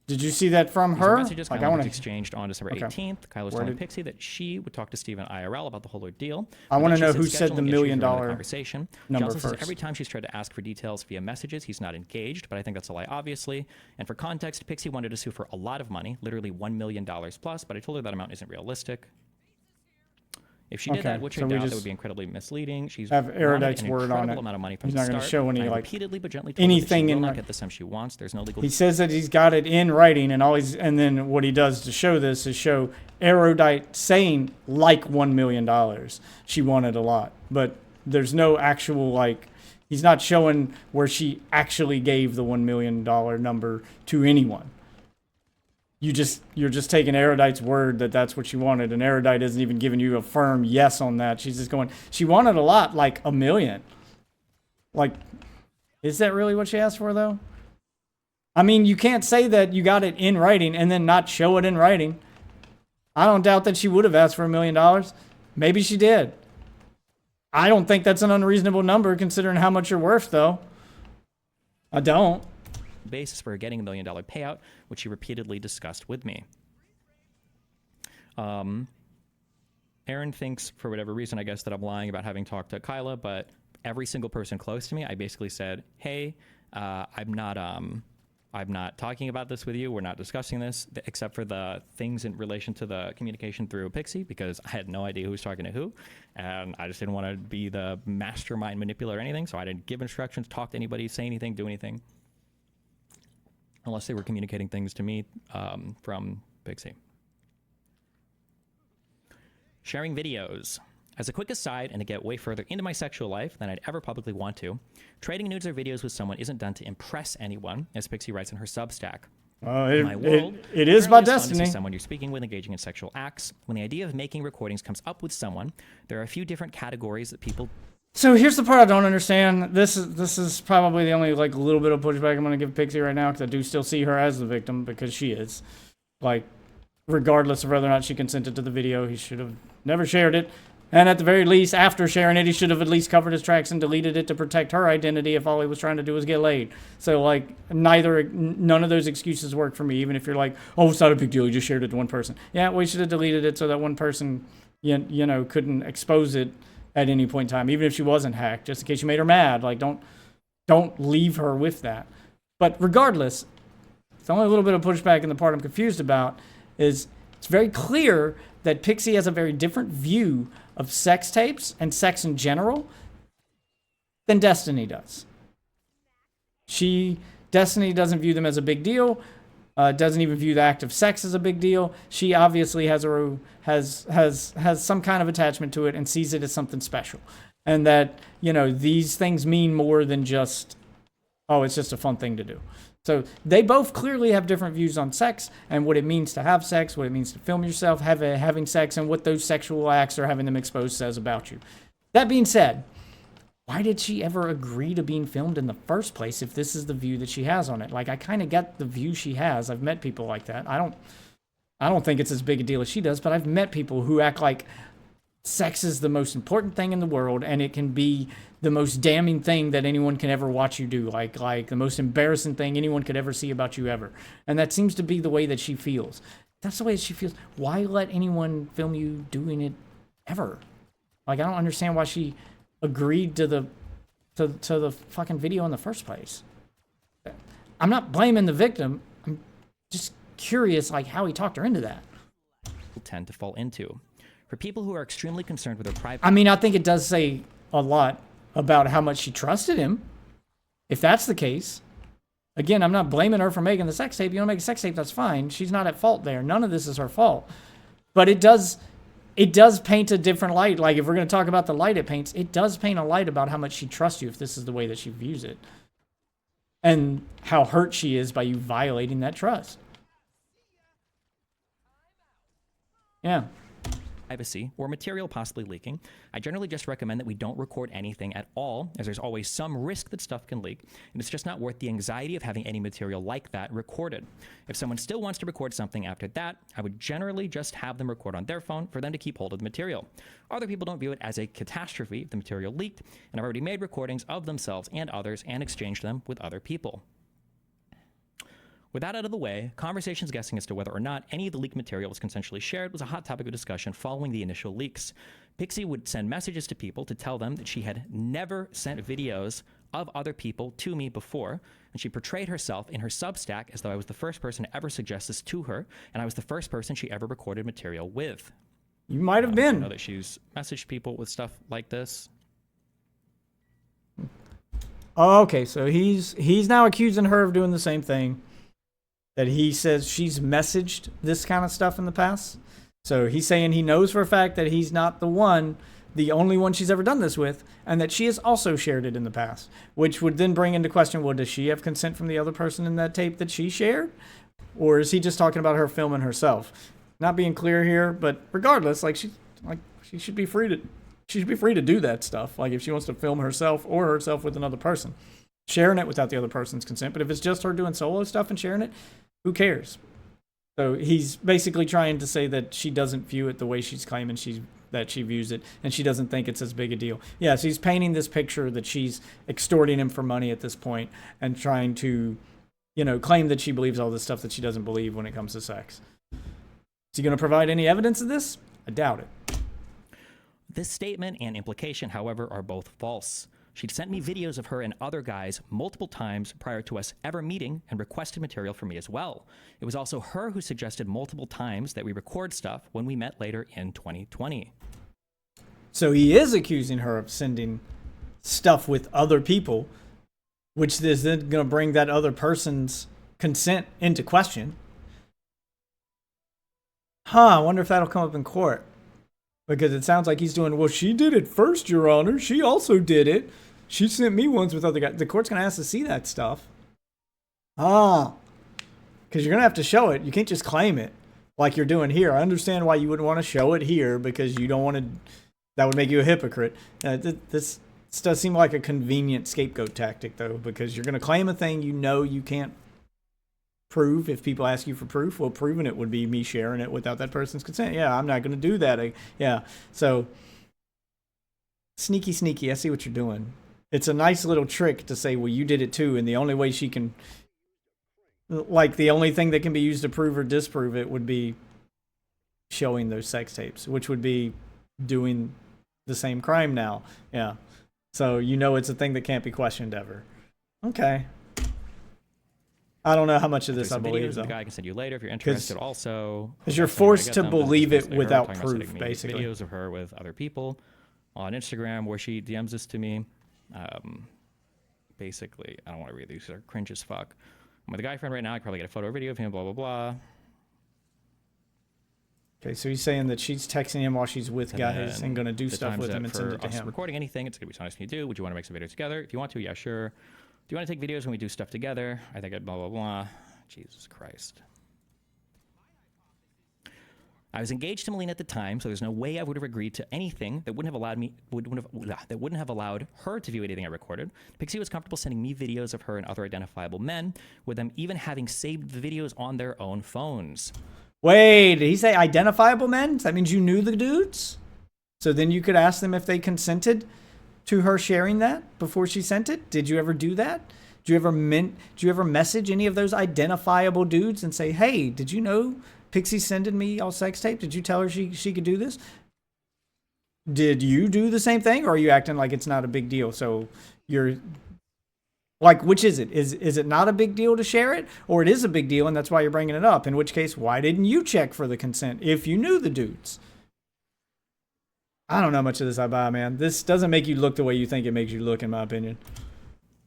Did you see that from her? Messages Kyla exchanged on December 18th. Kyla was telling Pixie that she would talk to Steven IRL about the whole ordeal. I want to know who said the $1 million conversation. number she also first. Says every time she's tried to ask for details via messages, he's not engaged, but I think that's a lie, obviously. And for context, Pixie wanted to sue for a lot of money, literally $1 million plus, but I told her that amount isn't realistic. If she did that, which I doubt, that would be incredibly misleading. She's have Erudite's word on it. Amount of money from he's not going to show any like repeatedly but gently anything in. Not get the sum she wants. There's no legal. He says that he's got it in writing, and then what he does to show this is show Erudite saying like $1 million. She wanted a lot, but there's no actual like. He's not showing where she actually gave the $1 million number to anyone. You're just taking Erudite's word that that's what she wanted, and Erudite isn't even giving you a firm yes on that. She's just going, she wanted a lot, like $1 million. Like, is that really what she asked for, though? I mean, you can't say that you got it in writing and then not show it in writing. I don't doubt that she would have asked for $1 million. Maybe she did. I don't think that's an unreasonable number considering how much you're worth, though. I don't. Basis for getting $1 million payout, which she repeatedly discussed with me. Aaron thinks, for whatever reason, I guess, that I'm lying about having talked to Kyla, but every single person close to me, I basically said, hey, I'm not talking about this with you. We're not discussing this, except for the things in relation to the communication through Pixie, because I had no idea who was talking to who, and I just didn't want to be the mastermind manipulator or anything, so I didn't give instructions, talk to anybody, say anything, do anything. Unless they were communicating things to me from Pixie. Sharing videos. As a quick aside, and to get way further into my sexual life than I'd ever publicly want to, trading nudes or videos with someone isn't done to impress anyone, as Pixie writes in her Substack. In my world, it is by destiny. Someone you're speaking with engaging in sexual acts. When the idea of making recordings comes up with someone, there are a few different categories that people. So here's the part I don't understand. This is probably the only like little bit of pushback I'm going to give Pixie right now, because I do still see her as the victim, because she is. Like, regardless of whether or not she consented to the video, he should have never shared it. And at the very least, after sharing it, he should have at least covered his tracks and deleted it to protect her identity if all he was trying to do was get laid. So, like, none of those excuses work for me, even if you're like, oh, it's not a big deal, you just shared it to one person. Yeah, we should have deleted it so that one person, you know, couldn't expose it at any point in time, even if she wasn't hacked, just in case you made her mad. Like, don't leave her with that. But regardless, it's only a little bit of pushback, and the part I'm confused about is it's very clear that Pixie has a very different view of sex tapes and sex in general than Destiny does. Destiny doesn't view them as a big deal, doesn't even view the act of sex as a big deal. She obviously has some kind of attachment to it and sees it as something special. And that, you know, these things mean more than just, oh, it's just a fun thing to do. So they both clearly have different views on sex and what it means to have sex, what it means to film yourself having sex, and what those sexual acts or having them exposed says about you. That being said, why did she ever agree to being filmed in the first place if this is the view that she has on it? Like, I kind of get the view she has. I've met people like that. I don't think it's as big a deal as she does, but I've met people who act like sex is the most important thing in the world, and it can be the most damning thing that anyone can ever watch you do, like the most embarrassing thing anyone could ever see about you ever. And that seems to be the way that she feels. That's the way she feels. Why let anyone film you doing it ever? Like, I don't understand why she agreed to the fucking video in the first place. I'm not blaming the victim. I'm just curious, like, how he talked her into that. Tend to fall into. For people who are extremely concerned with their privacy. I mean, I think it does say a lot about how much she trusted him, if that's the case. Again, I'm not blaming her for making the sex tape. You don't make a sex tape, that's fine. She's not at fault there. None of this is her fault. But it does paint a different light. Like, if we're going to talk about the light it paints, it does paint a light about how much she trusts you if this is the way that she views it. And how hurt she is by you violating that trust. Yeah. Privacy or material possibly leaking, I generally just recommend that we don't record anything at all, as there's always some risk that stuff can leak, and it's just not worth the anxiety of having any material like that recorded. If someone still wants to record something after that, I would generally just have them record on their phone for them to keep hold of the material. Other people don't view it as a catastrophe if the material leaked, and have already made recordings of themselves and others and exchanged them with other people. With that out of the way, conversations guessing as to whether or not any of the leaked material was consensually shared was a hot topic of discussion following the initial leaks. Pixie would send messages to people to tell them that she had never sent videos of other people to me before, and she portrayed herself in her Substack as though I was the first person to ever suggest this to her, and I was the first person she ever recorded material with. You might have been. I know that she's messaged people with stuff like this. Oh, okay, so he's now accusing her of doing the same thing. That he says she's messaged this kind of stuff in the past. So he's saying he knows for a fact that he's not the only one she's ever done this with, and that she has also shared it in the past. Which would then bring into question, well, does she have consent from the other person in that tape that she shared? Or is he just talking about her filming herself? Not being clear here, but regardless, she should be free to do that stuff. Like, if she wants to film herself or herself with another person. Sharing it without the other person's consent. But if it's just her doing solo stuff and sharing it, who cares? So he's basically trying to say that she doesn't view it the way she's claiming that she views it, and she doesn't think it's as big a deal. Yeah, so he's painting this picture that she's extorting him for money at this point and trying to, claim that she believes all this stuff that she doesn't believe when it comes to sex. Is he going to provide any evidence of this? I doubt it. This statement and implication, however, are both false. She'd sent me videos of her and other guys multiple times prior to us ever meeting and requested material from me as well. It was also her who suggested multiple times that we record stuff when we met later in 2020. So he is accusing her of sending stuff with other people, which is then going to bring that other person's consent into question. I wonder if that'll come up in court. Because it sounds like he's doing, well, she did it first, Your Honor. She also did it. She sent me ones with other guys. The court's going to ask to see that stuff. Because you're going to have to show it. You can't just claim it like you're doing here. I understand why you wouldn't want to show it here because you don't want to, that would make you a hypocrite. This does seem like a convenient scapegoat tactic, though, because you're going to claim a thing you know you can't prove. If people ask you for proof, well, proving it would be me sharing it without that person's consent. Yeah, I'm not going to do that. Yeah, so sneaky. I see what you're doing. It's a nice little trick to say, well, you did it too, and the only way she can, like, the only thing that can be used to prove or disprove it would be showing those sex tapes, which would be doing the same crime now. Yeah, so you know it's a thing that can't be questioned ever. Okay. I don't know how much of this I believe, though. The guy can send you later if you're interested. Also, because you're forced to believe it without proof, basically. Videos of her with other people on Instagram where she DMs this to me. Basically, I don't want to read these. They're cringe as fuck. I'm with a guy friend right now. I can probably get a photo or video of him. Blah blah blah. Okay, so he's saying that she's texting him while she's with guys and going to do stuff with him and send it to him. Recording anything, it's going to be something you do. Would you want to make some videos together? If you want to, yeah, sure. Do you want to take videos when we do stuff together? I think I'd blah, blah, blah. Jesus Christ. I was engaged to Melina at the time, so there's no way I would have agreed to anything that wouldn't have allowed her to view anything I recorded. Pixie was comfortable sending me videos of her and other identifiable men, with them even having saved the videos on their own phones. Wait, did he say identifiable men? That means you knew the dudes? So then you could ask them if they consented to her sharing that before she sent it? Did you ever do that? Do you ever message any of those identifiable dudes and say, hey, did you know Pixie's sending me all sex tape? Did you tell her she could do this? Did you do the same thing, or are you acting like it's not a big deal? So you're like, which is it? Is it not a big deal to share it, or it is a big deal and that's why you're bringing it up? In which case, why didn't you check for the consent if you knew the dudes? I don't know much of this I buy, man. This doesn't make you look the way you think it makes you look, in my opinion.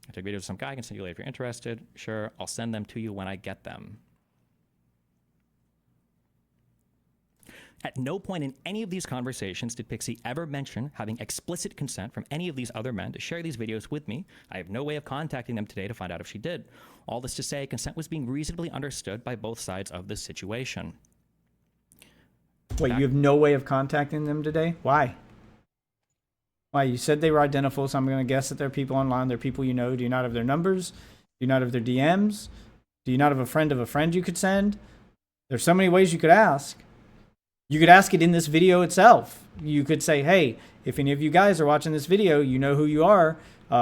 I took videos of some guy. I can send you later if you're interested. Sure, I'll send them to you when I get them. At no point in any of these conversations did Pixie ever mention having explicit consent from any of these other men to share these videos with me. I have no way of contacting them today to find out if she did. All this to say, consent was being reasonably understood by both sides of this situation. Wait, you have no way of contacting them today? Why? Why? You said they were identical, so I'm going to guess that they're people online. They're people you know. Do you not have their numbers? Do you not have their DMs? Do you not have a friend you could send? There's so many ways you could ask. You could ask it in this video itself. You could say, hey, if any of you guys are watching this video, you know who you are.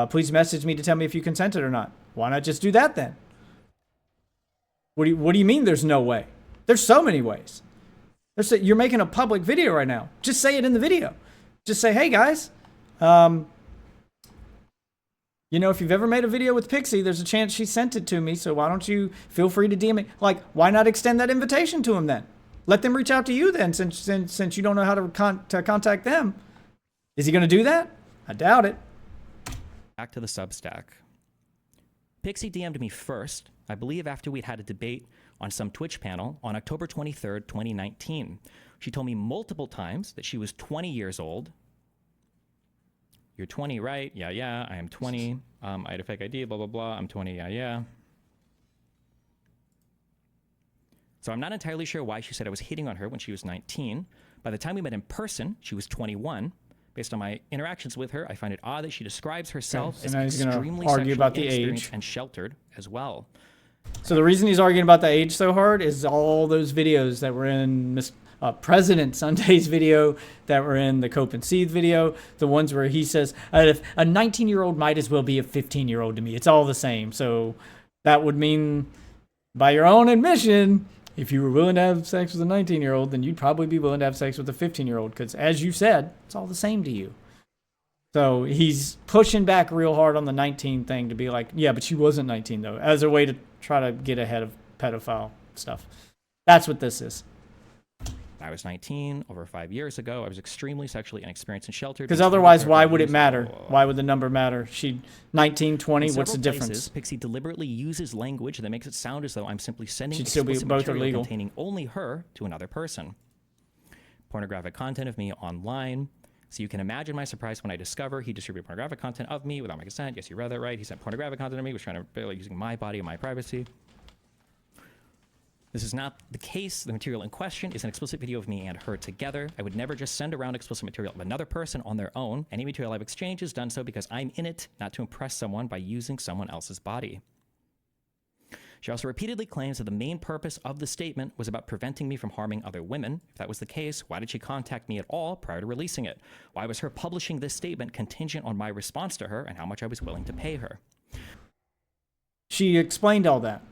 Please message me to tell me if you consented or not. Why not just do that then? What do you mean there's no way? There's so many ways. You're making a public video right now. Just say it in the video. Just say, hey guys, you know, if you've ever made a video with Pixie, there's a chance she sent it to me. So why don't you feel free to DM me? Like, why not extend that invitation to him then? Let them reach out to you then, since you don't know how to contact them. Is he going to do that? I doubt it. Back to the Substack. Pixie DM'd me first, I believe after we'd had a debate on some Twitch panel on October 23rd, 2019. She told me multiple times that she was 20 years old. You're 20, right? Yeah, I am 20. I had a fake ID, blah, blah, blah. I'm 20, yeah. So I'm not entirely sure why she said I was hitting on her when she was 19. By the time we met in person, she was 21. Based on my interactions with her, I find it odd that she describes herself as extremely sexually inexperienced and sheltered as well. So the reason he's arguing about the age so hard is all those videos that were in President Sunday's video, that were in the Cope and Seethe video, the ones where he says, if a 19-year-old might as well be a 15-year-old to me. It's all the same. So that would mean, by your own admission, if you were willing to have sex with a 19-year-old, then you'd probably be willing to have sex with a 15-year-old, because as you said, it's all the same to you. So he's pushing back real hard on the 19 thing to be like, yeah, but she wasn't 19 though, as a way to try to get ahead of pedophile stuff. That's what this is. I was 19 over 5 years ago. I was extremely sexually inexperienced and sheltered. Because otherwise, why would it matter? Why would the number matter? She 19, 20, what's the difference? Pixie deliberately uses language that makes it sound as though I'm simply sending explicit material containing only her to another person. pornographic content of me online. So you can imagine my surprise when I discover he distributed pornographic content of me without my consent. Yes, you read that right. He sent pornographic content of me, was trying to barely using my body and my privacy. This is not the case. The material in question is an explicit video of me and her together. I would never just send around explicit material of another person on their own. Any material I've exchanged is done so because I'm in it, not to impress someone by using someone else's body. She also repeatedly claims that the main purpose of the statement was about preventing me from harming other women. If that was the case, why did she contact me at all prior to releasing it? Why was her publishing this statement contingent on my response to her and how much I was willing to pay her? She explained all that.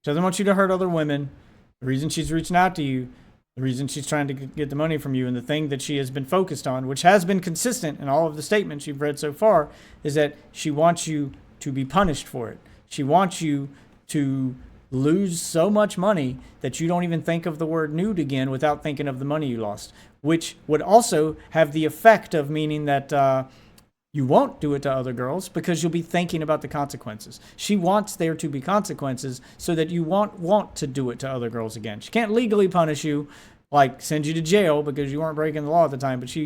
She doesn't want you to hurt other women. The reason she's reaching out to you, the reason she's trying to get the money from you, and the thing that she has been focused on, which has been consistent in all of the statements you've read so far, is that she wants you to be punished for it. She wants you to lose so much money that you don't even think of the word nude again without thinking of the money you lost, which would also have the effect of meaning that you won't do it to other girls because you'll be thinking about the consequences. She wants there to be consequences so that you won't want to do it to other girls again. She can't legally punish you, like send you to jail because you weren't breaking the law at the time, but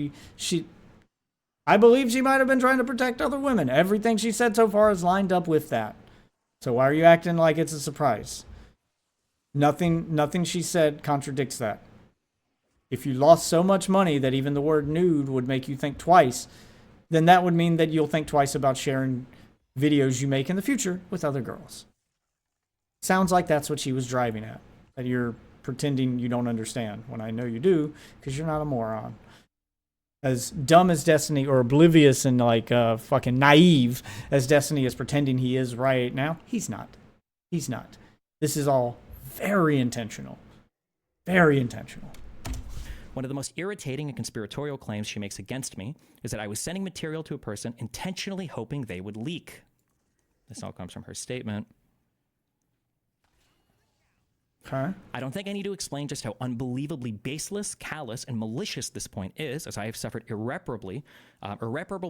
I believe she might have been trying to protect other women. Everything she said so far is lined up with that. So why are you acting like it's a surprise? Nothing she said contradicts that. If you lost so much money that even the word nude would make you think twice, then that would mean that you'll think twice about sharing videos you make in the future with other girls. Sounds like that's what she was driving at. That you're pretending you don't understand when I know you do, because you're not a moron. As dumb as Destiny, or oblivious and like fucking naive as Destiny is pretending he is right now, he's not. He's not. This is all very intentional. Very intentional. One of the most irritating and conspiratorial claims she makes against me is that I was sending material to a person intentionally hoping they would leak. This all comes from her statement. Okay. I don't think I need to explain just how unbelievably baseless, callous, and malicious this point is, as I have suffered irreparable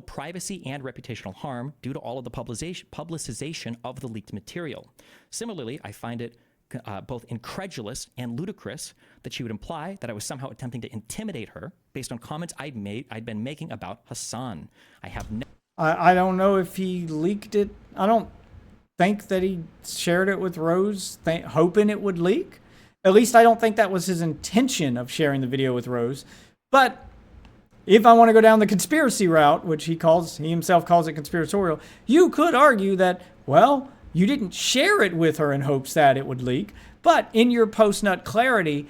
privacy and reputational harm due to all of the publicization of the leaked material. Similarly, I find it both incredulous and ludicrous that she would imply that I was somehow attempting to intimidate her based on comments I'd been making about Hassan. I don't know if he leaked it. I don't think that he shared it with Rose hoping it would leak. At least I don't think that was his intention of sharing the video with Rose. But if I want to go down the conspiracy route, which he himself calls it conspiratorial, you could argue that, well, you didn't share it with her in hopes that it would leak, but in your post-nut clarity,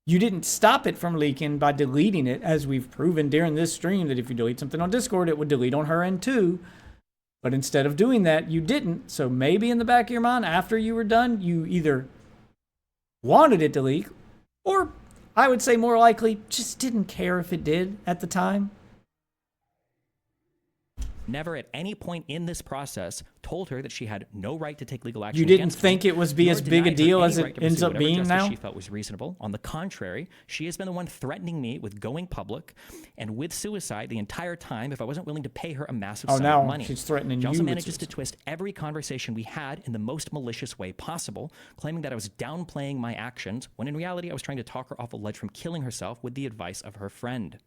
you didn't stop it from leaking by deleting it, as we've proven during this stream that if you delete something on Discord, it would delete on her end too. But instead of doing that, you didn't. So maybe in the back of your mind, after you were done, you either wanted it to leak, or I would say more likely, just didn't care if it did at the time. Never at any point in this process told her that she had no right to take legal action. You didn't think it would be as big a deal as it ends up being now? She felt was reasonable. On the contrary, she has been the one threatening me with going public and with suicide the entire time if I wasn't willing to pay her a massive sum of money. She's threatening she also manages to twist every conversation we had in the most malicious way possible, claiming that I was downplaying my actions, when in reality I was trying to talk her off a ledge from killing herself with the advice of her friend.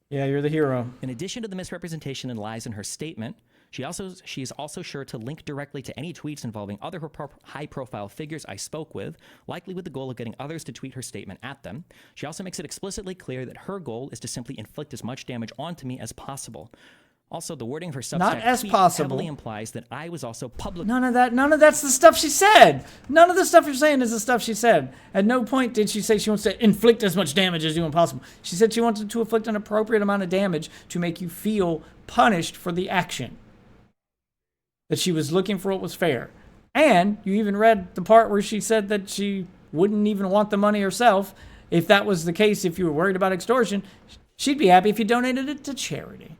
Yeah, you're the hero. In addition to the misrepresentation and lies in her statement, she is also sure to link directly to any tweets involving other high-profile figures I spoke with, likely with the goal of getting others to tweet her statement at them. She also makes it explicitly clear that her goal is to simply inflict as much damage onto me as possible. Also, the wording of her Substack tweet heavily implies that I was also public. None of that's the stuff she said. None of the stuff you're saying is the stuff she said. At no point did she say she wants to inflict as much damage as humanly possible. She said she wanted to inflict an appropriate amount of damage to make you feel punished for the action. That she was looking for what was fair. And you even read the part where she said that she wouldn't even want the money herself. If that was the case, if you were worried about extortion, she'd be happy if you donated it to charity.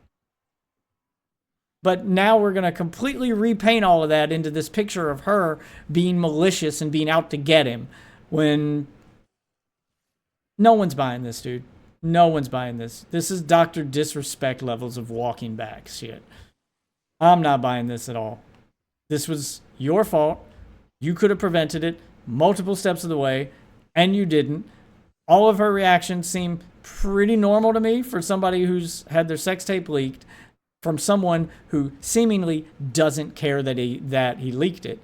But now we're going to completely repaint all of that into this picture of her being malicious and being out to get him, when no one's buying this, dude. No one's buying this. This is Dr. Disrespect levels of walking back shit. I'm not buying this at all. This was your fault. You could have prevented it multiple steps of the way, and you didn't. all of her reactions seem pretty normal to me for somebody who's had their sex tape leaked from someone who seemingly doesn't care that he leaked it.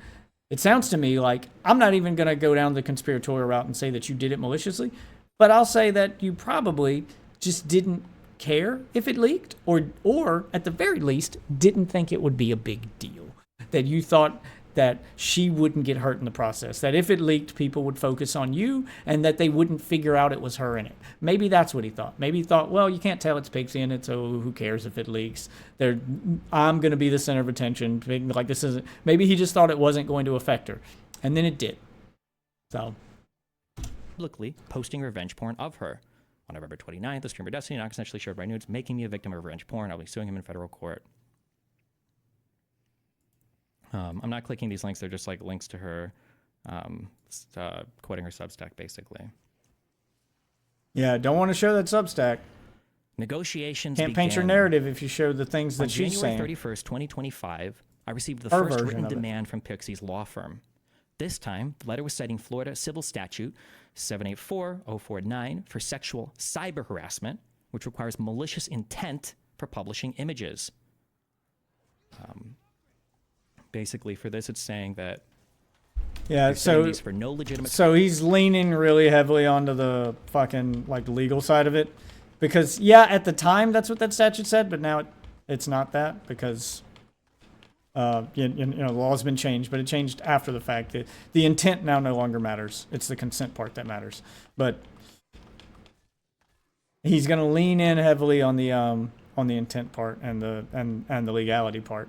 It sounds to me like, I'm not even going to go down the conspiratorial route and say that you did it maliciously, but I'll say that you probably just didn't care if it leaked, or at the very least, didn't think it would be a big deal. That you thought that she wouldn't get hurt in the process. That if it leaked, people would focus on you and that they wouldn't figure out it was her in it. Maybe that's what he thought. Maybe he thought, well, you can't tell it's Pixie in it, so who cares if it leaks? I'm going to be the center of attention. Like, this isn't. Maybe he just thought it wasn't going to affect her. And then it did. So. Publicly posting revenge porn of her. On November 29th, the streamer Destiny accidentally showed my nudes, making me a victim of revenge porn. I'll be suing him in federal court. I'm not clicking these links. They're just like links to her quoting her Substack, basically. Yeah, don't want to show that Substack. Negotiations can't paint your narrative if you show the things that she's saying. On January 31st, 2025, I received the first written demand from Pixie's law firm. This time, the letter was citing Florida Civil Statute 784049 for sexual cyber harassment, which requires malicious intent for publishing images. Basically, for this, it's saying that for no legitimate. So he's leaning really heavily onto the fucking like legal side of it, because at the time that's what that statute said, but now it's not that because the law's been changed, but it changed after the fact. That the intent now no longer matters. It's the consent part that matters. But he's going to lean in heavily on the intent part and the legality part.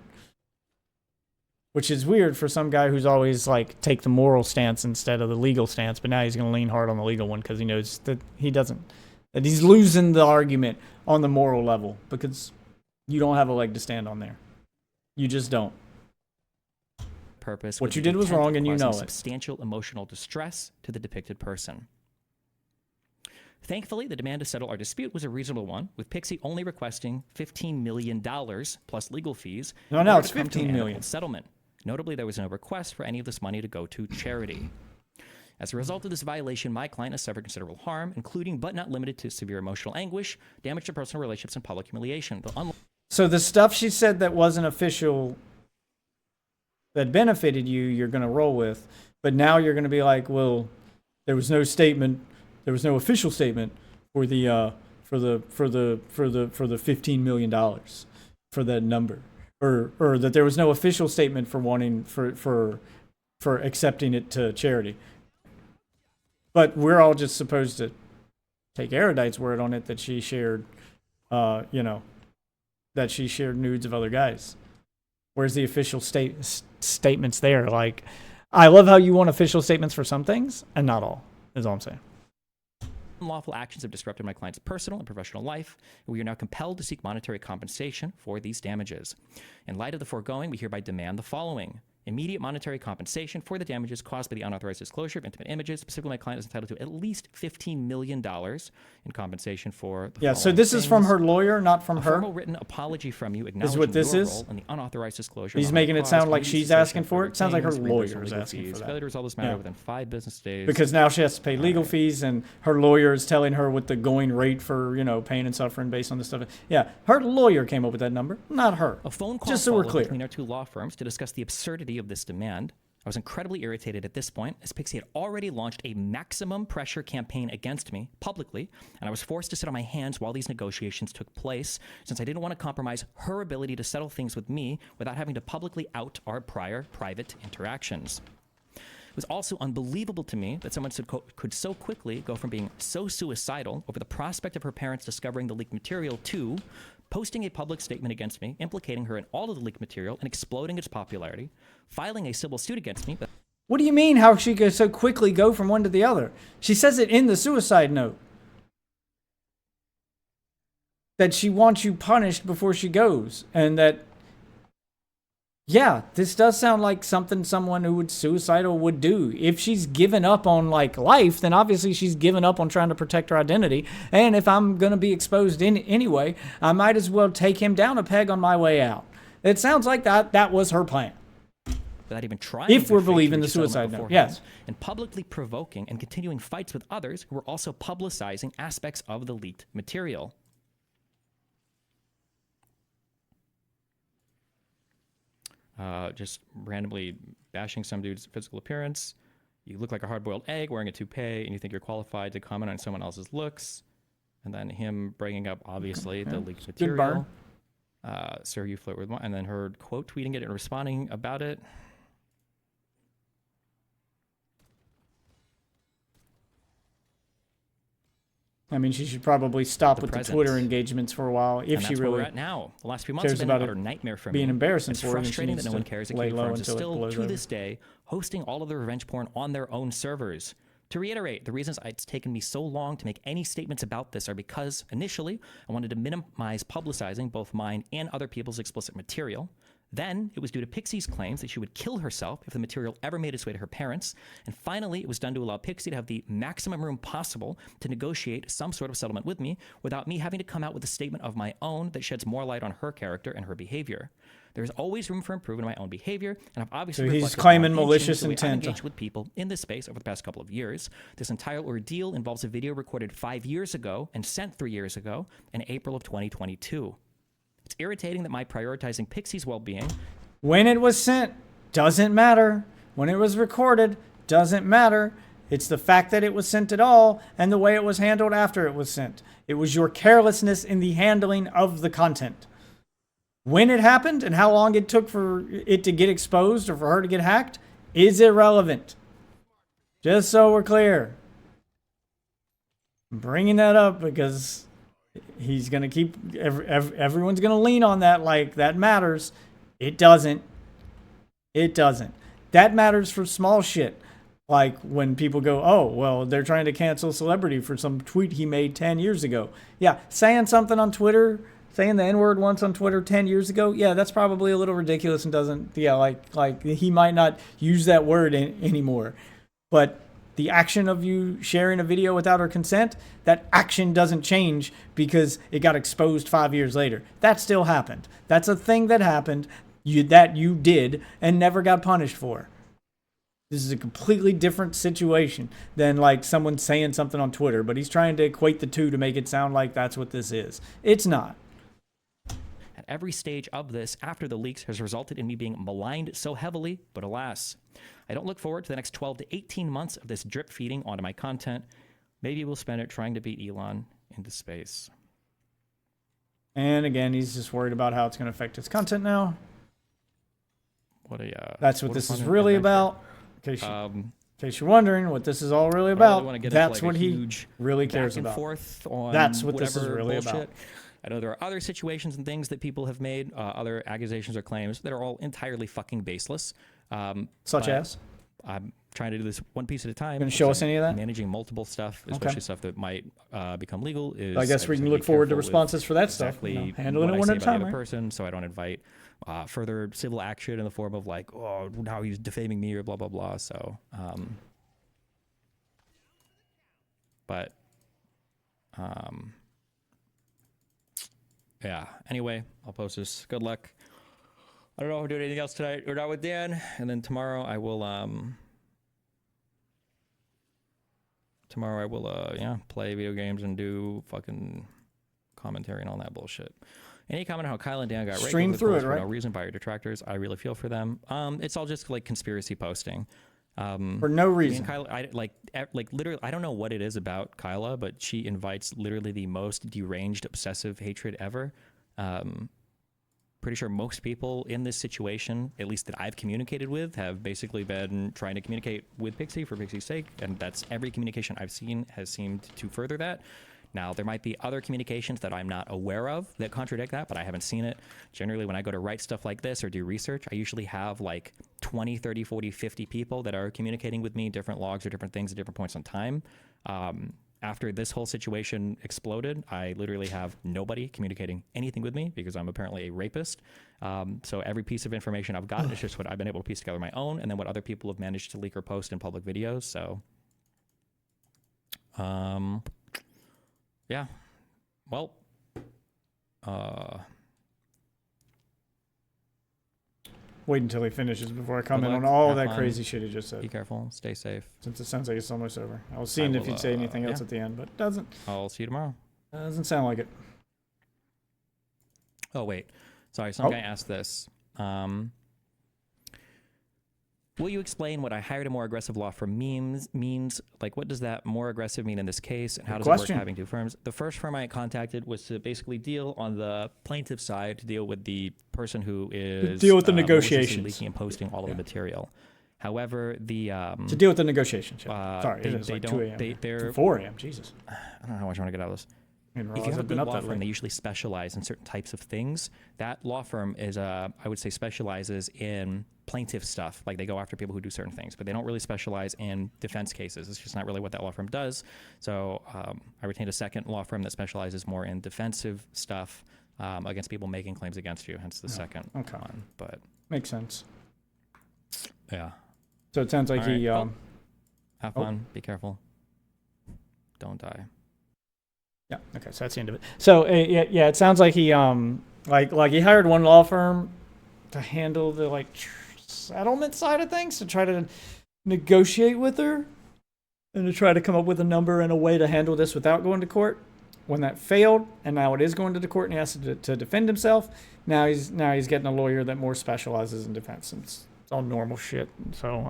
Which is weird for some guy who's always like take the moral stance instead of the legal stance, but now he's going to lean hard on the legal one because he knows that that he's losing the argument on the moral level because you don't have a leg to stand on there. You just don't. Purpose. What you did was wrong, and you know it. Substantial emotional distress to the depicted person. Thankfully, the demand to settle our dispute was a reasonable one, with Pixie only requesting $15 million plus legal fees. No, it's $15 million. Settlement. Notably, there was no request for any of this money to go to charity. As a result of this violation, my client has suffered considerable harm, including but not limited to severe emotional anguish, damage to personal relationships, and public humiliation. So the stuff she said that wasn't official, that benefited you, you're going to roll with, but now you're going to be like, well, there was no statement, there was no official statement for the $15 million for that number. Or that there was no official statement for wanting for accepting it to charity. But we're all just supposed to take Erudite's word on it that she shared, that she shared nudes of other guys. Where's the official statements there? Like, I love how you want official statements for some things and not all, is all I'm saying. Unlawful actions have disrupted my client's personal and professional life, and we are now compelled to seek monetary compensation for these damages. In light of the foregoing, we hereby demand the following. Immediate monetary compensation for the damages caused by the unauthorized disclosure of intimate images. Specifically, my client is entitled to at least $15 million in compensation for the so this is from her lawyer, not from her? A formal written apology from you acknowledging what this your is? role in the unauthorized disclosure. He's making it sound like she's asking for it. Sounds like her lawyer is asking for that. Failure to resolve this matter within 5 business days. Because now she has to pay legal fees, and her lawyer is telling her what the going rate for, pain and suffering based on this stuff. Yeah, her lawyer came up with that number, not her. A phone call just so we're clear between our two law firms to discuss the absurdity of this demand. I was incredibly irritated at this point, as Pixie had already launched a maximum pressure campaign against me publicly, and I was forced to sit on my hands while these negotiations took place, since I didn't want to compromise her ability to settle things with me without having to publicly out our prior private interactions. It was also unbelievable to me that someone could so quickly go from being so suicidal over the prospect of her parents discovering the leaked material to posting a public statement against me, implicating her in all of the leaked material and exploding its popularity, filing a civil suit against me. What do you mean how she could so quickly go from one to the other? She says it in the suicide note. That she wants you punished before she goes. And that, this does sound like something someone who would suicidal would do. If she's given up on life, then obviously she's given up on trying to protect her identity. And if I'm going to be exposed anyway, I might as well take him down a peg on my way out. It sounds like that was her plan. without even trying. If in we're good faith to believing reach the a settlement suicide note, beforehand, yes. and publicly provoking and continuing fights with others who were also publicizing aspects of the leaked material. Just randomly bashing some dude's physical appearance. You look like a hard-boiled egg wearing a toupee, and you think you're qualified to comment on someone else's looks. And then him bringing up, obviously, the leaked material. Sir, you flirt with one. And then her quote tweeting it and responding about it. I mean, she should probably stop with the Twitter engagements for a while if she really. Where we're at now. The last few months have been an utter nightmare for me. Being embarrassing it's for her. It's frustrating that no one cares. Lay low Farms is until still, it to this day, hosting all of the revenge porn on their own servers. To reiterate, the reasons it's taken me so long to make any statements about this are because, initially, I wanted to minimize publicizing both mine and other people's explicit material. Then, it was due to Pixie's claims that she would kill herself if the material ever made its way to her parents. And finally, it was done to allow Pixie to have the maximum room possible to negotiate some sort of settlement with me without me having to come out with a statement of my own that sheds more light on her character and her behavior. There's always room for improvement in my own behavior, and I've obviously so he's claiming malicious intent. I've engaged with people in this space over the past couple of years. This entire ordeal involves a video recorded 5 years ago and sent 3 years ago in April of 2022. It's irritating that my prioritizing Pixie's well-being. When it was sent, doesn't matter. When it was recorded, doesn't matter. It's the fact that it was sent at all and the way it was handled after it was sent. It was your carelessness in the handling of the content. When it happened and how long it took for it to get exposed or for her to get hacked is irrelevant. Just so we're clear. I'm bringing that up because he's going to keep, everyone's going to lean on that like that matters. It doesn't. It doesn't. That matters for small shit. Like when people go, oh, well, they're trying to cancel celebrity for some tweet he made 10 years ago. Yeah, saying something on Twitter, saying the N-word once on Twitter 10 years ago, yeah, that's probably a little ridiculous and doesn't, yeah, like he might not use that word anymore. But the action of you sharing a video without her consent, that action doesn't change because it got exposed 5 years later. That still happened. That's a thing that happened that you did and never got punished for. This is a completely different situation than like someone saying something on Twitter, but he's trying to equate the two to make it sound like that's what this is. It's not. At every stage of this, after the leaks, has resulted in me being maligned so heavily, but alas, I don't look forward to the next 12 to 18 months of this drip feeding onto my content. Maybe we'll spend it trying to beat Elon into space. And again, he's just worried about how it's going to affect his content now. That's what this is really about. In case you're wondering what this is all really about, that's what he really cares about. That's what this is really about. I know there are other situations and things that people have made, other accusations or claims that are all entirely fucking baseless. Such as? I'm trying to do this one piece at a time. Going to show us any of that? Managing multiple stuff, especially stuff that might become legal. I guess we can look forward to responses for that stuff. Handling it one at a time, right? Person, so I don't invite further civil action in the form of like, oh, now he's defaming me or blah, blah, blah. So, yeah, anyway, I'll post this. Good luck. I don't know if we're doing anything else tonight or not with Dan. And then tomorrow I will, play video games and do fucking commentary and all that bullshit. Any comment on how Kyle and Dan got stream through it, right? For no reason by your detractors? I really feel for them. It's all just like conspiracy posting. For no reason. Kyla, literally, I don't know what it is about Kyla, but she invites literally the most deranged, obsessive hatred ever. Pretty sure most people in this situation, at least that I've communicated with, have basically been trying to communicate with Pixie for Pixie's sake, and that's every communication I've seen has seemed to further that. Now, there might be other communications that I'm not aware of that contradict that, but I haven't seen it. Generally, when I go to write stuff like this or do research, I usually have like 20, 30, 40, 50 people that are communicating with me, different logs or different things at different points in time. After this whole situation exploded, I literally have nobody communicating anything with me because I'm apparently a rapist. So every piece of information I've gotten is just what I've been able to piece together my own, and then what other people have managed to leak or post in public videos. So, yeah. Well, wait until he finishes before I comment Good on luck. all Have that fun. crazy shit he just Be said. careful. Stay safe. Since it sounds like it's almost over. I was seeing if he'd say anything else at the end, but it doesn't. I'll see you tomorrow. Doesn't sound like it. Oh, wait. Sorry, some guy asked this. Will you explain what I hired a more aggressive law firm means? Like, what does that more aggressive mean in this case? And how does it work having two firms? The first firm I contacted was to basically deal on the plaintiff side, to deal with the person who is... deal with the negotiations. ...leaking and posting all of the material. However, the... to deal with the negotiations. Sorry, it is like 2 a.m. They're 4 a.m., Jesus. I don't know how much I want to get out of this. If you have a good law firm, they usually specialize in certain types of things. That law firm is, I would say, specializes in plaintiff stuff. Like, they go after people who do certain things, but they don't really specialize in defense cases. It's just not really what that law firm does. So I retained a second law firm that specializes more in defensive stuff against people making claims against you, hence the second one. But makes sense. Yeah. So it sounds like he... have fun. Be careful. Don't die. Yeah. Okay. So that's the end of it. So yeah, it sounds like he like he hired one law firm to handle the like settlement side of things, to try to negotiate with her and to try to come up with a number and a way to handle this without going to court. When that failed, and now it is going to the court, and he has to defend himself. Now he's getting a lawyer that more specializes in defense. And it's all normal shit. So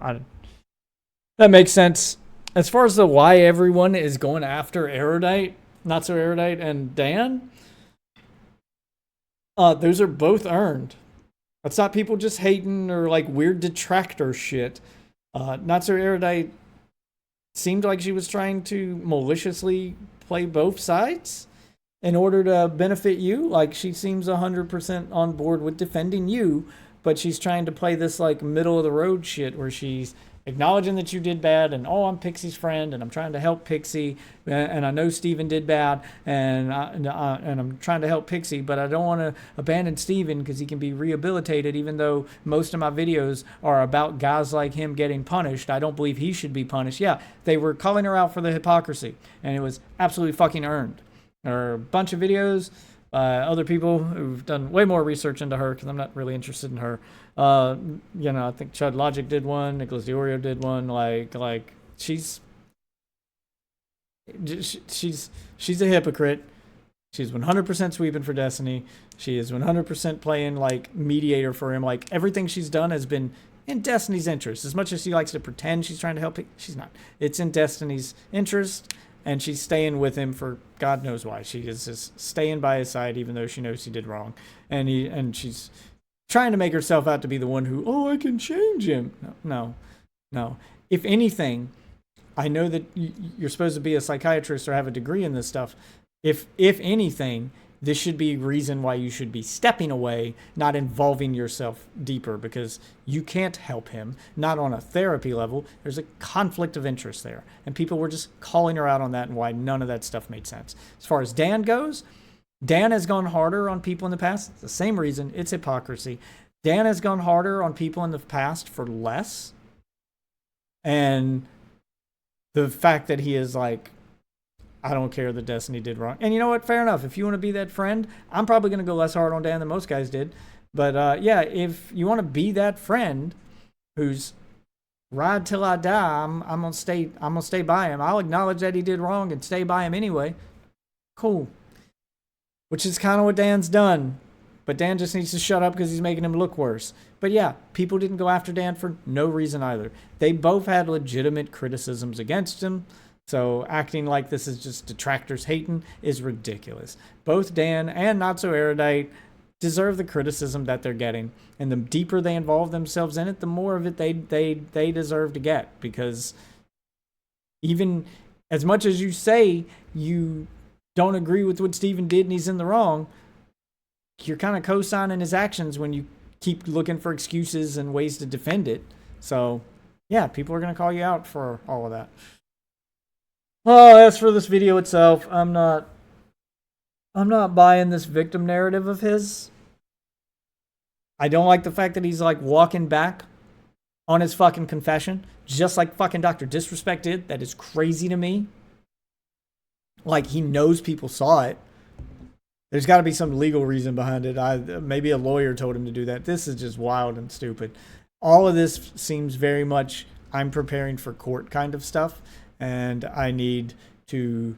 that makes sense. As far as the why everyone is going after Erudite, Not So Erudite, and Dan, those are both earned. That's not people just hating or like weird detractor shit. Not So Erudite seemed like she was trying to maliciously play both sides in order to benefit you. Like, she seems 100% on board with defending you, but she's trying to play this like middle of the road shit where she's acknowledging that you did bad, and I'm Pixie's friend, and I'm trying to help Pixie, and I know Steven did bad, and I'm trying to help Pixie, but I don't want to abandon Steven because he can be rehabilitated, even though most of my videos are about guys like him getting punished. I don't believe he should be punished. Yeah, they were calling her out for the hypocrisy, and it was absolutely fucking earned. There are a bunch of videos, other people who've done way more research into her, because I'm not really interested in her. I think Chud Logic did one, Nicholas DiOrio did one. Like she's a hypocrite. She's 100% sweeping for Destiny. She is 100% playing like mediator for him. Like, everything she's done has been in Destiny's interest. As much as she likes to pretend she's trying to help, she's not. It's in Destiny's interest, and she's staying with him for God knows why. She is just staying by his side, even though she knows he did wrong, and she's trying to make herself out to be the one who, I can change him. No. If anything, I know that you're supposed to be a psychiatrist or have a degree in this stuff. If anything, this should be a reason why you should be stepping away, not involving yourself deeper, because you can't help him, not on a therapy level. There's a conflict of interest there, and people were just calling her out on that and why none of that stuff made sense. As far as Dan goes, Dan has gone harder on people in the past. It's the same reason. It's hypocrisy. Dan has gone harder on people in the past for less. And the fact that he is like, I don't care that Destiny did wrong. And you know what? Fair enough. If you want to be that friend, I'm probably going to go less hard on Dan than most guys did. But yeah, if you want to be that friend who's ride till I die, I'm gonna stay by him. I'll acknowledge that he did wrong and stay by him anyway. Cool. Which is kind of what Dan's done. But Dan just needs to shut up because he's making him look worse. But yeah, people didn't go after Dan for no reason either. They both had legitimate criticisms against him. So acting like this is just detractors hating is ridiculous. Both Dan and Not So Erudite deserve the criticism that they're getting. And the deeper they involve themselves in it, the more of it they deserve to get. Because even as much as you say you don't agree with what Steven did and he's in the wrong, you're kind of co-signing his actions when you keep looking for excuses and ways to defend it. So yeah, people are going to call you out for all of that. As for this video itself, I'm not buying this victim narrative of his. I don't like the fact that he's like walking back on his fucking confession, just like fucking Dr.Disrespect did. That is crazy to me. Like, he knows people saw it. There's got to be some legal reason behind it. Maybe a lawyer told him to do that. This is just wild and stupid. All of this seems very much I'm preparing for court kind of stuff, and I need to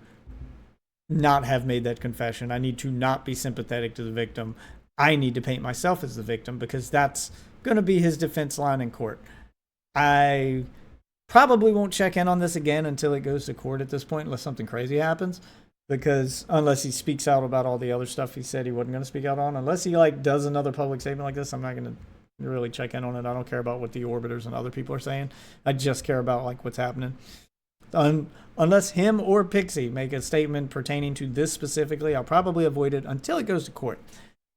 not have made that confession. I need to not be sympathetic to the victim. I need to paint myself as the victim because that's going to be his defense line in court. I probably won't check in on this again until it goes to court at this point, unless something crazy happens. Because unless he speaks out about all the other stuff he said he wasn't going to speak out on, unless he like does another public statement like this, I'm not going to really check in on it. I don't care about what the orbiters and other people are saying. I just care about like what's happening. Unless him or Pixie make a statement pertaining to this specifically, I'll probably avoid it until it goes to court.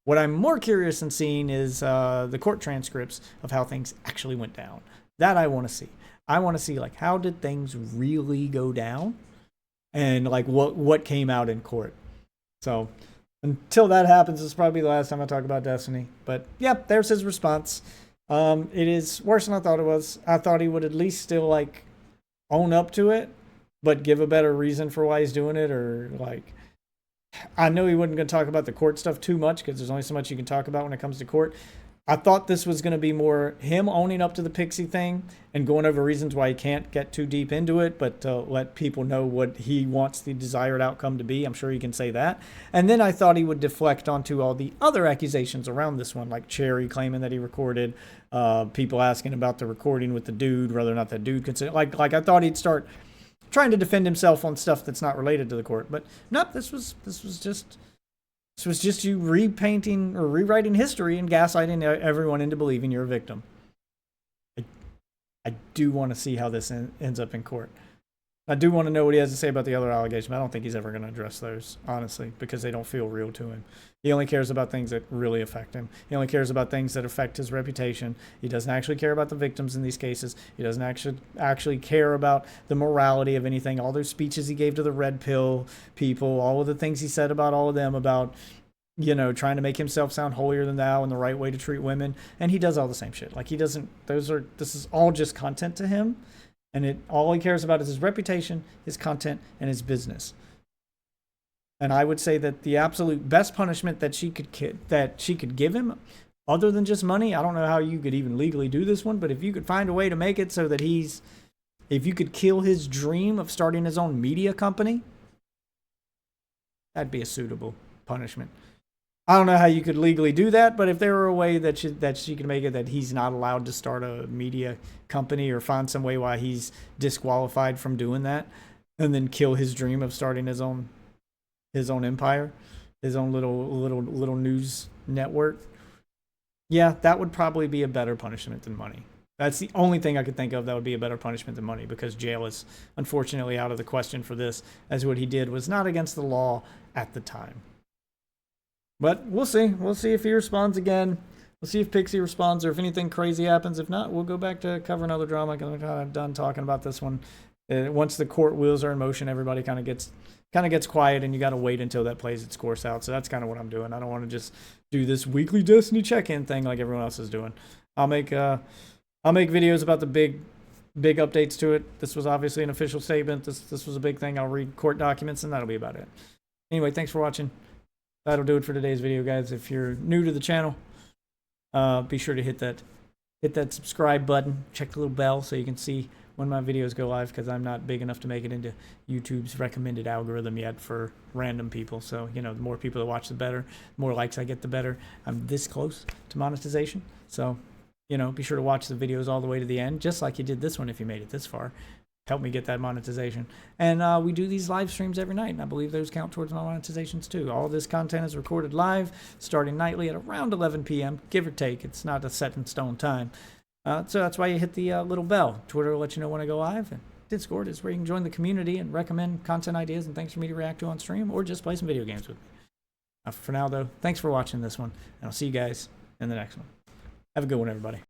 What I'm more curious in seeing is the court transcripts of how things actually went down. That I want to see. I want to see like how did things really go down, and like what came out in court. So until that happens, it's probably the last time I talk about Destiny. But yeah, there's his response. It is worse than I thought it was. I thought he would at least still like own up to it, but give a better reason for why he's doing it, or like, I know he wasn't going to talk about the court stuff too much because there's only so much you can talk about when it comes to court. I thought this was going to be more him owning up to the Pixie thing and going over reasons why he can't get too deep into it, but to let people know what he wants the desired outcome to be. I'm sure he can say that. And then I thought he would deflect onto all the other accusations around this one, like Cherry claiming that he recorded, people asking about the recording with the dude, whether or not that dude considered. Like I thought he'd start trying to defend himself on stuff that's not related to the court. But nope, this was just you repainting or rewriting history and gaslighting everyone into believing you're a victim. I do want to see how this ends up in court. I do want to know what he has to say about the other allegations. I don't think he's ever going to address those, honestly, because they don't feel real to him. He only cares about things that really affect him. He only cares about things that affect his reputation. He doesn't actually care about the victims in these cases. He doesn't actually care about the morality of anything. All those speeches he gave to the red pill people, all of the things he said about all of them, about, you know, trying to make himself sound holier than thou and the right way to treat women. And he does all the same shit. Like he doesn't, this is all just content to him. And all he cares about is his reputation, his content, and his business. And I would say that the absolute best punishment that she could give him, other than just money, I don't know how you could even legally do this one, but if you could find a way to make it so that if you could kill his dream of starting his own media company, that'd be a suitable punishment. I don't know how you could legally do that, but if there were a way that she could make it that he's not allowed to start a media company, or find some way why he's disqualified from doing that, and then kill his dream of starting his own empire, his own little news network, yeah, that would probably be a better punishment than money. That's the only thing I could think of that would be a better punishment than money, because jail is unfortunately out of the question for this, as what he did was not against the law at the time. But we'll see. We'll see if he responds again. We'll see if Pixie responds, or if anything crazy happens. If not, we'll go back to covering other drama. I'm kind of done talking about this one. Once the court wheels are in motion, everybody kind of gets quiet, and you got to wait until that plays its course out. So that's kind of what I'm doing. I don't want to just do this weekly Destiny check-in thing like everyone else is doing. I'll make videos about the big updates to it. This was obviously an official statement. This was a big thing. I'll read court documents, and that'll be about it. Anyway, thanks for watching. That'll do it for today's video, guys. If you're new to the channel, be sure to hit that subscribe button. Check the little bell so you can see when my videos go live, because I'm not big enough to make it into YouTube's recommended algorithm yet for random people. So, you know, the more people that watch, the better. The more likes I get, the better. I'm this close to monetization. So, you know, be sure to watch the videos all the way to the end, just like you did this one if you made it this far. Help me get that monetization. And we do these live streams every night, and I believe those count towards my monetizations too. All this content is recorded live, starting nightly at around 11 p.m., give or take. It's not a set in stone time. So that's why you hit the little bell. Twitter will let you know when I go live, and Discord is where you can join the community and recommend content ideas and things for me to react to on stream, or just play some video games with me. For now, though, thanks for watching this one, and I'll see you guys in the next one. Have a good one, everybody.